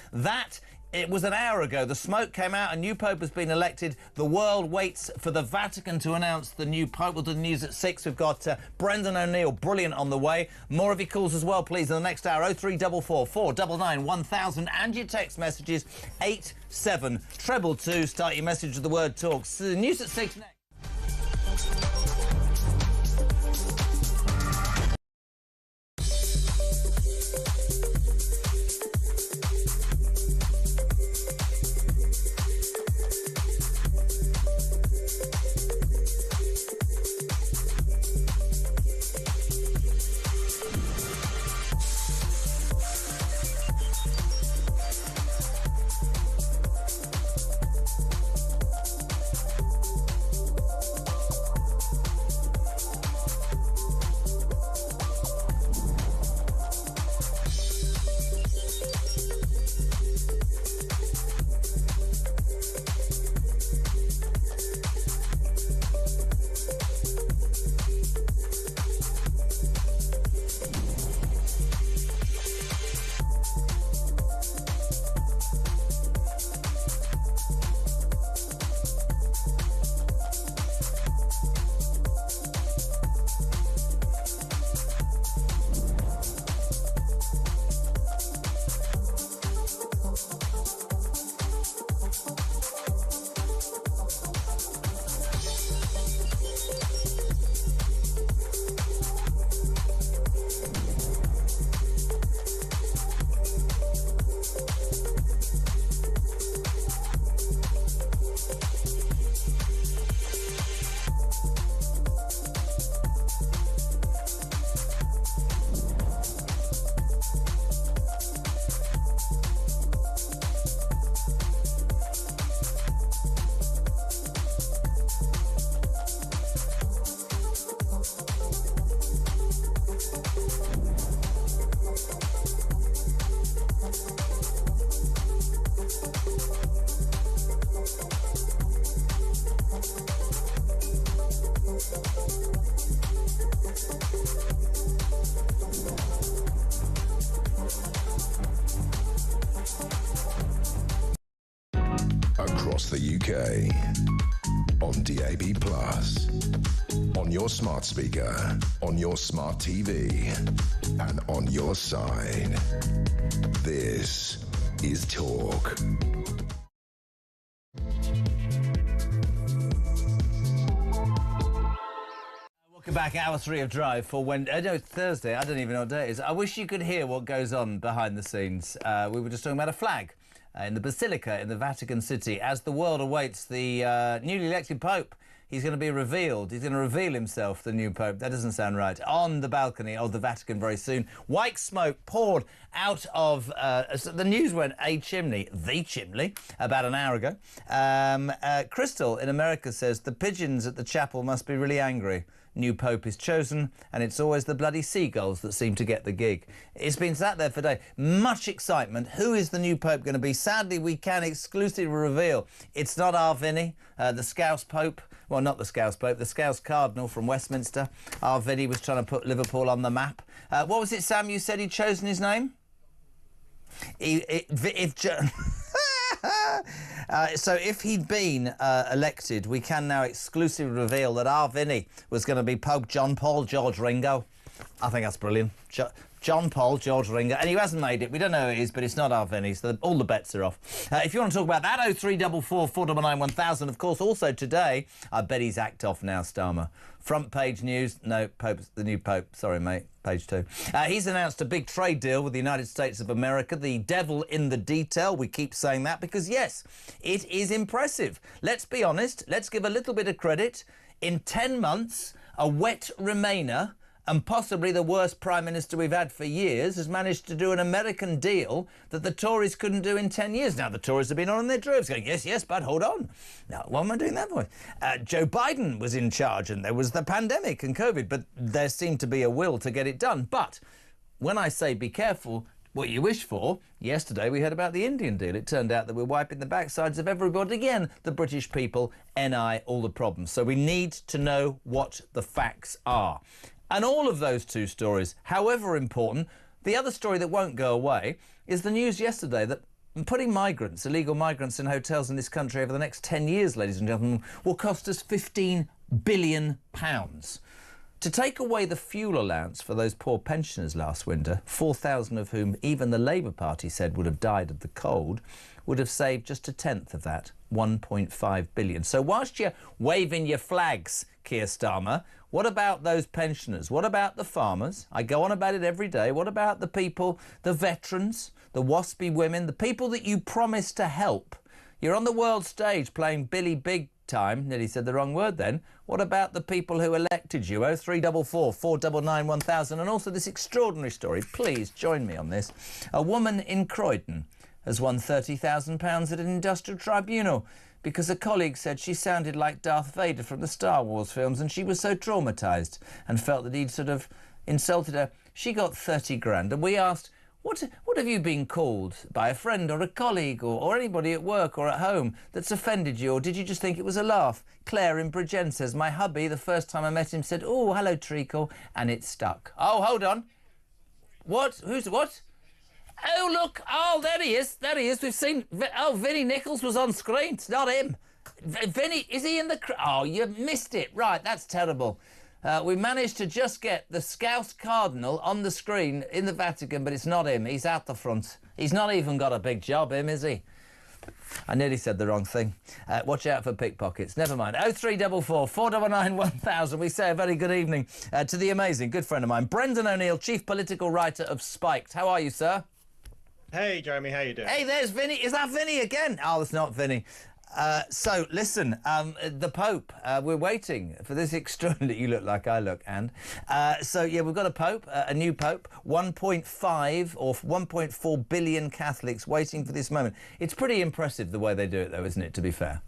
It was an hour ago. The smoke came out. A new pope has been elected. The world waits for the Vatican to announce the new pope. We'll do the news at 6. We've got Brendan O'Neill, brilliant, on the way. More of your calls as well, please, in the next hour. 0344 499 1000. And your text messages 87222. Start your message with the word talk. So, news at 6 next. Across the UK, on DAB+, on your smart speaker, on your smart TV, and on your side. This is Talk. Welcome back, hour 3 of Drive for it's Thursday. I don't even know what day it is. I wish you could hear what goes on behind the scenes. We were just talking about a flag in the Basilica in the Vatican City as the world awaits the newly elected Pope. he's going to be revealed. He's going to reveal himself, the new Pope. That doesn't sound right. On the balcony of the Vatican very soon. White smoke poured out of... the news went the chimney, about an hour ago. Crystal in America says, the pigeons at the chapel must be really angry. New Pope is chosen, and it's always the bloody seagulls that seem to get the gig. It's been sat there for days. Much excitement. Who is the new Pope going to be? Sadly, we can exclusively reveal it's not our Vinny, the Scouse Pope. Well, not the Scouse Pope, the Scouse Cardinal from Westminster. Our Vinny was trying to put Liverpool on the map. What was it, Sam, you said he'd chosen his name? So if he'd been elected, we can now exclusively reveal that our Vinny was going to be Pope John Paul George Ringo. I think that's brilliant. John Paul George Ringo. And he hasn't made it. We don't know who it is, but it's not our Vinny, so all the bets are off. If you want to talk about that, 0344 499 1000. Of course, also today, I bet he's act off now, Starmer. Front page news. No, Pope's the new Pope. Sorry, mate. Page 2. He's announced a big trade deal with the United States of America. The devil in the detail. We keep saying that because, yes, it is impressive. Let's be honest. Let's give a little bit of credit. In 10 months, a wet Remainer and possibly the worst Prime Minister we've had for years has managed to do an American deal that the Tories couldn't do in 10 years. Now, the Tories have been on their droves going, yes, yes, but hold on. Now, why am I doing that voice? Joe Biden was in charge and there was the pandemic and COVID, but there seemed to be a will to get it done. But when I say be careful what you wish for, yesterday we heard about the Indian deal. It turned out that we're wiping the backsides of everybody again, the British people, NI, all the problems. So we need to know what the facts are. And all of those two stories, however important, the other story that won't go away is the news yesterday that putting migrants, illegal migrants in hotels in this country over the next 10 years, ladies and gentlemen, will cost us £15 billion. To take away the fuel allowance for those poor pensioners last winter, 4,000 of whom even the Labour Party said would have died of the cold, would have saved just a tenth of that, 1.5 billion. So whilst you're waving your flags, Keir Starmer, what about those pensioners? What about the farmers? I go on about it every day. What about the people, the veterans, the waspy women, the people that you promised to help? You're on the world stage playing Billy Big Time. Nearly said the wrong word then. What about the people who elected you? 0344 499 1000. And also this extraordinary story. Please join me on this. A woman in Croydon has won £30,000 at an industrial tribunal because a colleague said she sounded like Darth Vader from the Star Wars films and she was so traumatised and felt that he'd sort of insulted her. She got 30 grand and we asked, what have you been called by a friend or a colleague or anybody at work or at home that's offended you, or did you just think it was a laugh? Claire in Bridgend says, my hubby, the first time I met him, said, oh, hello, treacle, and it stuck. Oh, hold on. What? Who's what? Oh, look. Oh, there he is. There he is. We've seen... Oh, Vinnie Nichols was on screen. It's not him. Vinnie, is he in the... Oh, you missed it. Right, that's terrible. We managed to just get the Scouse Cardinal on the screen in the Vatican, but it's not him. He's out the front. He's not even got a big job, him, is he? I nearly said the wrong thing. Watch out for pickpockets. Never mind. 0344 499 1000. We say a very good evening to the amazing good friend of mine, Brendan O'Neill, chief political writer of Spiked. How are you, sir? Hey, Jeremy, how you doing? Hey, there's Vinny. Is that Vinny again? Oh, it's not Vinny. So, listen, the Pope, we're waiting for this extraordinary... You look like I look, and... So, yeah, we've got a Pope, a new Pope, 1.5 or 1.4 billion Catholics waiting for this moment. It's pretty impressive the way they do it, though, isn't it, to be fair?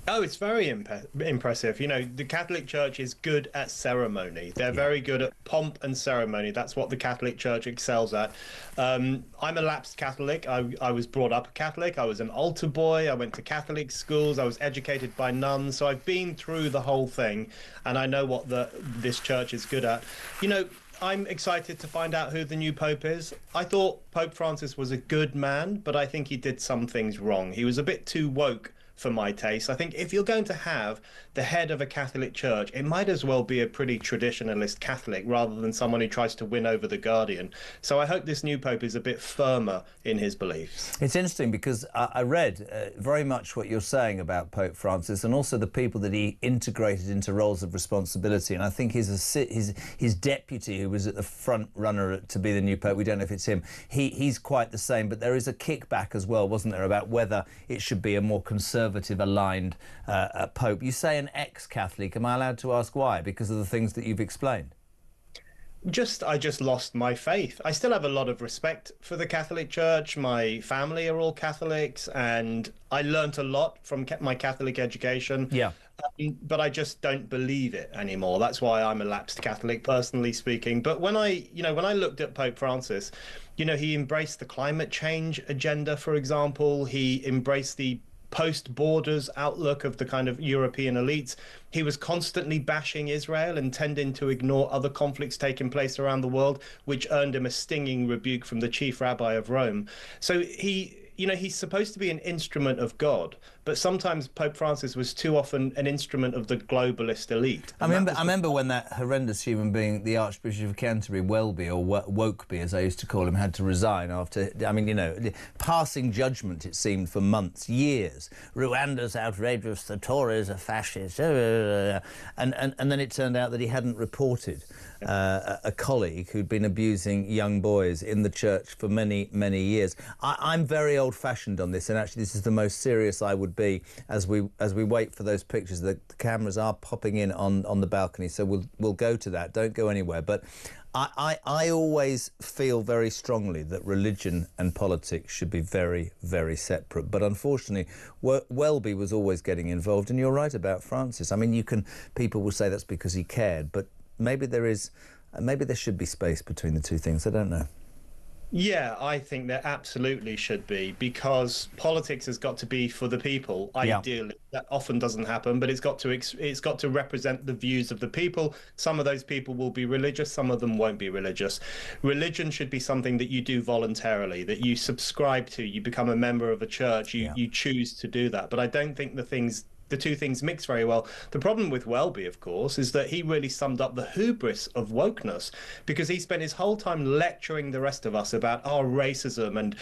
Oh, it's very impressive. You know, the Catholic Church is good at ceremony. They're very good at pomp and ceremony. That's what the Catholic Church excels at. I'm a lapsed Catholic. I was brought up a Catholic. I was an altar boy. I went to Catholic schools. I was educated by nuns. So I've been through the whole thing, and I know what this church is good at. You know, I'm excited to find out who the new Pope is. I thought Pope Francis was a good man, but I think he did some things wrong. He was a bit too woke for my taste. I think if you're going to have the head of a Catholic church, it might as well be a pretty traditionalist Catholic rather than someone who tries to win over the Guardian. So I hope this new Pope is a bit firmer in his beliefs. It's interesting because I read very much what you're saying about Pope Francis and also the people that he integrated into roles of responsibility. And I think his deputy, who was at the front runner to be the new Pope, we don't know if it's him, he's quite the same. But there is a kickback as well, wasn't there, about whether it should be a more conservative conservative-aligned Pope. You say an ex-Catholic. Am I allowed to ask why? Because of the things that you've explained? I just lost my faith. I still have a lot of respect for the Catholic Church. My family are all Catholics, and I learnt a lot from my Catholic education. Yeah. But I just don't believe it anymore. That's why I'm a lapsed Catholic, personally speaking. But when I looked at Pope Francis, he embraced the climate change agenda, for example. He embraced the post-borders outlook of the kind of European elites. He was constantly bashing Israel and tending to ignore other conflicts taking place around the world, which earned him a stinging rebuke from the chief rabbi of Rome. So he's supposed to be an instrument of God, but sometimes Pope Francis was too often an instrument of the globalist elite. I remember when that horrendous human being, the Archbishop of Canterbury, Welby, or Wokeby, as I used to call him, had to resign after, passing judgment, it seemed, for months, years. Rwanda's outrageous, the Tories are fascist, and then it turned out that he hadn't reported a colleague who'd been abusing young boys in the church for many, many years. I'm very old-fashioned on this, and actually this is the most serious I would be as we wait for those pictures. The cameras are popping in on the balcony, so we'll go to that. Don't go anywhere. But I always feel very strongly that religion and politics should be very, very separate. But unfortunately, Welby was always getting involved, and you're right about Francis. I mean, people will say that's because he cared, but maybe there should be space between the two things. I don't know. Yeah, I think there absolutely should be, because politics has got to be for the people. Ideally, that often doesn't happen, but it's got to represent the views of the people. Some of those people will be religious, some of them won't be religious. Religion should be something that you do voluntarily, that you subscribe to. You become a member of a church. You choose to do that. But I don't think the two things mix very well. The problem with Welby, of course, is that he really summed up the hubris of wokeness, because he spent his whole time lecturing the rest of us about our racism and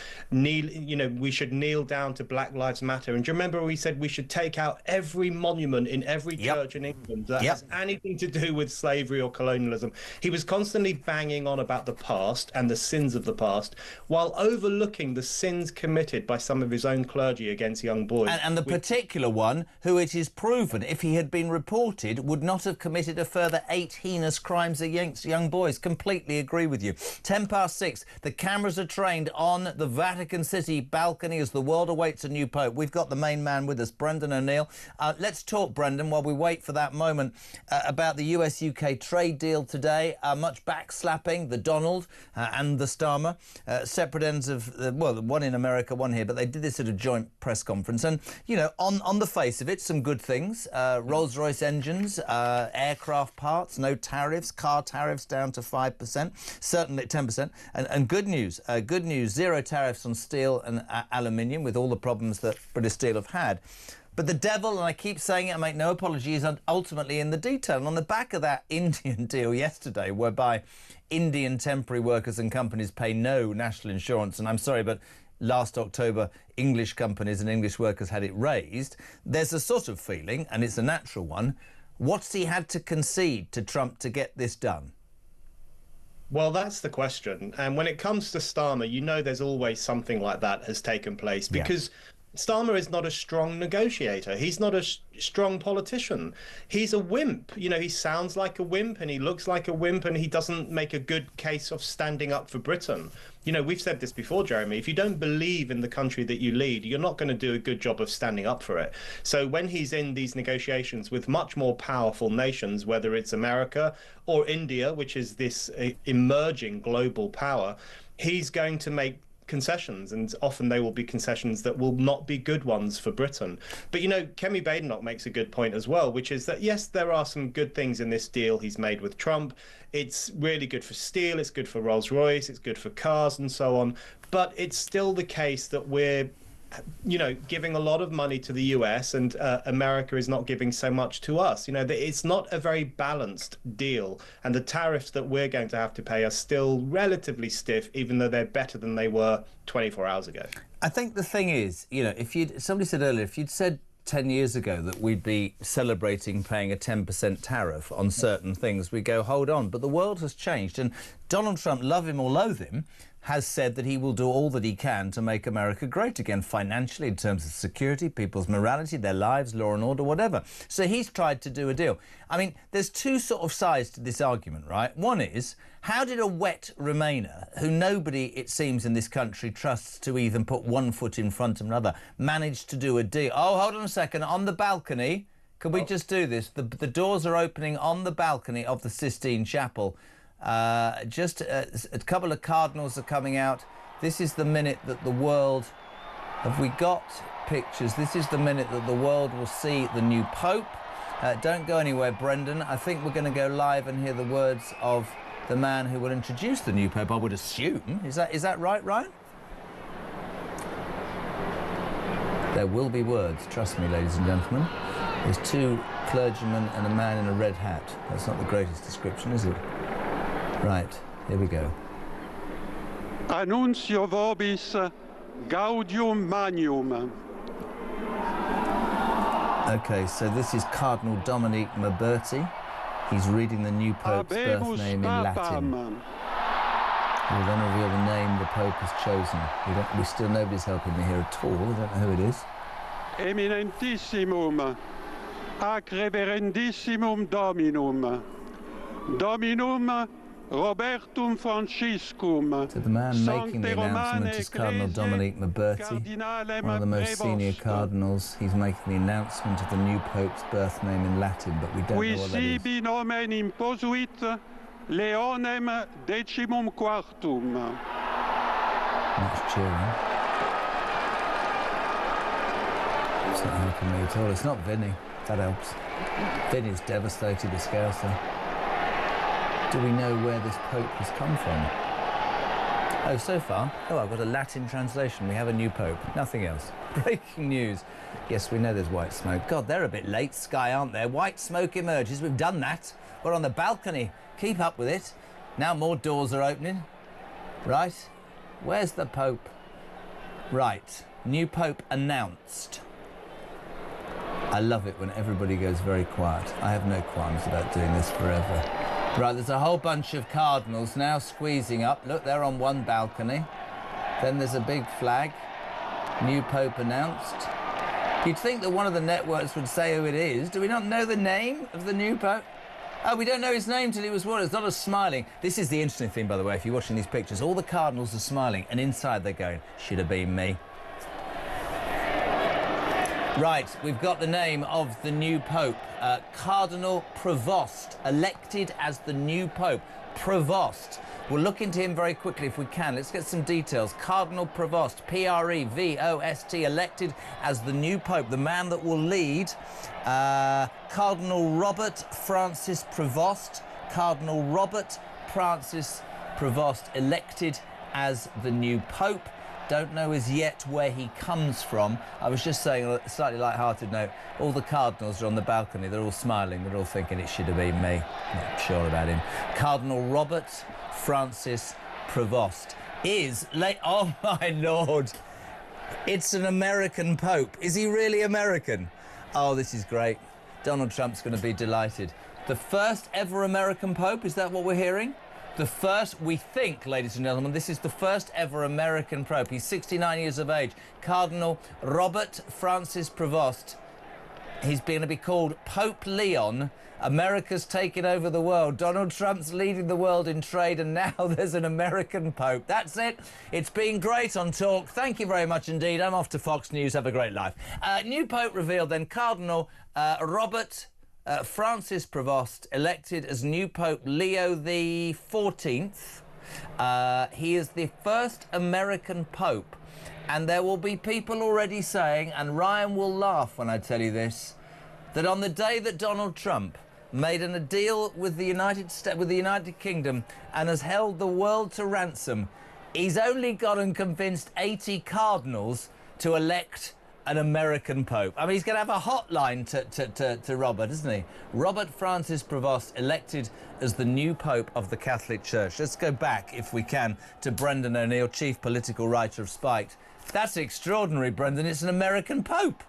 we should kneel down to Black Lives Matter. And do you remember we said we should take out every monument in every church in England that has anything to do with slavery or colonialism? He was constantly banging on about the past and the sins of the past, while overlooking the sins committed by some of his own clergy against young boys. And the particular one who it is proven, if he had been reported, would not have committed a further 8 heinous crimes against young boys. Completely agree with you. 6:10, the cameras are trained on the Vatican City balcony as the world awaits a new pope. We've got the main man with us, Brendan O'Neill. Let's talk, Brendan, while we wait for that moment, about the US-UK trade deal today. Much backslapping, the Donald and the Starmer, separate ends of, one in America, one here, but they did this at a joint press conference. And, on the face of it, some good things. Rolls-Royce engines, aircraft parts, no tariffs, car tariffs down to 5%, certainly 10%. And good news, 0 tariffs on steel and aluminium, with all the problems that British Steel have had. But the devil, and I keep saying it, I make no apology, is ultimately in the detail. And on the back of that Indian deal yesterday, whereby Indian temporary workers and companies pay no national insurance, and I'm sorry, but last October, English companies and English workers had it raised. There's a sort of feeling, and it's a natural one, what's he had to concede to Trump to get this done? Well, that's the question. And when it comes to Starmer, there's always something like that has taken place, because Starmer is not a strong negotiator. He's not a strong politician. He's a wimp. He sounds like a wimp and he looks like a wimp, and he doesn't make a good case of standing up for Britain. We've said this before, Jeremy. If you don't believe in the country that you lead, you're not going to do a good job of standing up for it. So when he's in these negotiations with much more powerful nations, whether it's America or India, which is this emerging global power, he's going to make concessions, and often they will be concessions that will not be good ones for Britain. But Kemi Badenoch makes a good point as well, which is that yes, there are some good things in this deal he's made with Trump. It's really good for steel, it's good for Rolls-Royce, it's good for cars and so on, but it's still the case that we're giving a lot of money to the US, and America is not giving so much to us. It's not a very balanced deal, and the tariffs that we're going to have to pay are still relatively stiff, even though they're better than they were 24 hours ago. I think the thing is, somebody said earlier, if you'd said 10 years ago that we'd be celebrating paying a 10% tariff on certain things, we go, hold on. But the world has changed, and Donald Trump, love him or loathe him, has said that he will do all that he can to make America great again, financially, in terms of security, people's morality, their lives, law and order, whatever. So he's tried to do a deal. I mean, there's two sort of sides to this argument, right? One is, how did a wet Remainer, who nobody, it seems, in this country trusts to even put one foot in front of another, manage to do a deal? Oh, hold on a second. On the balcony, can we just do this? The doors are opening on the balcony of the Sistine Chapel. Just a couple of cardinals are coming out. This is the minute that the world... Have we got pictures? This is the minute that the world will see the new Pope. Don't go anywhere, Brendan. I think we're going to go live and hear the words of the man who will introduce the new Pope, I would assume. Is that right, Ryan? There will be words, trust me, ladies and gentlemen. There's two clergymen and a man in a red hat. That's not the greatest description, is it? Right, here we go. Annuncio vobis gaudium magnum. OK, so this is Cardinal Dominique Maberti. He's reading the new Pope's birth name in Latin. We'll then reveal the name the Pope has chosen. We still, nobody's helping me here at all. I don't know who it is. Eminentissimum, ac reverendissimum Dominum, Dominum Robertum Franciscum. So the man making the announcement is Cardinal Dominique Maberti, one of the most senior cardinals. He's making the announcement of the new Pope's birth name in Latin, but we don't know what that is. Sibi nomen imposuit Leonem decimum quartum. Much cheering. It's not helping me at all. It's not Vinny. That helps. Vinny's devastated, the Scouser. Do we know where this Pope has come from? Oh, so far? Oh, I've got a Latin translation. We have a new Pope. Nothing else. Breaking news. Yes, we know there's white smoke. God, they're a bit late, Sky, aren't they? White smoke emerges. We've done that. We're on the balcony. Keep up with it. Now more doors are opening. Right. Where's the Pope? Right. New Pope announced. I love it when everybody goes very quiet. I have no qualms about doing this forever. Right, there's a whole bunch of cardinals now squeezing up. Look, they're on one balcony. Then there's a big flag. New Pope announced. You'd think that one of the networks would say who it is. Do we not know the name of the new Pope? Oh, we don't know his name till he was born. It's not as smiling. This is the interesting thing, by the way, if you're watching these pictures. All the cardinals are smiling, and inside they're going, should have been me. Right, we've got the name of the new Pope, Cardinal Prevost, elected as the new Pope. Prevost. We'll look into him very quickly if we can. Let's get some details. Cardinal Prevost, P-R-E-V-O-S-T, elected as the new Pope, the man that will lead. Cardinal Robert Francis Prevost. Cardinal Robert Francis Prevost, elected as the new Pope. Don't know as yet where he comes from. I was just saying, on a slightly light-hearted note, all the cardinals are on the balcony. They're all smiling. They're all thinking it should have been me. Not sure about him. Cardinal Robert Francis Prevost is late. Oh, my Lord. It's an American Pope. Is he really American? Oh, this is great. Donald Trump's going to be delighted. The first ever American Pope, is that what we're hearing? The first, we think, ladies and gentlemen, this is the first ever American Pope. He's 69 years of age. Cardinal Robert Francis Prevost. He's going to be called Pope Leon. America's taking over the world. Donald Trump's leading the world in trade, and now there's an American Pope. That's it. It's been great on Talk. Thank you very much indeed. I'm off to Fox News. Have a great life. New Pope revealed then, Cardinal Robert Francis Prevost, elected as new Pope Leo the 14th. He is the first American Pope, and there will be people already saying, and Ryan will laugh when I tell you this, that on the day that Donald Trump made a deal with the United Kingdom and has held the world to ransom, he's only gone and convinced 80 cardinals to elect an American Pope. I mean, he's going to have a hotline to Robert, isn't he? Robert Francis Prevost, elected as the new Pope of the Catholic Church. Let's go back, if we can, to Brendan O'Neill, chief political writer of Spiked. That's extraordinary, Brendan. It's an American Pope.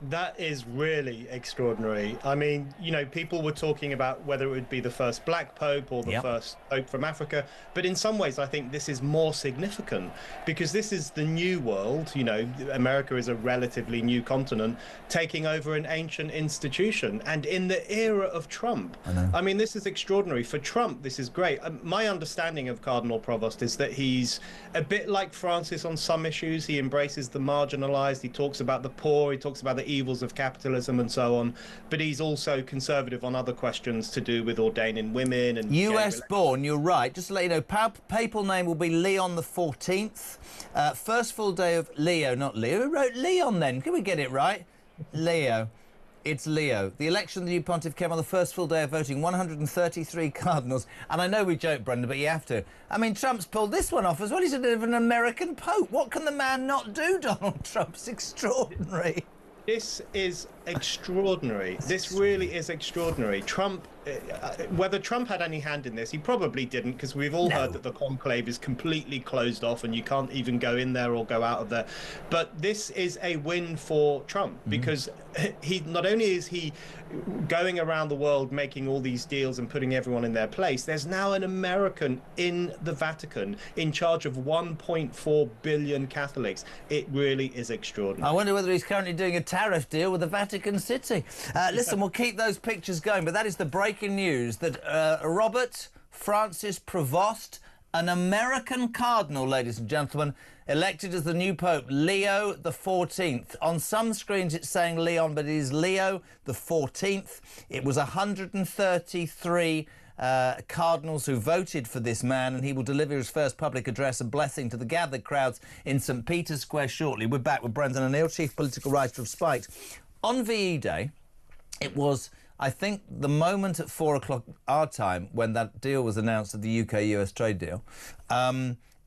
That is really extraordinary. I mean, you know, people were talking about whether it would be the first black pope or the first pope from Africa. But in some ways, I think this is more significant because this is the new world. You know, America is a relatively new continent taking over an ancient institution. And in the era of Trump, I mean, this is extraordinary. For Trump, this is great. My understanding of Cardinal Provost is that he's a bit like Francis on some issues. He embraces the marginalized. He talks about the poor. He talks about the evils of capitalism and so on, but he's also conservative on other questions to do with ordaining women and US born, you're right. Just to let you know, papal name will be Leon the 14th. First full day of Leo, not Leo. Who wrote Leon then? Can we get it right? Leo. It's Leo. The election of the new pontiff came on the first full day of voting, 133 cardinals. And I know we joke, Brendan, but you have to. I mean, Trump's pulled this one off as well. He's an American pope. What can the man not do, Donald Trump? It's extraordinary. This is extraordinary. This really is extraordinary. Trump, whether Trump had any hand in this, he probably didn't, because we've all heard that the conclave is completely closed off and you can't even go in there or go out of there. But this is a win for Trump because he not only is he going around the world making all these deals and putting everyone in their place, there's now an American in the Vatican in charge of 1.4 billion Catholics. It really is extraordinary. I wonder whether he's currently doing a tariff deal with the Vatican City. Listen, we'll keep those pictures going, but that is the breaking news that Robert Francis Prevost, an American cardinal, ladies and gentlemen, elected as the new Pope, Leo the 14th. On some screens it's saying Leon, but it is Leo the 14th. It was 133 cardinals who voted for this man, and he will deliver his first public address and blessing to the gathered crowds in St. Peter's Square shortly. We're back with Brendan O'Neill, chief political writer of Spiked. On VE Day, it was, I think, the moment at 4 o'clock our time when that deal was announced, of the UK-US trade deal.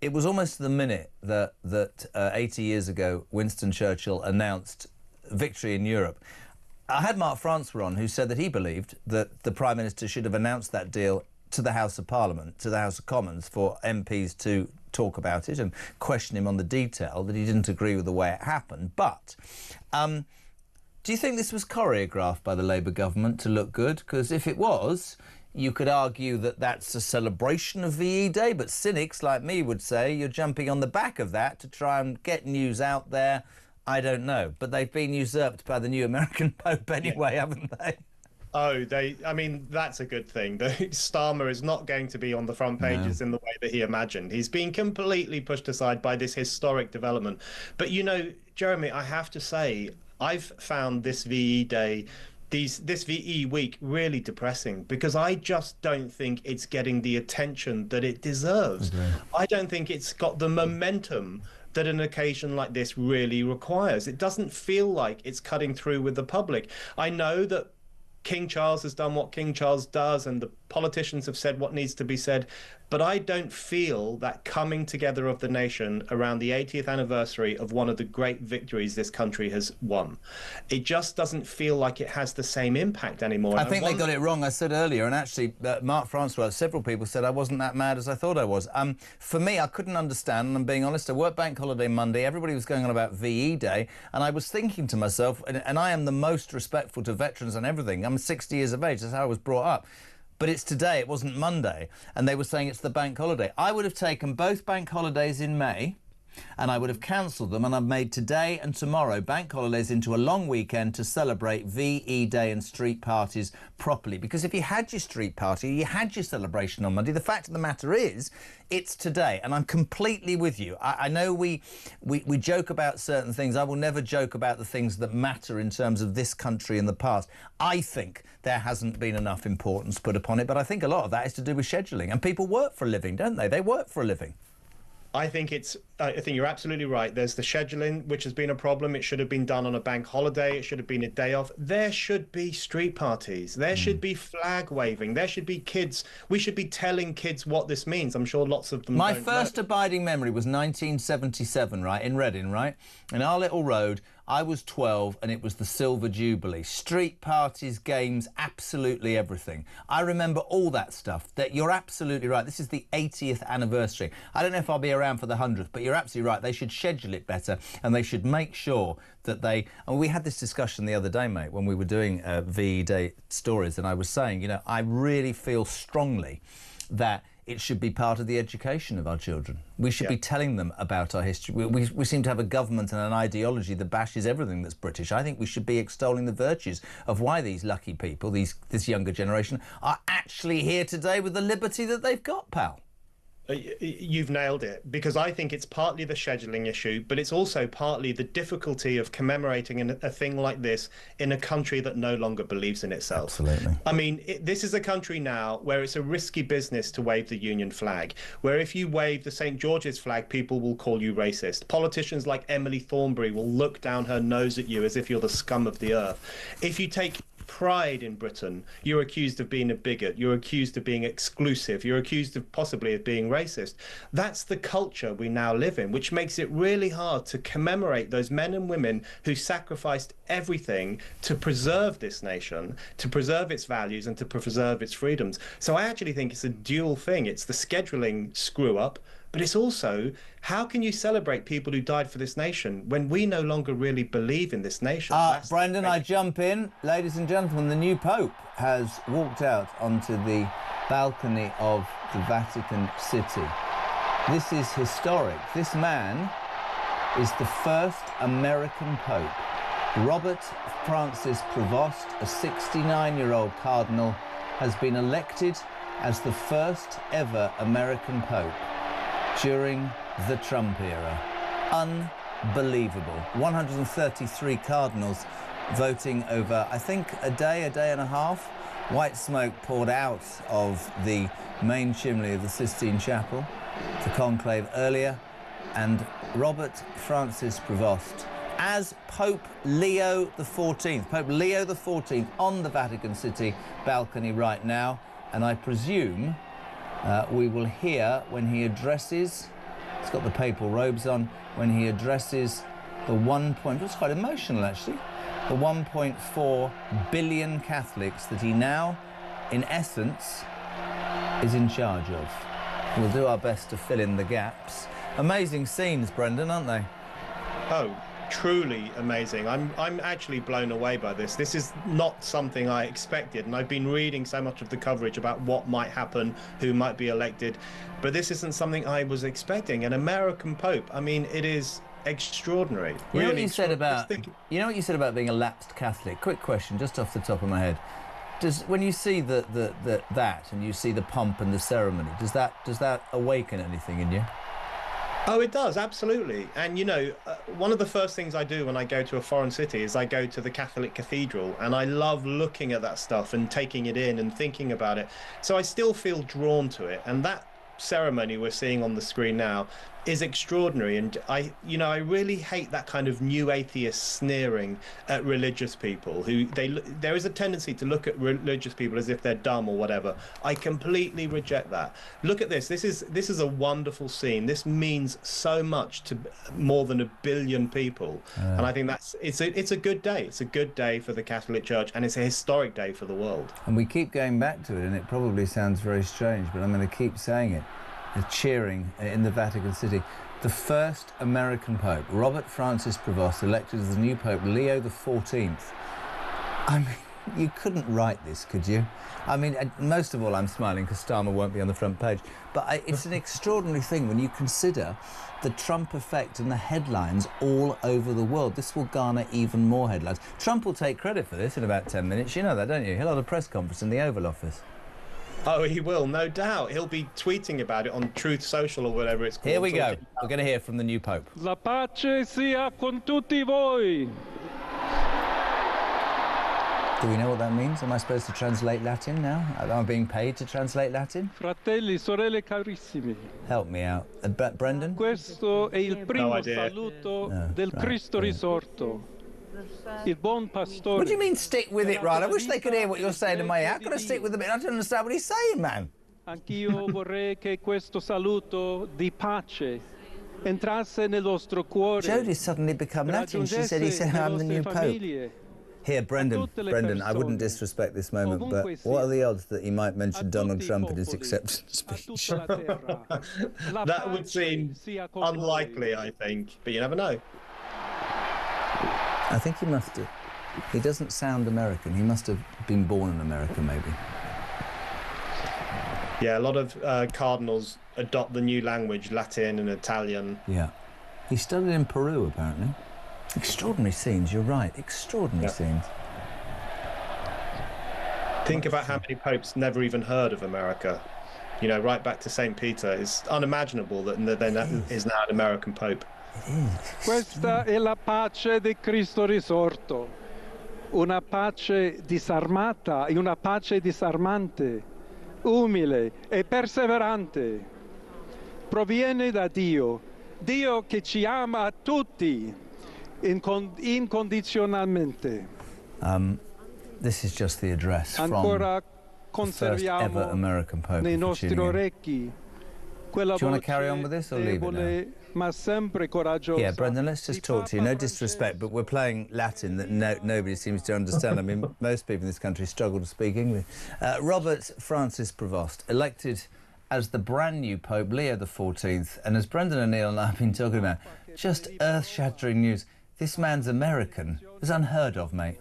It was almost the minute that 80 years ago Winston Churchill announced victory in Europe. I had Mark Francois on, who said that he believed that the Prime Minister should have announced that deal to the House of Parliament, to the House of Commons, for MPs to talk about it and question him on the detail, that he didn't agree with the way it happened. But do you think this was choreographed by the Labour government to look good? Because if it was, you could argue that that's a celebration of VE Day, but cynics like me would say you're jumping on the back of that to try and get news out there. I don't know, but they've been usurped by the new American Pope anyway, haven't they? Oh, I mean, that's a good thing. Starmer is not going to be on the front pages in the way that he imagined. He's been completely pushed aside by this historic development. But, you know, Jeremy, I have to say, I've found this VE Day, this VE week really depressing, because I just don't think it's getting the attention that it deserves. I don't think it's got the momentum that an occasion like this really requires. It doesn't feel like it's cutting through with the public. I know that King Charles has done what King Charles does and the politicians have said what needs to be said, but I don't feel that coming together of the nation around the 80th anniversary of one of the great victories this country has won. It just doesn't feel like it has the same impact anymore. I think they got it wrong, I said earlier, and actually Mark Francois, several people said I wasn't that mad as I thought I was. For me, I couldn't understand, and I'm being honest, I worked bank holiday Monday, everybody was going on about VE Day, and I was thinking to myself, and I am the most respectful to veterans and everything, I'm 60 years of age, that's how I was brought up. But it's today, it wasn't Monday, and they were saying it's the bank holiday. I would have taken both bank holidays in May, and I would have cancelled them, and I've made today and tomorrow bank holidays into a long weekend to celebrate VE Day and street parties properly. Because if you had your street party, you had your celebration on Monday. The fact of the matter is, it's today, and I'm completely with you. I know we joke about certain things. I will never joke about the things that matter in terms of this country in the past. I think there hasn't been enough importance put upon it, but I think a lot of that is to do with scheduling. And people work for a living, don't they? They work for a living. I think you're absolutely right. There's the scheduling, which has been a problem. It should have been done on a bank holiday. It should have been a day off. There should be street parties. There should be flag waving. There should be kids. We should be telling kids what this means. I'm sure lots of them don't know. My first abiding memory was 1977, right, in Reading, right? In our little road, I was 12 and it was the Silver Jubilee. Street parties, games, absolutely everything. I remember all that stuff. That you're absolutely right. This is the 80th anniversary. I don't know if I'll be around for the 100th, but you're absolutely right. They should schedule it better and they should make sure that they... And we had this discussion the other day, mate, when we were doing VE Day stories, and I was saying, you know, I really feel strongly that it should be part of the education of our children. We should be telling them about our history. We seem to have a government and an ideology that bashes everything that's British. I think we should be extolling the virtues of why these lucky people, this younger generation, are actually here today with the liberty that they've got, pal. You've nailed it, because I think it's partly the scheduling issue, but it's also partly the difficulty of commemorating a thing like this in a country that no longer believes in itself. Absolutely. I mean, this is a country now where it's a risky business to wave the Union flag, where if you wave the St. George's flag, people will call you racist. Politicians like Emily Thornberry will look down her nose at you as if you're the scum of the earth. If you take pride in Britain, you're accused of being a bigot, you're accused of being exclusive, you're accused of possibly of being racist. That's the culture we now live in, which makes it really hard to commemorate those men and women who sacrificed everything to preserve this nation, to preserve its values and to preserve its freedoms. So I actually think it's a dual thing. It's the scheduling screw up, but it's also, how can you celebrate people who died for this nation when we no longer really believe in this nation? Brendan, I jump in. Ladies and gentlemen, the new Pope has walked out onto the balcony of the Vatican City. This is historic. This man is the first American Pope. Robert Francis Prevost, a 69-year-old cardinal, has been elected as the first ever American Pope during the Trump era. Unbelievable. 133 cardinals voting over, I think, a day and a half. White smoke poured out of the main chimney of the Sistine Chapel, the conclave earlier, and Robert Francis Prevost as Pope Leo XIV. Pope Leo XIV on the Vatican City balcony right now, and I presume we will hear when he addresses, he's got the papal robes on, when he addresses the it's quite emotional actually, the 1.4 billion Catholics that he now, in essence, is in charge of. We'll do our best to fill in the gaps. Amazing scenes, Brendan, aren't they? Oh, truly amazing. I'm actually blown away by this. This is not something I expected, and I've been reading so much of the coverage about what might happen, who might be elected, but this isn't something I was expecting. An American Pope, I mean, it is extraordinary. You know what you said about being a lapsed Catholic? Quick question, just off the top of my head. When you see that and you see the pomp and the ceremony, does that awaken anything in you? Oh, it does, absolutely. And, you know, one of the first things I do when I go to a foreign city is I go to the Catholic cathedral, and I love looking at that stuff and taking it in and thinking about it. So I still feel drawn to it. And that ceremony we're seeing on the screen now is extraordinary, and I really hate that kind of new atheist sneering at religious people there is a tendency to look at religious people as if they're dumb or whatever. I completely reject that. Look at this is a wonderful scene. This means so much to more than 1 billion people, and I think it's a good day. It's a good day for the Catholic Church, and it's a historic day for the world. And we keep going back to it, and it probably sounds very strange, but I'm going to keep saying it. The cheering in the Vatican City. The first American Pope, Robert Francis Prevost, elected as the new Pope Leo XIV. I mean, you couldn't write this, could you? I mean, most of all, I'm smiling because Starmer won't be on the front page. But it's an extraordinary thing when you consider the Trump effect and the headlines all over the world. This will garner even more headlines. Trump will take credit for this in about 10 minutes. You know that, don't you? He'll have a press conference in the Oval Office. Oh, he will, no doubt. He'll be tweeting about it on Truth Social or whatever it's called. Here we go. We're going to hear from the new Pope. La pace sia con tutti voi. Do we know what that means? Am I supposed to translate Latin now? Am I being paid to translate Latin? Fratelli, sorelle carissimi. Help me out. Brendan? Questo è il primo saluto del Cristo risorto. Il buon pastore. What do you mean stick with it, right? I wish they could hear what you're saying in my ear. I've got to stick with the bit. I don't understand what he's saying, man. Anch'io vorrei che questo saluto di pace entrasse nel vostro cuore. Jodie's suddenly become Latin. She said, I'm the new Pope. Here, Brendan, I wouldn't disrespect this moment, but what are the odds that he might mention Donald Trump in his acceptance speech? That would seem unlikely, I think, but you never know. I think he must have. He doesn't sound American. He must have been born in America, maybe. Yeah, a lot of cardinals adopt the new language, Latin and Italian. Yeah. He studied in Peru, apparently. Extraordinary scenes, you're right. Extraordinary scenes. Think about how many popes never even heard of America. You know, right back to St. Peter. It's unimaginable that there is now an American pope. Questa è la pace di Cristo risorto. Una pace disarmata e una pace disarmante, umile e perseverante. Proviene da Dio, Dio che ci ama tutti incondizionalmente. This is just the address Ancora from the first ever American Pope. Nei nostri orecchi quella Do you want to carry on with this or leave it now? Ma sempre coraggiosa. Yeah, Brendan, let's just talk to you. No disrespect, but we're playing Latin that nobody seems to understand. I mean, most people in this country struggle to speak English. Robert Francis Prevost, elected as the brand new Pope Leo XIV, and as Brendan O'Neill and I have been talking about, just earth-shattering news. This man's American. It's unheard of, mate.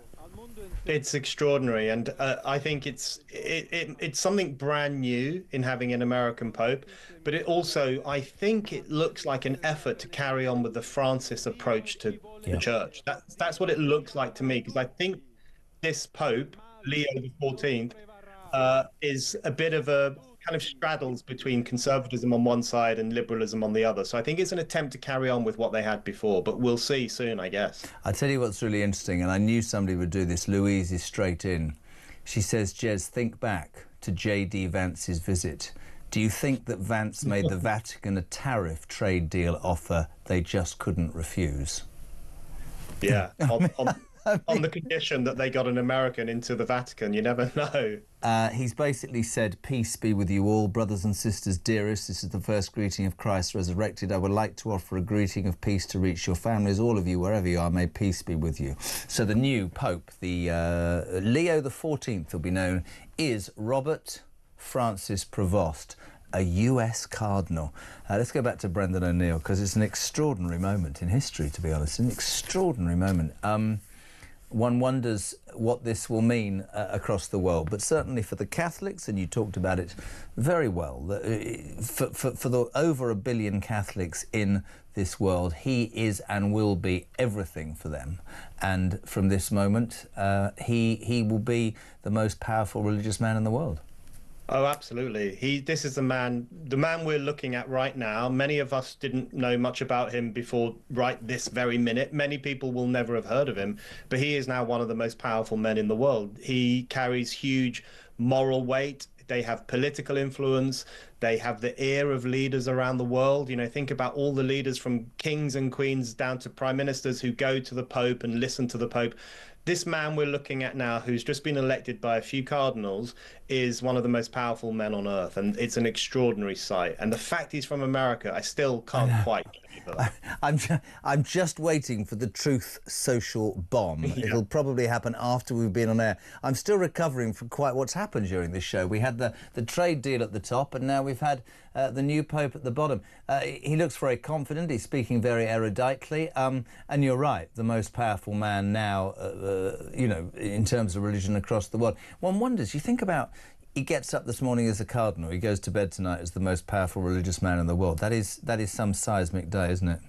It's extraordinary, and I think it's something brand new in having an American Pope, but it also, I think it looks like an effort to carry on with the Francis approach to the church. That's what it looks like to me, because I think this Pope, Leo XIV, is a bit of a kind of straddles between conservatism on one side and liberalism on the other. So I think it's an attempt to carry on with what they had before, but we'll see soon, I guess. I'll tell you what's really interesting, and I knew somebody would do this. Louise is straight in. She says, Jez, think back to J.D. Vance's visit. Do you think that Vance made the Vatican a tariff trade deal offer they just couldn't refuse? Yeah, on the condition that they got an American into the Vatican, you never know. He's basically said, peace be with you all, brothers and sisters, dearest. This is the first greeting of Christ resurrected. I would like to offer a greeting of peace to reach your families, all of you, wherever you are, may peace be with you. So the new Pope, the Leo XIV will be known, is Robert Francis Prevost, a US cardinal. Let's go back to Brendan O'Neill, because it's an extraordinary moment in history, to be honest, an extraordinary moment. One wonders what this will mean across the world, but certainly for the Catholics, and you talked about it very well, for the over 1 billion Catholics in this world, he is and will be everything for them. And from this moment, he will be the most powerful religious man in the world. Oh, absolutely. This is the man we're looking at right now. Many of us didn't know much about him before right this very minute. Many people will never have heard of him, but he is now one of the most powerful men in the world. He carries huge moral weight. They have political influence. They have the ear of leaders around the world. You know, think about all the leaders from kings and queens down to prime ministers who go to the Pope and listen to the Pope. This man we're looking at now, who's just been elected by a few cardinals, is one of the most powerful men on earth, and it's an extraordinary sight. And the fact he's from America, I still can't quite believe it. I'm just waiting for the Truth Social bomb. Yeah. It'll probably happen after we've been on air. I'm still recovering from quite what's happened during this show. We had the trade deal at the top, and now we've had the new Pope at the bottom. He looks very confident. He's speaking very eruditely. And you're right, the most powerful man now, you know, in terms of religion across the world. One wonders, you think about, he gets up this morning as a cardinal, he goes to bed tonight as the most powerful religious man in the world. That is some seismic day, isn't it?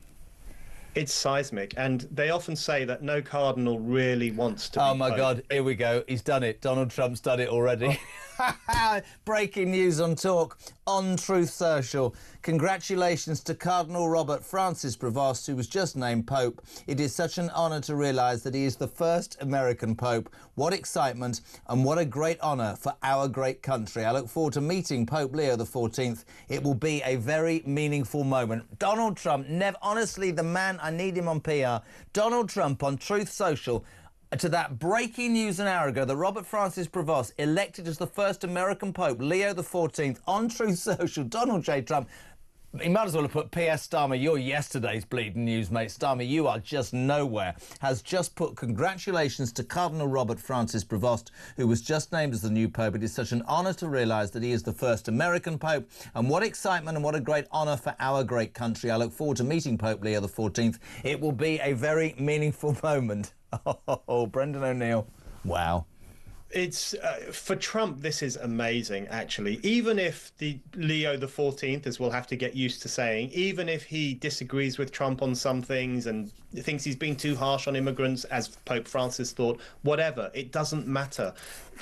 It's seismic, and they often say that no cardinal really wants to be Oh my Pope. God, here we go. He's done it. Donald Trump's done it already. Breaking news on Talk on Truth Social. Congratulations to Cardinal Robert Francis Prevost, who was just named Pope. It is such an honour to realise that he is the first American Pope. What excitement and what a great honour for our great country. I look forward to meeting Pope Leo XIV. It will be a very meaningful moment. Donald Trump, honestly, the man, I need him on PR. Donald Trump on Truth Social. To that breaking news an hour ago that Robert Francis Prevost elected as the first American Pope, Leo XIV, on Truth Social. Donald J. Trump, He might as well have put P.S. Starmer, you're yesterday's bleeding news, mate. Starmer, you are just nowhere. Has just put congratulations to Cardinal Robert Francis Prevost, who was just named as the new Pope. It is such an honour to realise that he is the first American Pope. And what excitement and what a great honour for our great country. I look forward to meeting Pope Leo XIV. It will be a very meaningful moment. Oh, Brendan O'Neill. Wow. It's for Trump, this is amazing, actually. Even if the Leo XIV, as we'll have to get used to saying, even if he disagrees with Trump on some things and thinks he's been too harsh on immigrants, as Pope Francis thought, whatever, it doesn't matter.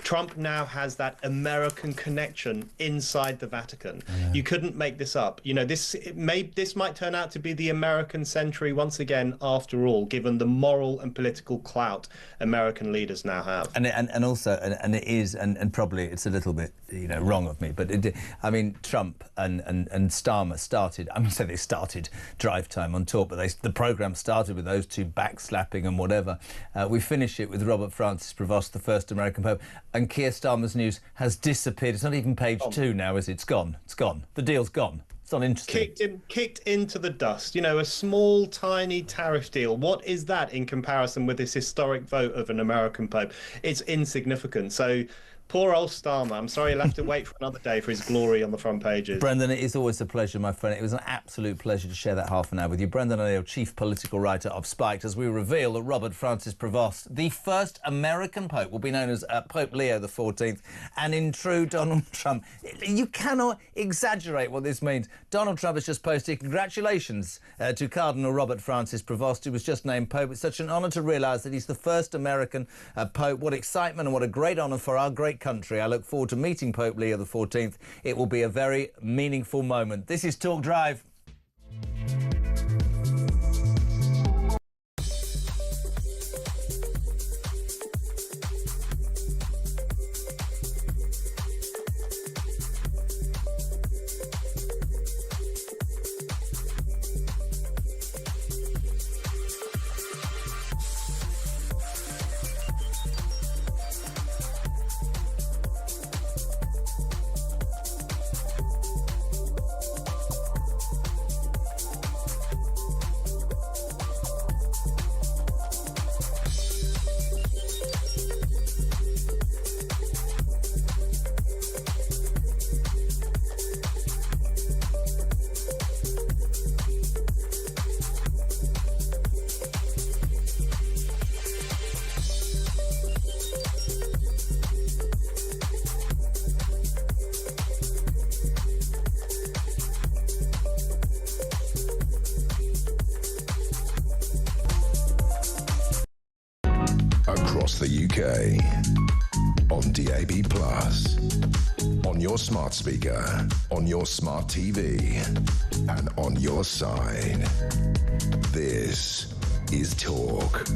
Trump now has that American connection inside the Vatican. Yeah. You couldn't make this up. You know, this might turn out to be the American century once again, after all, given the moral and political clout American leaders now have. And also, and it is, and probably it's a little bit, you know, wrong of me, but I mean, Trump and Starmer started. I mean, so they started Drive Time on Talk, but the programme started with those two backslapping and whatever. We finish it with Robert Francis Prevost, the first American Pope. And Keir Starmer's news has disappeared. It's not even page 2 now, is it? It's gone. It's gone. The deal's gone. It's not interesting. Kicked into the dust. You know, a small, tiny tariff deal. What is that in comparison with this historic vote of an American Pope? It's insignificant. So, poor old Starmer. I'm sorry he'll have to wait for another day for his glory on the front pages. Brendan, it is always a pleasure, my friend. It was an absolute pleasure to share that half an hour with you. Brendan O'Neill, chief political writer of Spiked, as we reveal that Robert Francis Prevost, the first American Pope, will be known as Pope Leo XIV. And in true Donald Trump, you cannot exaggerate what this means. Donald Trump has just posted congratulations to Cardinal Robert Francis Prevost, who was just named Pope. It's such an honour to realise that he's the first American Pope. What excitement and what a great honour for our great country. I look forward to meeting Pope Leo XIV. It will be a very meaningful moment. This is Talk Drive. Across the UK, on DAB+, on your smart speaker, on your smart TV, and on your side. This is Talk.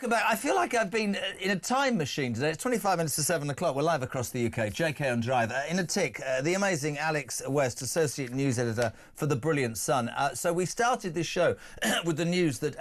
Welcome back. I feel like I've been in a time machine today. It's 25 minutes to 7 o'clock. We're live across the UK. JK on Drive. In a tick, the amazing Alex West, Associate News Editor for The Brilliant Sun. So we started this show with the news that,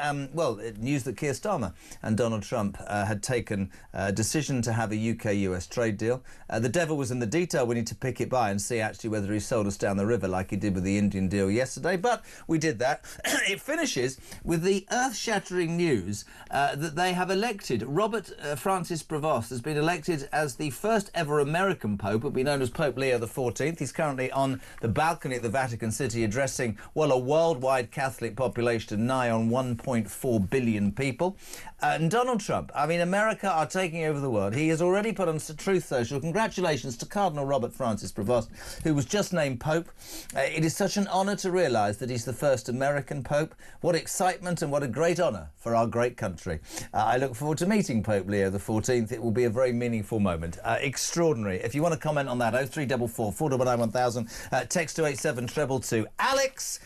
news that Keir Starmer and Donald Trump had taken a decision to have a UK-US trade deal. The devil was in the detail. We need to pick it by and see actually whether he sold us down the river like he did with the Indian deal yesterday. But we did that. It finishes with the earth-shattering news that they have elected Robert Francis Prevost has been elected as the first ever American Pope. Will be known as Pope Leo XIV. He's currently on the balcony at the Vatican City addressing, well, a worldwide Catholic population of nigh on 1.4 billion people. And Donald Trump, I mean, America are taking over the world. He has already put on Truth Social congratulations to Cardinal Robert Francis Prevost, who was just named Pope. It is such an honour to realise that he's the first American Pope. What excitement and what a great honour for our great country. I look forward to meeting Pope Leo XIV. It will be a very meaningful moment. Extraordinary. If you want to comment on that, 0344 499 1000, text to 87222. Alex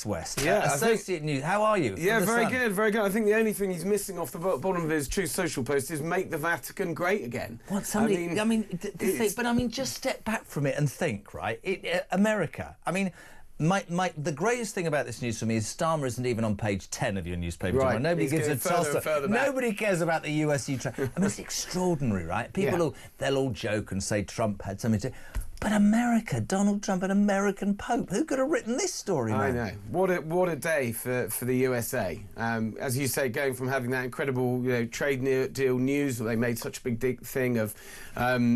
West, Associate News. How are you? Yeah, very good, very good. I think the only thing he's missing off the bottom of his Truth Social post is make the Vatican great again. What somebody? Just step back from it and think. Right, America. I mean. The greatest thing about this news for me is Starmer isn't even on page 10 of your newspaper. Right. Nobody gives a toss. Nobody cares about the US-U trade. I mean, it's extraordinary, right? They'll all joke and say Trump had something to... But America, Donald Trump, an American Pope. Who could have written this story, man? I know. What a day for the USA. As you say, going from having that incredible trade deal news, where they made such a big thing of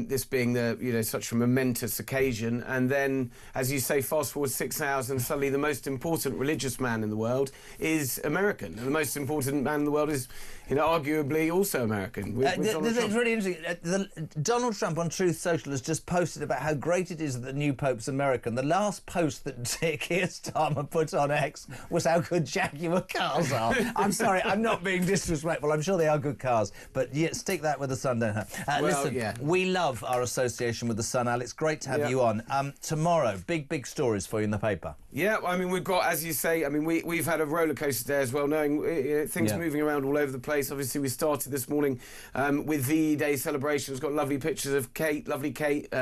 this being such a momentous occasion, and then, as you say, fast forward 6 hours, and suddenly the most important religious man in the world is American, and the most important man in the world is, arguably also American. It's really interesting. Donald Trump on Truth Social has just posted about how great it is that the new Pope's American. The last post that Keir Starmer put on X was how good Jaguar cars are. I'm sorry, I'm not being disrespectful. I'm sure they are good cars, but stick that with the Sun, don't have. Listen, we love our association with the Sun, Al. It's great to have you on. Tomorrow, big stories for you in the paper. Yeah, I mean, we've got, as you say, I mean, we've had a roller coaster day as well, knowing things moving around all over the place. Obviously, we started this morning with VE Day celebrations. Got lovely pictures of lovely Kate,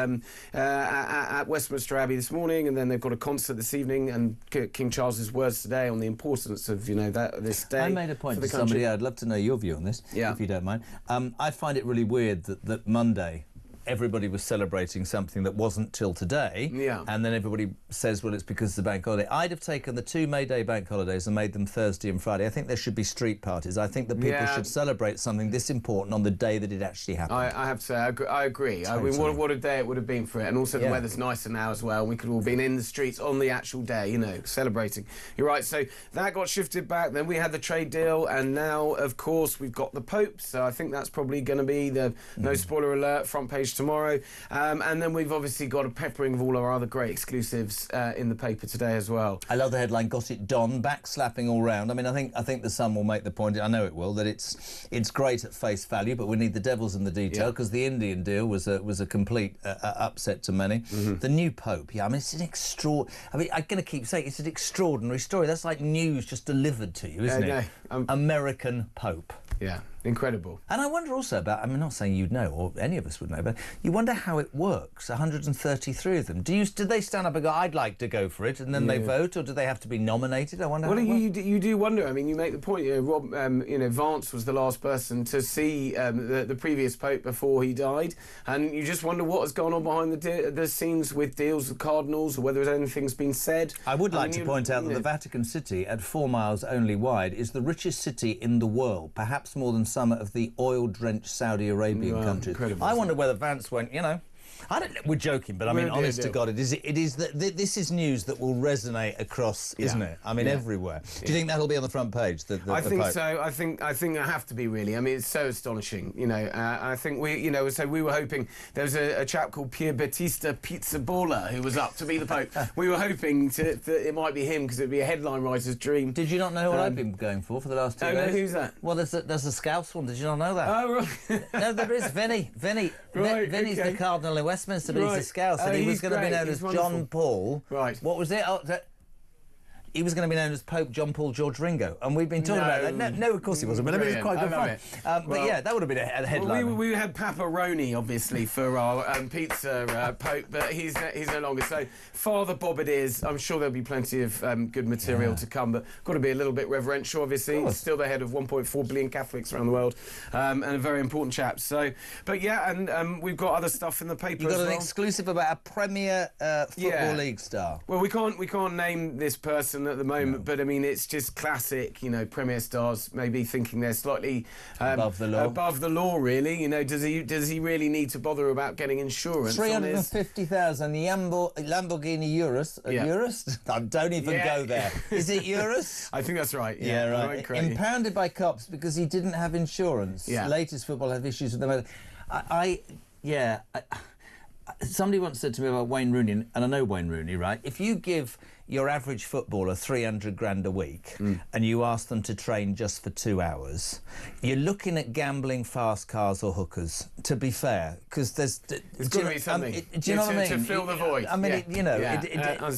at Westminster Abbey this morning, and then they've got a concert this evening, and King Charles's words today on the importance of this day. I made a point to somebody. I'd love to know your view on this, if you don't mind. I find it really weird that Monday everybody was celebrating something that wasn't till today, and then everybody says, well, it's because it's a bank holiday. I'd have taken the 2 May Day bank holidays and made them Thursday and Friday. I think there should be street parties. I think that people should celebrate something this important on the day that it actually happened. I have to say, I agree. Totally. I mean, what a day it would have been for it, and also the weather's nicer now as well. We could have all been in the streets on the actual day, celebrating. You're right, so that got shifted back. Then we had the trade deal, and now, of course, we've got the Pope, so I think that's probably going to be the, no spoiler alert, front page tomorrow. And then we've obviously got a peppering of all our other great exclusives in the paper today as well. I love the headline, Got It Don, backslapping all round. I mean, I think the Sun will make the point, I know it will, that it's great at face value, but we need the devils in the detail, because the Indian deal was a complete upset to many. The new Pope, I mean, it's an I'm going to keep saying it's an extraordinary story. That's like news just delivered to you, isn't it? American Pope. Yeah, incredible. And I wonder also about, I'm not saying you'd know, or any of us would know, but you wonder how it works, 133 of them. Did they stand up and go, I'd like to go for it, and then they vote, or do they have to be nominated? I wonder. Well, you do wonder. I mean, you make the point, Rob, Vance was the last person to see the previous Pope before he died, and you just wonder what has gone on behind the scenes with deals with cardinals, or whether anything's been said. I would like to point out that the Vatican City, at 4 miles only wide, is the richest city in the world, perhaps more than some of the oil-drenched Saudi Arabian countries. I wonder whether Vance went, we're joking, but I mean, honest to God, this is news that will resonate across, isn't it? I mean, everywhere. Do you think that'll be on the front page? I think so. I think I have to be, really. I mean, it's so astonishing. I think so we were hoping there was a chap called Pier Battista Pizzaballa who was up to be the Pope. We were hoping that it might be him because it'd be a headline writer's dream. Did you not know what I've been going for the last 2 days? No, who's that? Well, there's a Scouse one. Did you not know that? Oh, right. No, there is Vinny. Right, Vinny's the Cardinal in Westminster, but he's a Scouse, and he was going to be known as John Paul. Right. What was it? He was going to be known as Pope John Paul George Ringo, and we've been talking about that. No, of course he wasn't, but I mean, it was quite good fun. But yeah, that would have been a headline. Well, we had Paparoni, obviously, for our pizza Pope, but he's no longer. So, Father Bob it is. I'm sure there'll be plenty of good material to come, but got to be a little bit reverential, obviously. He's still the head of 1.4 billion Catholics around the world, and a very important chap. So, but yeah, and we've got other stuff in the paper. You've got an exclusive about a Premier Football League star. Well, we can't name this person at the moment, but I mean, it's just classic, Premier stars maybe thinking they're slightly above the law, really. Does he really need to bother about getting insurance? 350,000 Lamborghini Urus. Urus? Don't even go there. Is it Urus? I think that's right. Yeah, right. Impounded by cops because he didn't have insurance. Latest football have issues with them. Somebody once said to me about Wayne Rooney, and I know Wayne Rooney, right? If you give your average footballer 300 grand a week and you ask them to train just for 2 hours, you're looking at gambling, fast cars or hookers, to be fair, because there's got to be something. Do you know what I mean? To fill the void. I mean,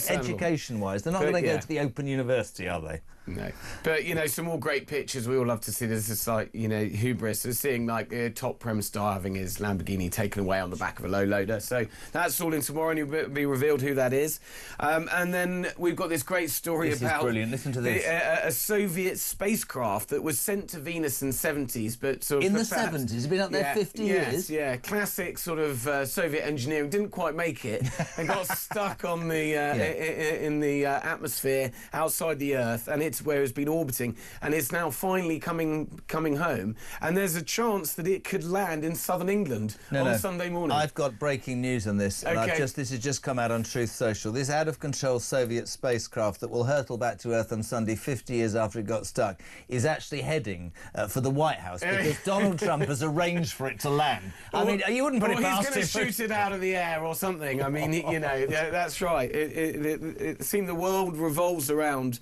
education-wise, they're not going to go to the Open University, are they? No. But, some more great pictures we all love to see. There's this, hubris of seeing, a top Prem star having his Lamborghini taken away on the back of a low loader. So that's all in tomorrow, and it'll be revealed who that is. And then we've got this great story This is about brilliant. Listen to this. a Soviet spacecraft that was sent to Venus in the 70s, but sort of In the 70s? It's been up there 50 years? Yeah, classic sort of Soviet engineering. Didn't quite make it and got stuck on the in the atmosphere outside the Earth, and it's where it's been orbiting, and it's now finally coming home. And there's a chance that it could land in southern England on Sunday morning. I've got breaking news on this. And Okay. this has just come out on Truth Social. This out-of-control Soviet spacecraft that will hurtle back to Earth on Sunday 50 years after it got stuck is actually heading for the White House because Donald Trump has arranged for it to land. I mean, you wouldn't put it past him. He's going to shoot it out of the air or something. I mean, you know, yeah, that's right. It seems the world revolves around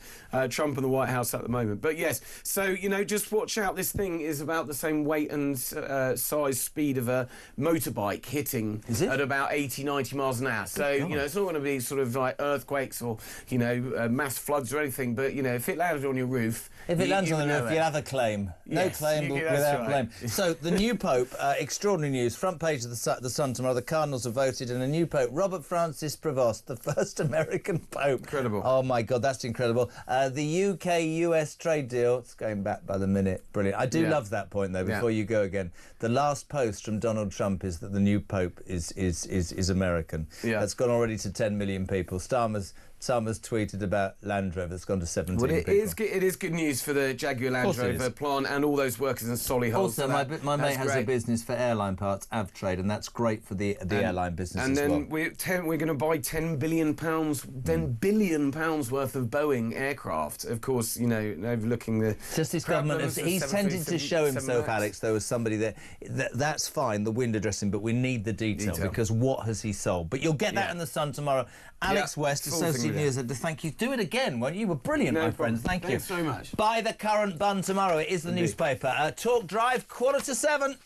Trump and the White House at the moment. But yes, so, you know, just watch out. This thing is about the same weight and size speed of a motorbike hitting at about 80, 90 miles an hour. So, you know, it's not going to be sort of like earthquakes or, you know, mass floods or anything. But, you know, if it landed on your roof... If it lands on the roof, you'll have a claim. No claim without blame. So, the new Pope, extraordinary news, front page of the Sun tomorrow, the Cardinals have voted in a new Pope, Robert Francis Prevost, the first American Pope. Incredible. Oh, my God, that's incredible. The UK-US trade deal, it's going back by the minute. Brilliant. I do love that point, though, before you go again. The last post from Donald Trump is that the new Pope is American. Yeah. That's gone already to 10 million people. Starmer's tweeted about Land Rover. It's gone to 17 Well, people. it is good news for the Jaguar Land Rover plant and all those workers in Solihull. Also, my mate has a business for airline parts, Avtrade, and that's great for the airline business as well. And then we're going to buy £10 billion worth of Boeing aircraft. Of course, you know, overlooking the... Just his government, he's tended to show himself, Alex, though, as somebody that's fine, the window dressing, but we need the detail, because what has he sold? But you'll get that in the Sun tomorrow. Alex West, Associate News Editor, thank you. Do it again, won't you? You were brilliant, my friend. Thank you. Thanks so much. Buy the current bun tomorrow. It is the newspaper. Talk Drive, 6:45.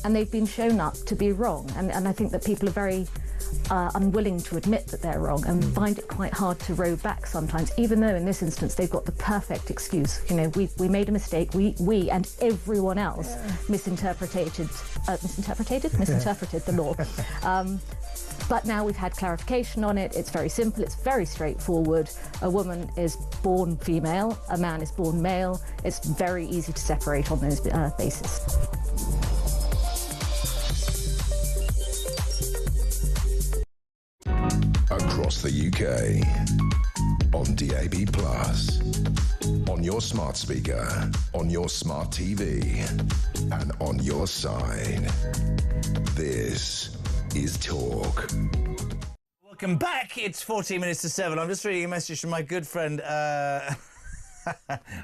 And they've been shown up to be wrong. And I think that people are very unwilling to admit that they're wrong and find it quite hard to row back sometimes, even though in this instance they've got the perfect excuse. You know, we made a mistake, we and everyone else misinterpreted the law. But now we've had clarification on it. It's very simple, it's very straightforward. A woman is born female, a man is born male. It's very easy to separate on those bases. Across the UK, on DAB+, on your smart speaker, on your smart TV, and on your side. This is Talk. Welcome back. It's 14 minutes to 7. I'm just reading a message from my good friend...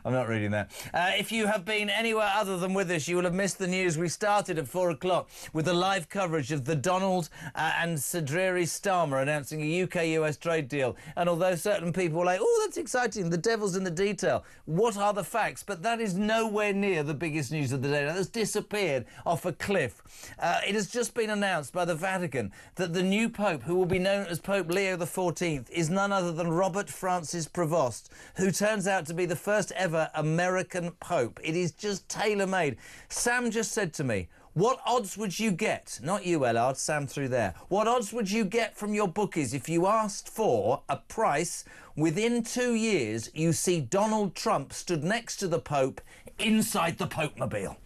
I'm not reading that. If you have been anywhere other than with us, you will have missed the news. We started at 4 o'clock with the live coverage of the Donald and Sudriri Starmer announcing a UK-US trade deal. And although certain people were like, oh, that's exciting, the devil's in the detail, what are the facts? But that is nowhere near the biggest news of the day. That has disappeared off a cliff. It has just been announced by the Vatican that the new Pope, who will be known as Pope Leo XIV, is none other than Robert Francis Prevost, who turns out to be the first ever American Pope. It is just tailor-made. Sam just said to me, what odds would you get, not you, Ellard, Sam through there, what odds would you get from your bookies if you asked for a price within 2 years you see Donald Trump stood next to the Pope inside the Pope-mobile?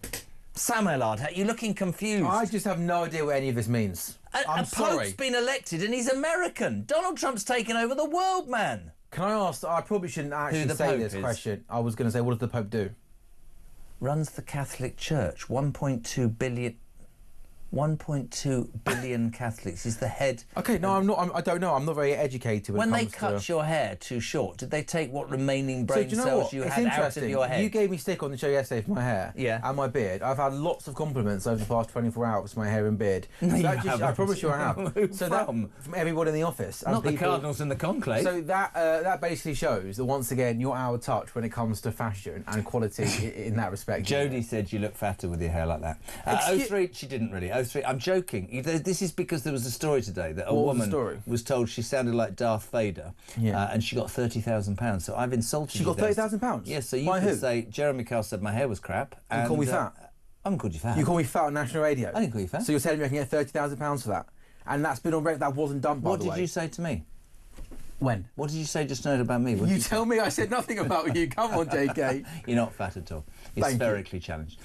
Sam Ellard, you're looking confused. I just have no idea what any of this means. I'm sorry. Pope's been elected and he's American. Donald Trump's taken over the world, man. Can I ask, I probably shouldn't actually say this question. I was going to say, what does the Pope do? Runs the Catholic Church. 1.2 billion Catholics. He's the head. Okay, no, I'm not. I don't know. I'm not very educated. When they cut your hair too short, did they take what remaining brain cells you had out of your head? You gave me stick on the show yesterday for my hair and my beard. I've had lots of compliments over the past 24 hours for my hair and beard. No, so I promise you I have. So from everyone in the office. Not the cardinals in the conclave. So that basically shows that once again you're out of touch when it comes to fashion and quality in that respect. Jodie said you look fatter with your hair like that. 03, she didn't really. 03, I'm joking. This is because there was a story today that a woman was told she sounded like Darth Vader, and she got £30,000. So I've insulted you. She got £30,000? Yes, so you could say, Jeremy Kyle said my hair was crap. And call me fat? I haven't called you fat. You call me fat on national radio? I didn't call you fat. So you're telling me I can get £30,000 for that? And that's been on record, that wasn't done, by the way. What did you say to me? When? What did you say just now about me? You tell me I said nothing about you. Come on, JK. You're not fat at all. You're spherically challenged.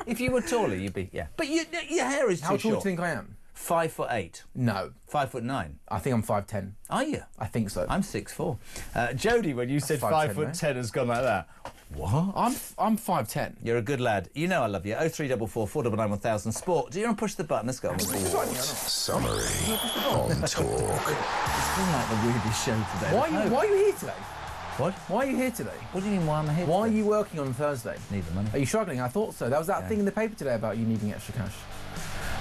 If you were taller, you'd be, But your hair is too short. How tall do you think I am? 5'8". No. 5'9". I think I'm 5'10". Are you? I think so. I'm 6'4". Jodie, when you said 5'10", has gone like that. What? I'm 5'10". You're a good lad. You know I love you. 0344 499 1000 Sport. Do you want to push the button? Let's go. Summary on Talk. It's been like the weirdest show today. Why are you here today? What? Why are you here today? What do you mean, why am I here Why are you working on Thursday? Need the money. Are you struggling? I thought so. That was that thing in the paper today about you needing extra cash.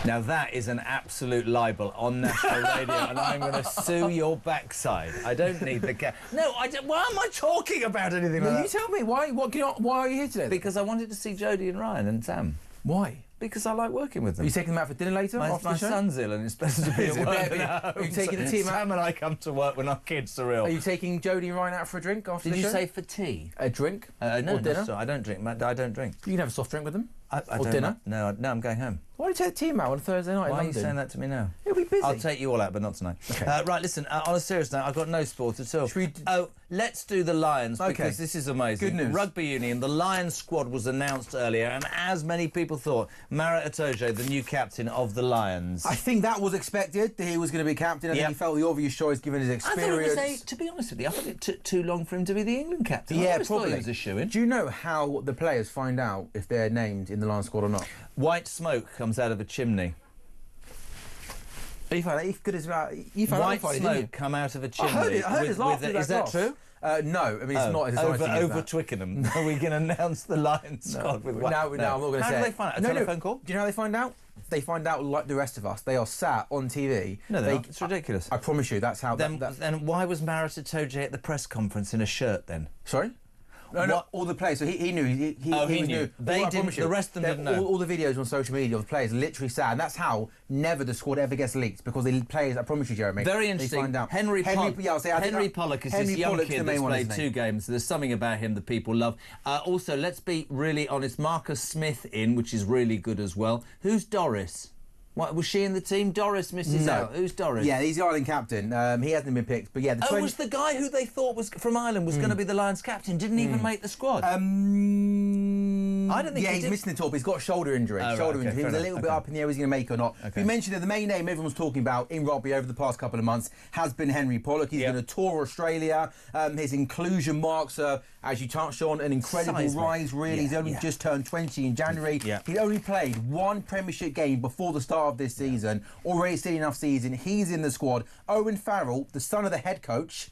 Now that is an absolute libel on national radio, and I'm going to sue your backside. I don't need the cash. No, I don't. Why am I talking about anything like that? You tell me. Why are you here today? Because I wanted to see Jodie and Ryan and Sam. Why? Because I like working with them. Are you taking them out for dinner later? My son's ill and it's supposed to be at work. Are you taking the team out? Sam and I come to work when our kids are ill. Are you taking Jodie and Ryan out for a drink after the show? Did you say for tea? A drink? No, or dinner? I don't drink. I don't drink. You can have a soft drink with them? Or dinner? No, I'm going home. Why don't you take the team out on a Thursday night in Why are you London? saying that to me now? It'll be busy. I'll take you all out, but not tonight. Okay. Right, listen, on a serious note, I've got no sport at all. Let's do the Lions, because this is amazing. Good news. Rugby Union, the Lions squad was announced earlier, and as many people thought, Mara Itoje, the new captain of the Lions. I think that was expected, that he was going to be captain. I think he felt the obvious choice given his experience. To be honest with you, I thought it took too long for him to be the England captain. Yeah, I always probably. thought he was a shoo-in. Do you know how the players find out if they're named in the Lions squad or not? White smoke comes out of a chimney. You found out good as White smoke come out of a chimney. I heard his laughter. Is that true? No, I mean it's not. It's over Twickenham. We can announce the Lions squad with No, I'm not going to say. How do they find out? A telephone call? Do you know how they find out? They find out like the rest of us. They are sat on TV. No, it's ridiculous. I promise you, that's how. Then why was Mara Itoje at the press conference in a shirt then? Sorry. No, all the players. So he knew. He knew. They didn't. The rest of them didn't know. All the videos on social media of the players literally sad. And that's how never the squad ever gets leaked, because the players. I promise you, Jeremy. Very interesting. They find out. Henry Pollock is this young kid that's played 2 games. There's something about him that people love. Also, let's be really honest. Marcus Smith which is really good as well. Who's Doris? What, was she in the team? Doris misses out. Who's Doris? Yeah, he's the Ireland captain. He hasn't been picked, but yeah. Was the guy who they thought was from Ireland was going to be the Lions captain? Didn't even make the squad. I don't think. He's missing the top. He's got a shoulder injury. Injury. He was a little bit up in the air. He's going to make or not. We mentioned that the main name everyone's talking about in rugby over the past couple of months has been Henry Pollock. He's going to tour Australia. His inclusion marks are, as you touched on, an incredible rise. Really, he's only just turned 20 in January. He only played 1 Premiership game before the start of this season. Already seen enough season. He's in the squad. Owen Farrell, the son of the head coach,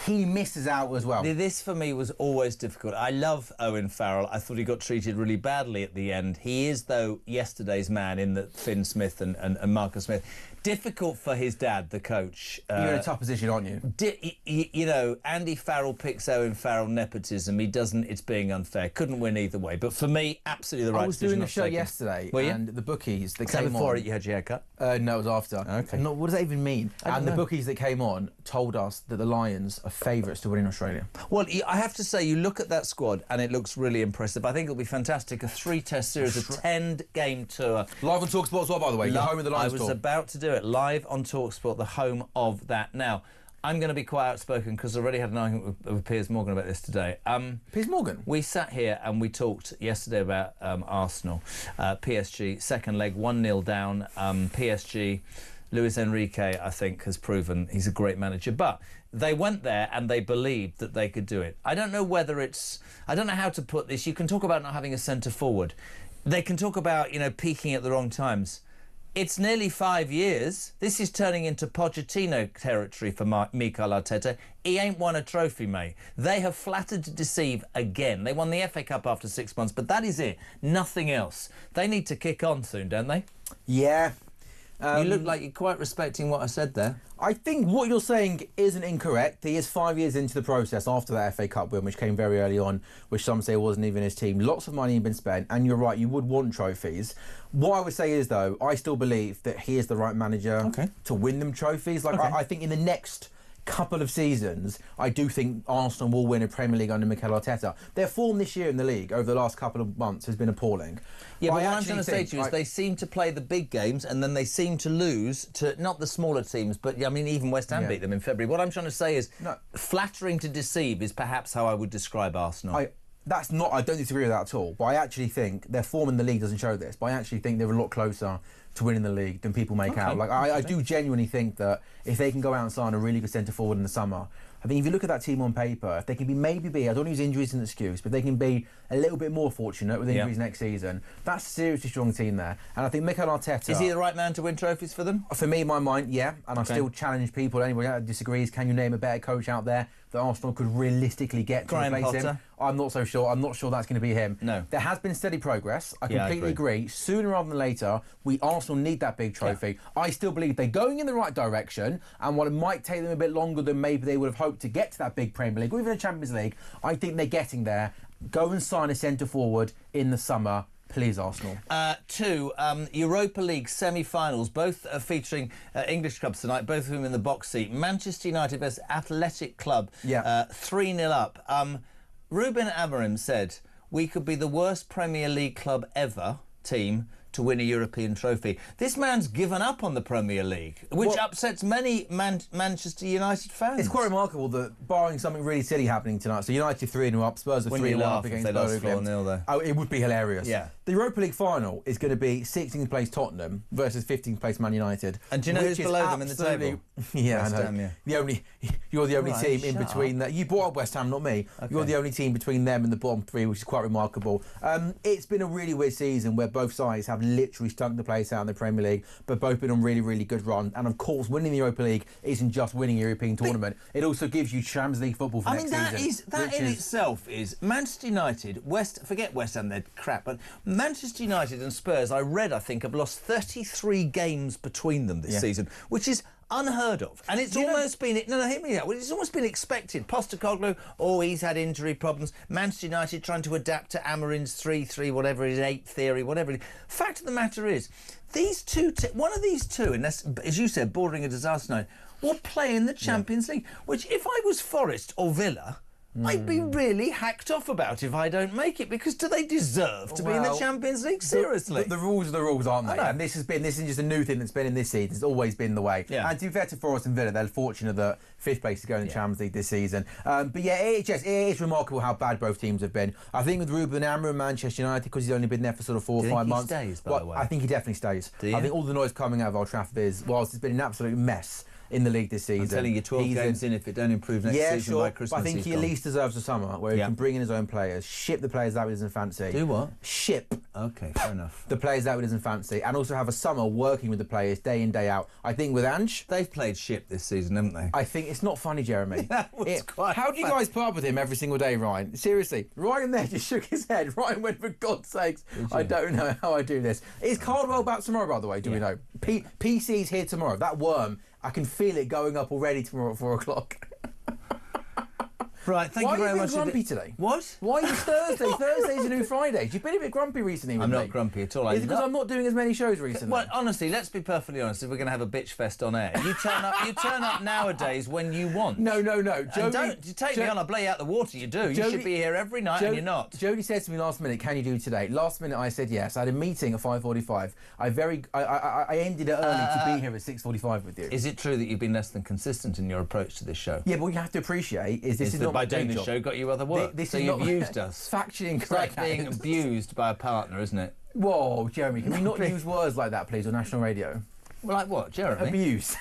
he misses out as well. This for me was always difficult. I love Owen Farrell. I thought he got treated really badly at the end. He is, though, yesterday's man in the Finn Smith and Marcus Smith. Difficult for his dad, the coach. You're in a tough position, aren't you? You know, Andy Farrell picks Owen Farrell nepotism. He doesn't. It's being unfair. Couldn't win either way. But for me, absolutely the right decision. I was doing a show yesterday, and the bookies that came before on. You had your haircut? No, it was after. Okay. No, what does that even mean? And the bookies that came on told us that the Lions are favourites to win in Australia. Well, I have to say, you look at that squad and it looks really impressive. I think it'll be fantastic. A 3-test series, a 10-game tour. Live on talkSport as well, by the way. You're home of the Lions I was tour. about to do it live on talkSport, the home of that. Now, I'm going to be quite outspoken because I already had an argument with Piers Morgan about this today. Piers Morgan? We sat here and we talked yesterday about Arsenal. PSG, second leg, 1-0 down. PSG, Luis Enrique, I think, has proven he's a great manager. But they went there and they believed that they could do it. I don't know whether it's... I don't know how to put this. You can talk about not having a centre forward. They can talk about, you know, peaking at the wrong times. It's nearly 5 years. This is turning into Pochettino territory for Mikel Arteta. He ain't won a trophy, mate. They have flattered to deceive again. They won the FA Cup after 6 months, but that is it. Nothing else. They need to kick on soon, don't they? Yeah. You look like you're quite respecting what I said there. I think what you're saying isn't incorrect. He is 5 years into the process after that FA Cup win, which came very early on, which some say wasn't even his team. Lots of money had been spent, and you're right, you would want trophies. What I would say is, though, I still believe that he is the right manager to win them trophies. Like, I think in the next couple of seasons, I do think Arsenal will win a Premier League under Mikel Arteta. Their form this year in the league over the last couple of months has been appalling. Yeah, but what I'm trying to say to you is they seem to play the big games and then they seem to lose to, not the smaller teams, but, I mean, even West Ham beat them in February. What I'm trying to say is flattering to deceive is perhaps how I would describe Arsenal. I don't disagree with that at all, but I actually think their form in the league doesn't show this, but I actually think they're a lot closer to winning the league than people make out. Like, I do genuinely think that if they can go out and sign a really good centre forward in the summer, I think if you look at that team on paper, if they can be I don't want to use injuries as an excuse, but they can be a little bit more fortunate with injuries next season, that's a seriously strong team there. And I think Mikel Arteta... Is he the right man to win trophies for them? For me, in my mind, yeah. And I still challenge people, anybody that disagrees, can you name a better coach out there that Arsenal could realistically get to replace him? I'm not so sure. I'm not sure that's going to be him. No. There has been steady progress. I completely agree. Sooner rather than later, Arsenal need that big trophy. I still believe they're going in the right direction, and while it might take them a bit longer than maybe they would have hoped to get to that big Premier League or even a Champions League, I think they're getting there. Go and sign a centre forward in the summer. Please, Arsenal. Two, Europa League semi-finals, both featuring English clubs tonight, both of them in the box seat. Manchester United versus Athletic Club, 3-0 up. Ruben Amorim said, we could be the worst Premier League club ever, team, to win a European trophy. This man's given up on the Premier League, which upsets many Manchester United fans. It's quite remarkable that, barring something really silly happening tonight, so United 3-0 up, Spurs are 3-1 up against Burnley. Oh, it would be hilarious. Yeah. The Europa League final is going to be 16th place Tottenham versus 15th place Man United. And do you know who's below them in the table? Yeah, West I know. Ham, You're the only team in between that. You brought up West Ham, not me. Okay. You're the only team between them and the bottom three, which is quite remarkable. It's been a really weird season where both sides have literally stunk the place out in the Premier League, but both been on really, really good run. And of course, winning the Europa League isn't just winning a European tournament. It also gives you Champions League football for next season. That in itself is Manchester United. Forget West Ham, they're crap. But Manchester United and Spurs, I think, have lost 33 games between them this season, which is unheard of, and it's almost been hear me out. It's almost been expected. Postecoglou, he's had injury problems. Manchester United trying to adapt to Amorim's 3-3, whatever it is, 8 theory, whatever it is. Fact of the matter is, these two, one of these two, and that's, as you said, bordering a disaster night, will play in the Champions League. Which, if I was Forest or Villa, I'd be really hacked off about if I don't make it, because do they deserve to be in the Champions League? Seriously. The rules are the rules, aren't they? And this is just a new thing that's been in this season. It's always been the way. Yeah. And to be fair to Forest and Villa, they're fortunate that 5th place is going in the Champions League this season. But yeah, it is remarkable how bad both teams have been. I think with Ruben Amorim, Manchester United, because he's only been there for sort of 4 or 5 months. He stays, by the way? I think he definitely stays. I think all the noise coming out of Old Trafford is, whilst it's been an absolute mess in the league this season. I'm telling you, 12 games in, if it don't improve next season by Christmas, but I think he at least deserves a summer where he can bring in his own players, ship the players that he doesn't fancy. Do what? Ship. Okay, fair enough. The players that he doesn't fancy, and also have a summer working with the players day in, day out. I think with Ange... They've played ship this season, haven't they? I think it's not funny, Jeremy. That was quite How do you guys put up with him every single day, Ryan? Seriously. Ryan there just shook his head. Ryan went, for God's sakes, I don't know how I do this. Is Cardwell back tomorrow, by the way? Do we know? PC's here tomorrow. That worm, I can feel it going up already tomorrow at 4 o'clock. Right, thank you very much. Why are you grumpy today? What? Why is Thursday? Thursday's a new Friday. You've been a bit grumpy recently. I'm not grumpy at all. Is it because I'm not doing as many shows recently? Well, honestly, let's be perfectly honest. If we're going to have a bitch fest on air, you turn up nowadays when you want. No. Don't you take me on. I blow you out the water. You do. You should be here every night, and you're not. Jodie said to me last minute, "Can you do today?" Last minute, I said yes. I had a meeting at 5:45. I ended it early to be here at 6:45 with you. Is it true that you've been less than consistent in your approach to this show? Yeah, but what you have to appreciate is this is not by doing this show got you other work. This so is you've not used us. Factually incorrect. It's like being abused by a partner, isn't it? Whoa, Jeremy, can we not use words like that, please, on national radio? Well, like what, Jeremy? Abuse.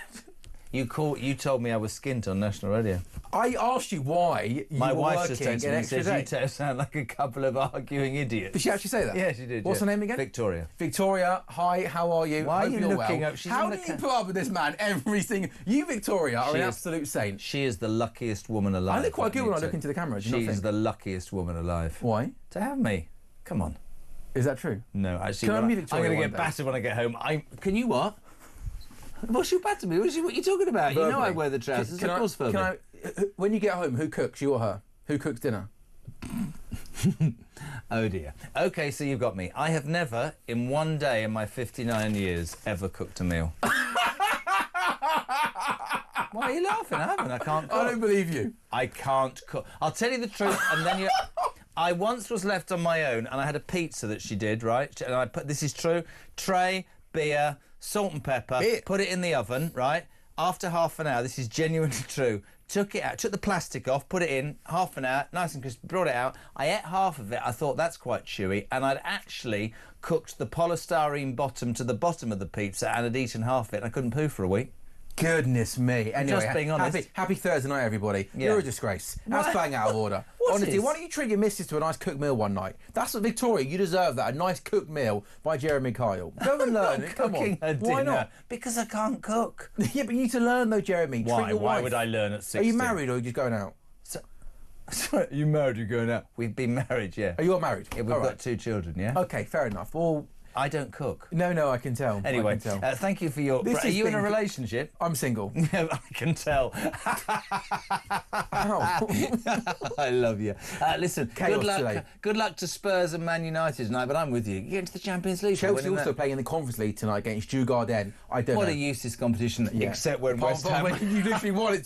You told me I was skint on national radio. I asked you why you My were wife working just texted me and says you sound like a couple of arguing idiots. Did she actually say that? Yeah, she did. What's her name again? Victoria. Victoria, hi, how are you? Why Hope are you you're looking well. up? How do you put up with this man every single... You, Victoria, are an absolute saint. She is the luckiest woman alive. I look quite good when I look into the camera. She's the luckiest woman alive. Why? To have me. Come on. Is that true? No, actually. Can I meet Victoria I'm going to one get day? battered when I get home. Can you what? What's your batter me? What are you talking about? Verbally. You know I wear the trousers. Of course, verbally. When you get home, who cooks, you or her? Who cooks dinner? Oh dear. Okay, so you've got me. I have never, in one day in my 59 years, ever cooked a meal. Why are you laughing? I haven't. I can't cook. I don't believe you. I can't cook. I'll tell you the truth, and then you... I once was left on my own, and I had a pizza that she did, right? And I put, this is true, tray, beer, salt and pepper, put it in the oven, right? After half an hour, this is genuinely true, took it out, took the plastic off, put it in, half an hour, nice and crisp, brought it out. I ate half of it, I thought that's quite chewy, and I'd actually cooked the polystyrene bottom to the bottom of the pizza and had eaten half of it, and I couldn't poo for a week. Goodness me. Anyway, just being honest. Happy Thursday night, everybody. Yeah. You're a disgrace. That's bang out of order. Honestly, why don't you treat your missus to a nice cooked meal one night? That's what, Victoria, you deserve that. A nice cooked meal by Jeremy Kyle. Go and learn it. Come on. Why not? Because I can't cook. Yeah, but you need to learn though, Jeremy. Why? Treat your Why wife. would I learn at 60? Are you married or are you just going out? Are you married or you going out? We've been married, yeah. Oh, you're married? Yeah, we've got 2 children, yeah? Okay, fair enough. Well... I don't cook. No, I can tell. Anyway, I can tell. Thank you for your... Are you in a relationship? I'm single. Yeah, I can tell. I love you. Listen, good luck to Spurs and Man United tonight, but I'm with you. You get into the Champions League. Chelsea also playing in the Conference League tonight against Djurgården. I don't know. What a useless competition, except when West Ham... You literally want it